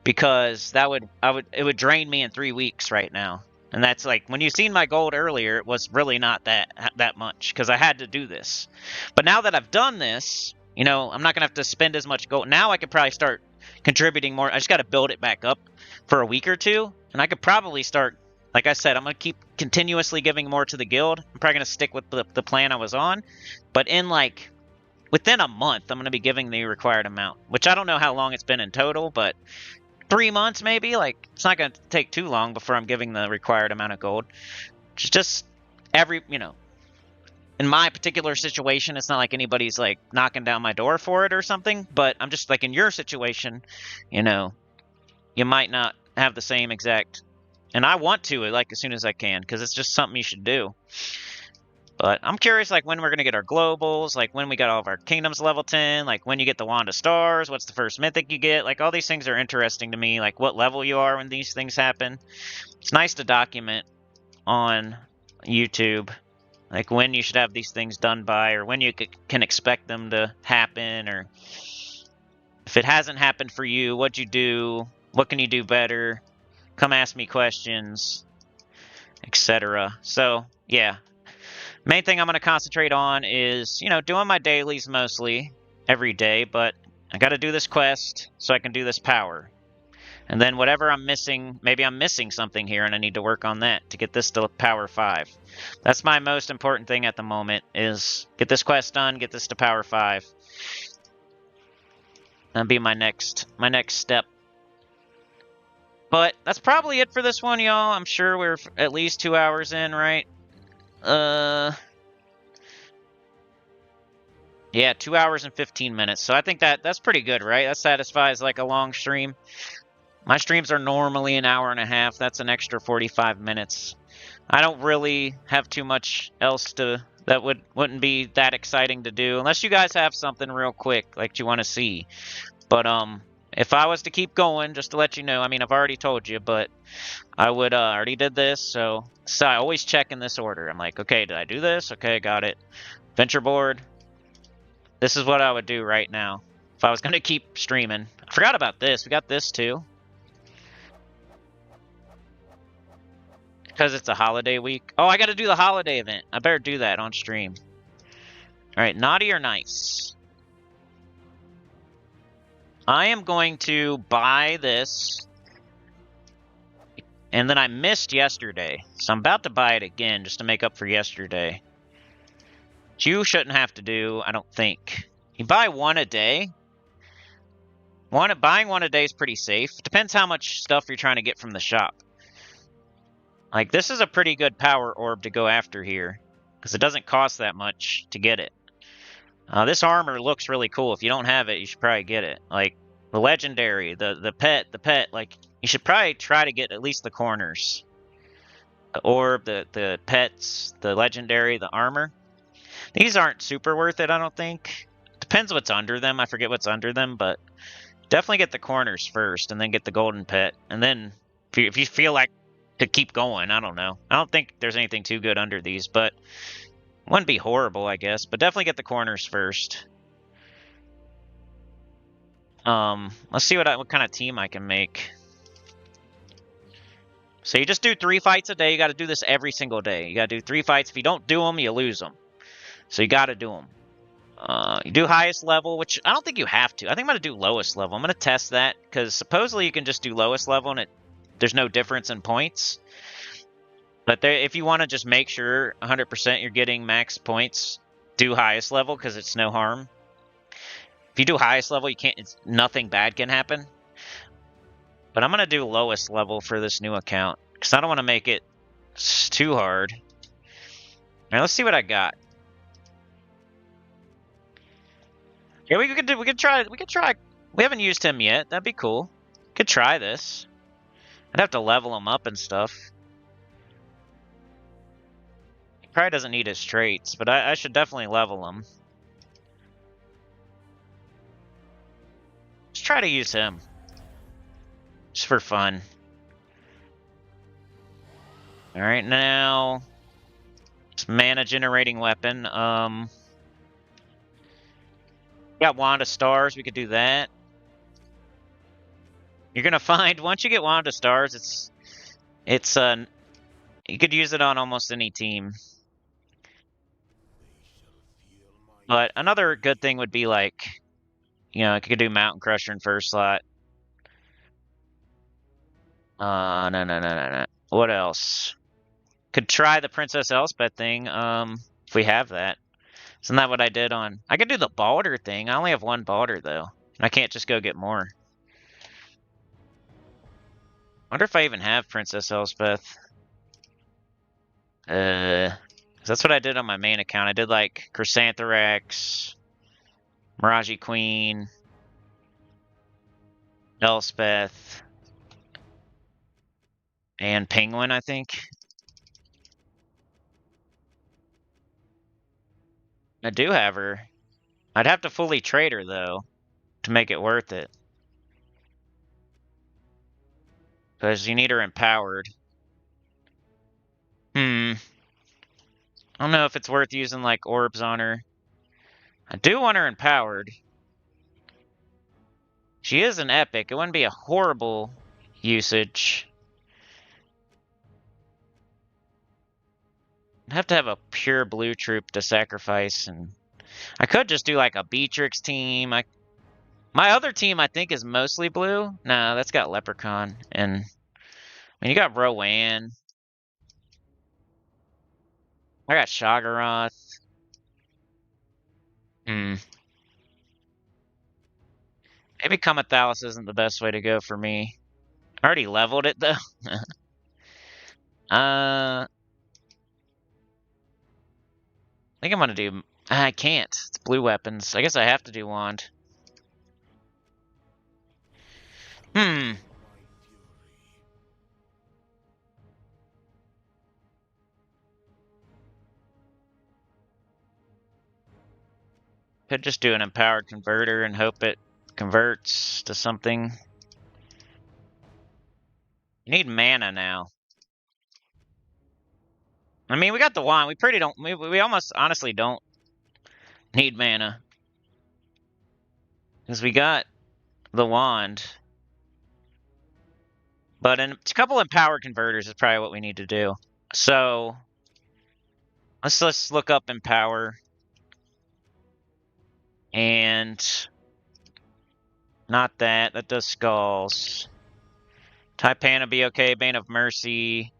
Because it would drain me in 3 weeks right now. And that's like, when you seen my gold earlier, it was really not that much. Because I had to do this. But now that I've done this, you know, I'm not going to have to spend as much gold. Now I could probably start contributing more. I just got to build it back up for a week or 2, and I could probably start, like I said, I'm going to keep continuously giving more to the guild. I'm probably going to stick with the plan I was on, but within a month, I'm going to be giving the required amount, which I don't know how long it's been in total, but 3 months maybe. Like, it's not going to take too long before I'm giving the required amount of gold. Just you know, in my particular situation, it's not like anybody's like knocking down my door for it or something, but I'm just like, in your situation, you know, you might not have the same exact, and I want to, like, as soon as I can, because it's just something you should do. But I'm curious, like, when we're going to get our globals, like, when we got all of our kingdoms level 10, like, when you get the Wand of Stars, what's the first mythic you get, like, all these things are interesting to me, like, what level you are when these things happen. It's nice to document on YouTube, like, when you should have these things done by, or when you can expect them to happen, or if it hasn't happened for you, what'd you do? What can you do better? Come ask me questions, etc. So, yeah. Main thing I'm going to concentrate on is, you know, doing my dailies mostly every day, but I got to do this quest so I can do this power. And then whatever I'm missing, maybe I'm missing something here and I need to work on that to get this to power 5. That's my most important thing at the moment, is get this quest done, get this to power 5. That'll be my next step. But that's probably it for this one, y'all. I'm sure we're at least 2 hours in, right? Yeah, 2 hours and 15 minutes. So I think that's pretty good, right? That satisfies like a long stream. My streams are normally an hour and a half. That's an extra 45 minutes. I don't really have too much else that wouldn't be that exciting to do, unless you guys have something real quick like you want to see. But if I was to keep going, just to let you know, I mean, I've already told you, but I would already did this, so I always check in this order. I'm like, okay, did I do this? Okay, got it. Venture board. This is what I would do right now if I was gonna keep streaming. I forgot about this. We got this too. Because it's a holiday week. Oh, I gotta do the holiday event. I better do that on stream. Alright, naughty or nice? I am going to buy this. And then I missed yesterday. So I'm about to buy it again just to make up for yesterday. Which you shouldn't have to do, I don't think. You buy one a day. Buying one a day is pretty safe. Depends how much stuff you're trying to get from the shop. Like, this is a pretty good power orb to go after here. Because it doesn't cost that much to get it. This armor looks really cool. If you don't have it, you should probably get it. Like, the legendary, the pet, like, you should probably try to get at least the corners. The orb, the pets, the legendary, the armor. These aren't super worth it, I don't think. Depends what's under them. I forget what's under them, but definitely get the corners first and then get the golden pet. And then if you feel like to keep going, I don't know. I don't think there's anything too good under these, but wouldn't be horrible, I guess. But definitely get the corners first. Let's see what kind of team I can make. So you just do 3 fights a day. You got to do this every single day. You got to do 3 fights. If you don't do them, you lose them. So you got to do them. You do highest level, which I don't think you have to. I think I'm going to do lowest level. I'm going to test that because supposedly you can just do lowest level and there's no difference in points. But if you want to just make sure 100% you're getting max points, do highest level because it's no harm. If you do highest level, nothing bad can happen. But I'm going to do lowest level for this new account because I don't want to make it too hard. All right, let's see what I got. Yeah, we could try. We haven't used him yet. That'd be cool. Could try this. I'd have to level him up and stuff. He probably doesn't need his traits, but I should definitely level him. Let's try to use him. Just for fun. Alright, now... It's mana generating weapon. Got Wand of Stars, we could do that. You're gonna find, once you get Wand of Stars, you could use it on almost any team. But another good thing would be like, you could do Mountain Crusher in first slot. No. What else? Could try the Princess Elspeth thing, if we have that. Isn't that what I did on... I could do the Balder thing. I only have 1 Balder, though. And I can't just go get more. Wonder if I even have Princess Elspeth. That's what I did on my main account. I did, like, Chrysantherax, Miraji Queen, Elspeth, and Penguin, I think. I do have her. I'd have to fully trade her, though, to make it worth it. Because you need her empowered. I don't know if it's worth using, like, orbs on her. I do want her empowered. She is an epic. It wouldn't be a horrible usage. I'd have to have a pure blue troop to sacrifice, and I could just do like a Beatrix team. My other team I think is mostly blue. No, that's got Leprechaun, and I mean you got Rowan. I got Shagaroth. Maybe Kamathalis isn't the best way to go for me. I already leveled it though. I think I'm gonna do... I can't. It's blue weapons. I guess I have to do wand. Could just do an empowered converter and hope it converts to something. You need mana now. I mean, we got the wand. We pretty don't. We almost honestly don't need mana because we got the wand. But a couple empower converters is probably what we need to do. So let's look up empower and not that. That does skulls. Taipan will be okay. Bane of Mercy.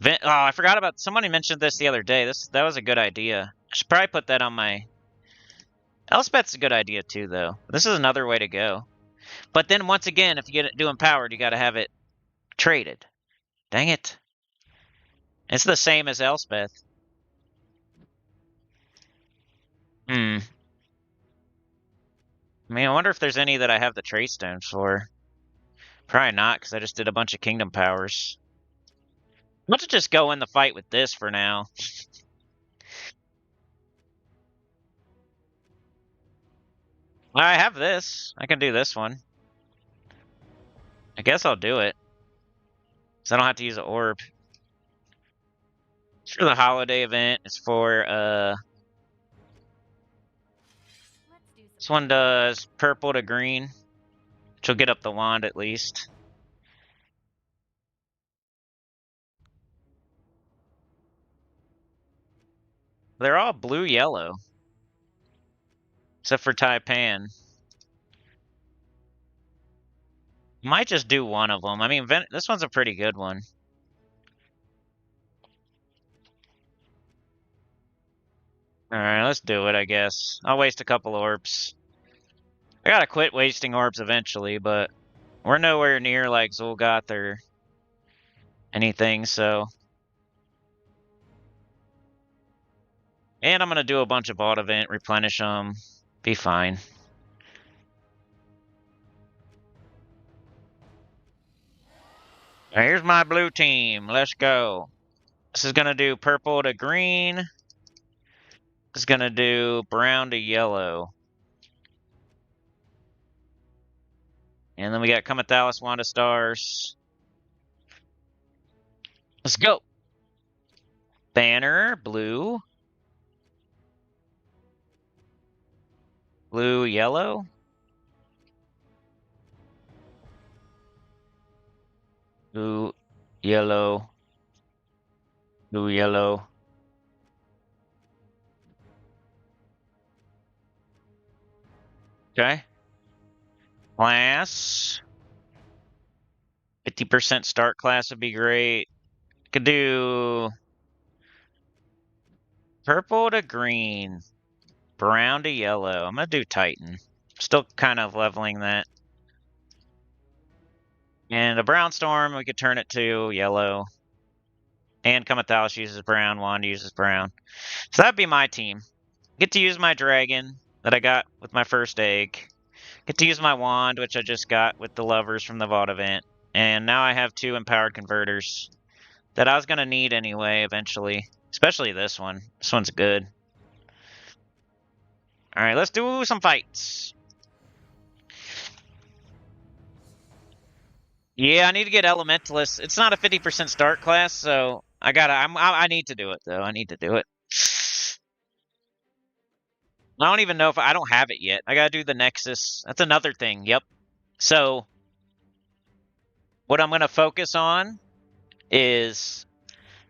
Oh, I forgot about. Somebody mentioned this the other day. That was a good idea. I should probably put that on my. Elspeth's a good idea too, though. This is another way to go. But then once again, if you get it do empowered, you got to have it traded. Dang it! It's the same as Elspeth. I mean, I wonder if there's any that I have the trade stones for. Probably not, because I just did a bunch of kingdom powers. I'm about to just go in the fight with this for now. I have this. I can do this one. I guess I'll do it. Because I don't have to use an orb. It's for the holiday event. It's for, this one does purple to green. Which will get up the wand at least. They're all blue-yellow. Except for Taipan. Might just do one of them. I mean, this one's a pretty good one. Alright, let's do it, I guess. I'll waste a couple orbs. I gotta quit wasting orbs eventually, but we're nowhere near like Zul'Goth or anything, so. And I'm gonna do a bunch of auto event, replenish them, be fine. Alright, here's my blue team. Let's go. This is gonna do purple to green. This is gonna do brown to yellow. And then we got Comethalis, Wand of Stars. Let's go. Banner, blue. Blue, yellow. Blue, yellow. Blue, yellow. Okay. Class. 50% start class would be great. Could do purple to green, brown to yellow. I'm gonna do Titan. Still kind of leveling that. And a brown storm, we could turn it to yellow. And Comethalis uses brown, Wand uses brown. So that'd be my team. Get to use my dragon that I got with my first egg. Get to use my wand, which I just got with the lovers from the Vault event. And now I have 2 empowered converters that I was going to need anyway, eventually. Especially this one. This one's good. Alright, let's do some fights. Yeah, I need to get elementalist. It's not a 50% start class, so I need to do it, though. I need to do it. I don't even know if I don't have it yet. I gotta do the Nexus. That's another thing. Yep. So what I'm gonna focus on is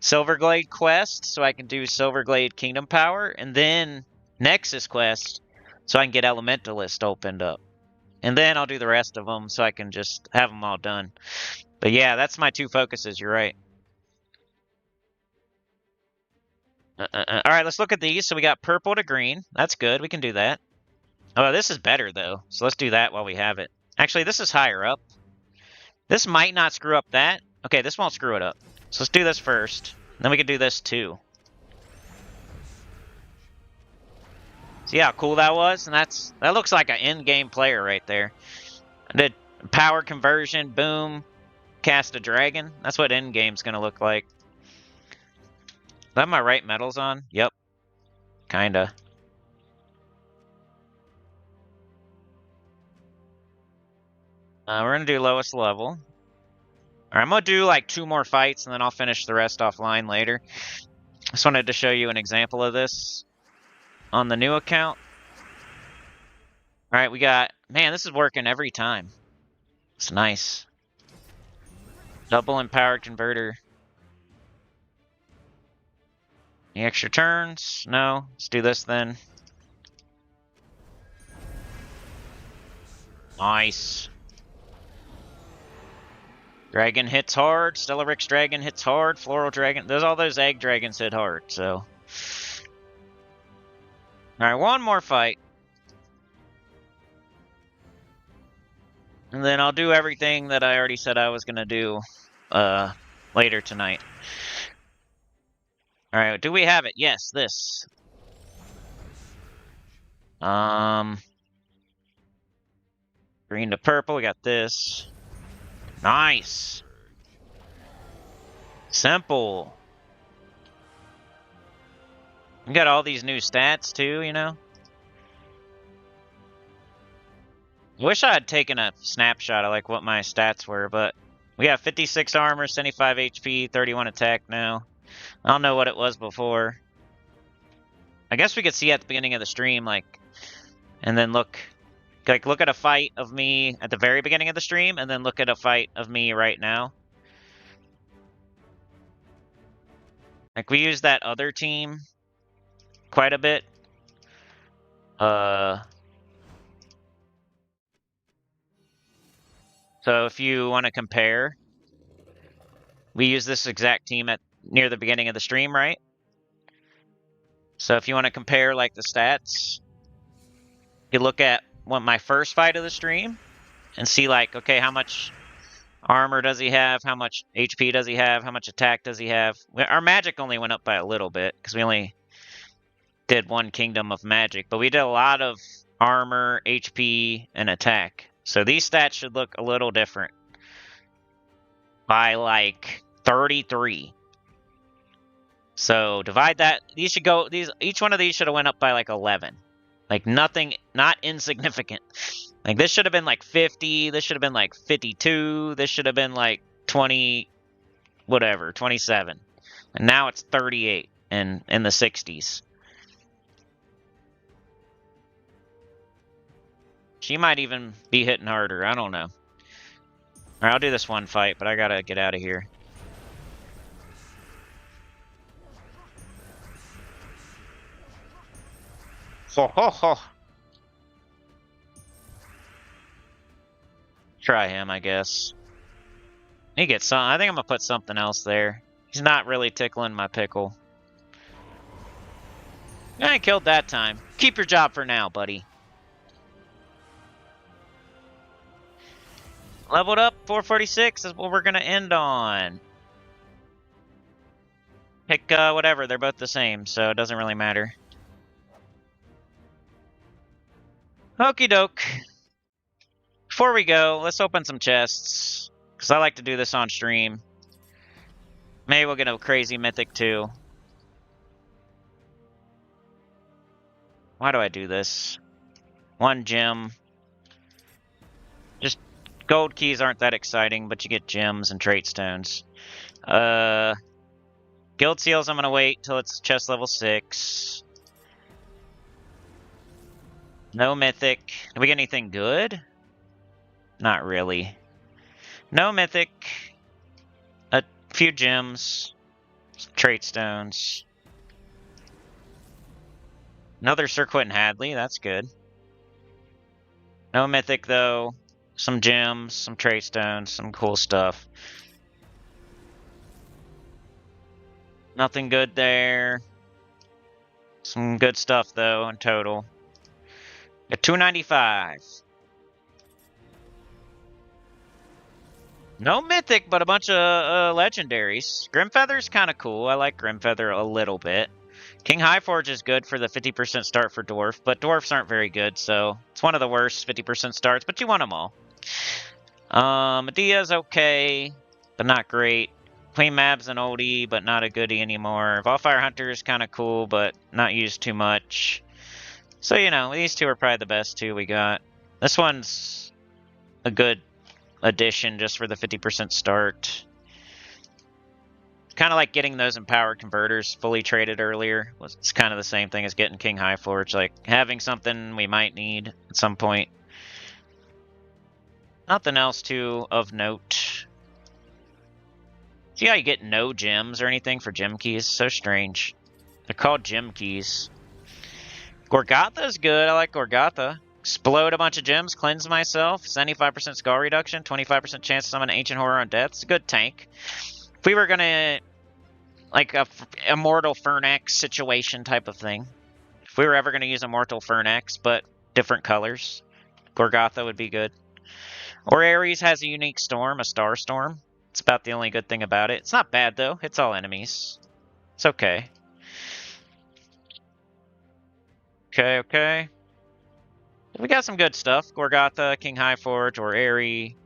Silverglade quest, so I can do Silverglade Kingdom Power, and then Nexus quest, so I can get Elementalist opened up. And then I'll do the rest of them, so I can just have them all done. But yeah, that's my 2 focuses. You're right. Alright, let's look at these. So we got purple to green. That's good. We can do that. Oh, this is better, though. So let's do that while we have it. Actually, this is higher up. This might not screw up that. Okay, this won't screw it up. So let's do this first. Then we can do this, too. See how cool that was? And that looks like an in-game player right there. I did power conversion, boom, cast a dragon. That's what in-game's going to look like. Do I have my right metals on? Yep. Kinda. We're gonna do lowest level. All right, I'm gonna do like 2 more fights, and then I'll finish the rest offline later. Just wanted to show you an example of this on the new account. All right, we got, man, this is working every time. It's nice. Double empowered converter. Any extra turns? No. Let's do this then. Nice. Dragon hits hard. Stellarix dragon hits hard. Floral dragon. All those egg dragons hit hard, so. Alright, one more fight. And then I'll do everything that I already said I was gonna do later tonight. Alright, do we have it? Yes, this. Green to purple, we got this. Nice. Simple. We got all these new stats too, you know? I wish I had taken a snapshot of like what my stats were, but we have 56 armor, 75 HP, 31 attack now. I don't know what it was before. I guess we could see at the beginning of the stream, like, and then look at a fight of me at the very beginning of the stream, and then look at a fight of me right now. Like, we use that other team quite a bit. So if you want to compare, we use this exact team at near the beginning of the stream, right? So if you want to compare like the stats, you look at what my first fight of the stream and see like, okay, how much armor does he have? How much HP does he have? How much attack does he have? Our magic only went up by a little bit because we only did 1 kingdom of magic, but we did a lot of armor, HP, and attack. So these stats should look a little different by like 33. So divide that. These should go. Each one of these should have went up by like 11. Like nothing, not insignificant. Like this should have been like 50. This should have been like 52. This should have been like 20, whatever, 27. And now it's 38 and in the 60s. She might even be hitting harder. I don't know. Alright, I'll do this one fight, but I gotta get out of here. Ho ho ho! Try him, I guess. He gets some. I think I'm gonna put something else there. He's not really tickling my pickle. I killed that time. Keep your job for now, buddy. Leveled up, 446 is what we're gonna end on. Pick whatever, they're both the same, so it doesn't really matter. Okie doke. Before we go, let's open some chests. Because I like to do this on stream. Maybe we'll get a crazy mythic too. Why do I do this? 1 gem. Just gold keys aren't that exciting, but you get gems and trait stones. Guild seals, I'm going to wait till it's chest level 6. No mythic. Did we get anything good? Not really. No mythic. A few gems. Some trait stones. Another Sir Quentin Hadley, that's good. No mythic though. Some gems, some trait stones, some cool stuff. Nothing good there. Some good stuff though in total. At 295. No mythic, but a bunch of legendaries. Grimfeather's kind of cool. I like Grimfeather a little bit. King Highforge is good for the 50% start for Dwarf, but Dwarfs aren't very good, so it's one of the worst 50% starts, but you want them all. Medea's okay, but not great. Queen Mab's an oldie, but not a goodie anymore. Volfire Hunter is kind of cool, but not used too much. So, you know, these two are probably the best two we got. This one's a good addition just for the 50% start. Kind of like getting those empowered converters fully traded earlier. It's kind of the same thing as getting King High Forge, like having something we might need at some point. Nothing else too of note. See how you get no gems or anything for gem keys? So strange. They're called gem keys. Gorgatha's good. I like Gorgatha. Explode a bunch of gems, cleanse myself, 75% skull reduction, 25% chance to summon an ancient horror on death. It's a good tank. If we were gonna, like a Immortal Fernax situation type of thing. If we were ever gonna use Immortal Fernax, but different colors, Gorgatha would be good. Or Ares has a unique storm, a star storm. It's about the only good thing about it. It's not bad though. Hits all enemies. It's okay. Okay. We got some good stuff. Gorgatha, King Highforge, or Aerie,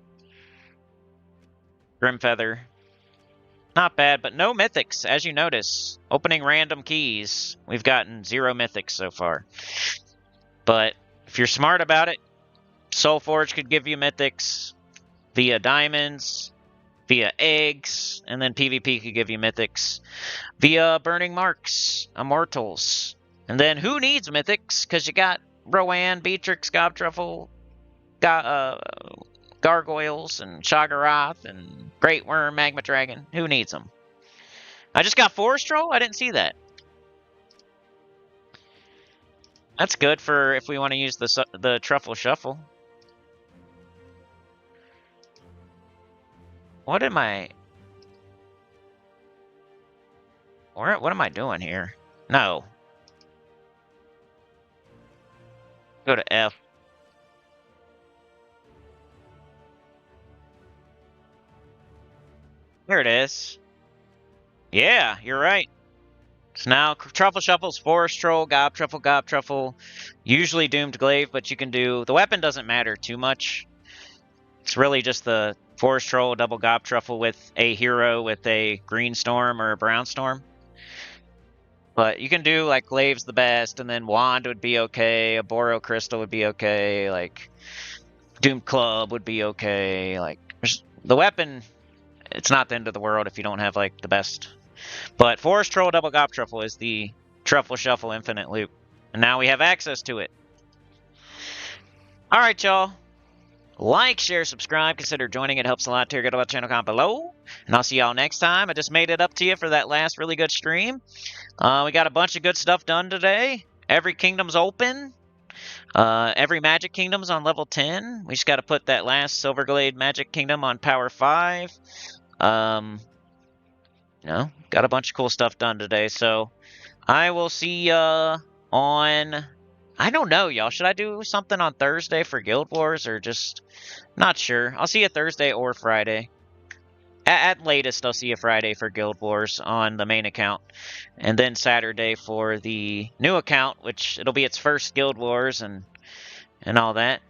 Grimfeather. Not bad, but no mythics, as you notice. Opening random keys, we've gotten 0 mythics so far. But if you're smart about it, Soulforge could give you mythics via diamonds, via eggs, and then PvP could give you mythics via Burning Marks, Immortals. And then who needs mythics? Because you got Rowan, Beatrix, Gobtruffle, Gargoyles, and Shoggoth, and Great Worm, Magma Dragon. Who needs them? I just got Forest Troll? I didn't see that. That's good for if we want to use the Truffle Shuffle. What am I... What am I doing here? No. Go to F. There it is. Yeah, you're right. So now Truffle Shuffle's Forest Troll, Gobtruffle, usually Doomed Glaive, but you can do... The weapon doesn't matter too much. It's really just the Forest Troll, double Gobtruffle with a hero with a Green Storm or a Brown Storm. But you can do, like, Glaive's the best, and then Wand would be okay, a Boreal Crystal would be okay, like, Doomed Club would be okay, like, the weapon, it's not the end of the world if you don't have, like, the best. But Forest Troll Double Gobtruffle is the Truffle Shuffle Infinite Loop. And now we have access to it. Alright, y'all. Like, share, subscribe, consider joining. It helps a lot. Go to our channel comment below. And I'll see y'all next time. I just made it up to you for that last really good stream. We got a bunch of good stuff done today. Every kingdom's open. Every Magic Kingdom's on level 10. We just got to put that last Silverglade Magic Kingdom on power 5. You know, got a bunch of cool stuff done today. So I will see ya on... I don't know, y'all. Should I do something on Thursday for Guild Wars or just... Not sure. I'll see you Thursday or Friday. At latest, I'll see you Friday for Guild Wars on the main account. And then Saturday for the new account, which it'll be its first Guild Wars and all that.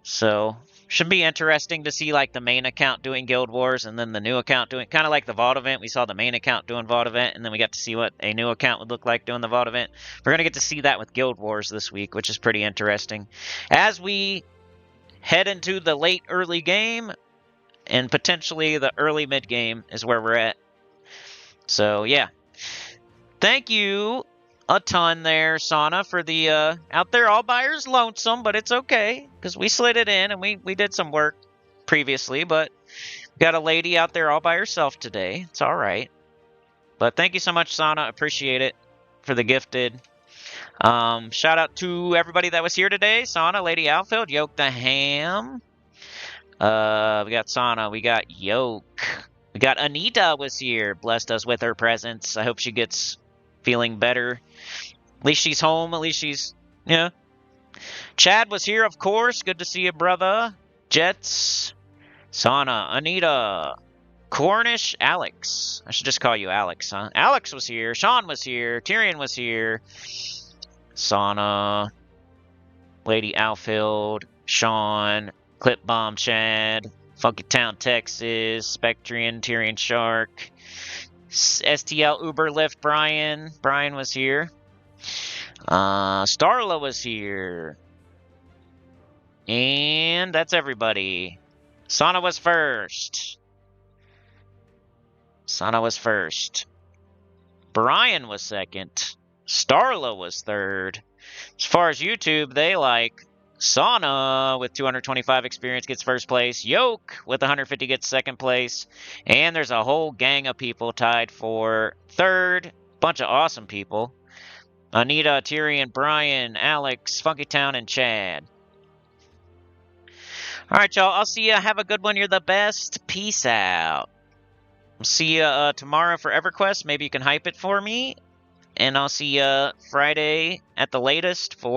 So, should be interesting to see like the main account doing Guild Wars and then the new account doing... Kind of like the VOD event. We saw the main account doing VOD event and then we got to see what a new account would look like doing the VOD event. We're going to get to see that with Guild Wars this week, which is pretty interesting. As we head into the late early game... And potentially the early mid-game is where we're at. So, yeah. Thank you a ton there, Sana, for the... out there, all buyers lonesome, but it's okay. Because we slid it in and we did some work previously. But got a lady out there all by herself today. It's alright. But thank you so much, Sana. Appreciate it for the gifted. Shout out to everybody that was here today. Sana, Lady Outfield, Yoke the Ham. We got Sana, we got Yoke, we got Anita was here, blessed us with her presence. I hope she gets feeling better. At least she's home, at least she's, yeah. Chad was here, of course, good to see you, brother. Jets, Sana, Anita, Cornish, Alex. I should just call you Alex, huh? Alex was here, Sean was here, Tyrion was here. Sana, Lady Outfield, Sean, Clip Bomb Chad, Funky Town Texas, Spectrian, Tyrion Shark, STL Uberlift Brian. Brian was here. Starla was here. And that's everybody. Sana was first. Sana was first. Brian was second. Starla was third. As far as YouTube, they like Sana with 225 experience gets first place. Yoke with 150 gets second place. And there's a whole gang of people tied for third. Bunch of awesome people. Anita, Tyrion, Brian, Alex, Funkytown, and Chad. Alright, y'all. I'll see ya. Have a good one. You're the best. Peace out. I'll see ya tomorrow for EverQuest. Maybe you can hype it for me. And I'll see ya Friday at the latest for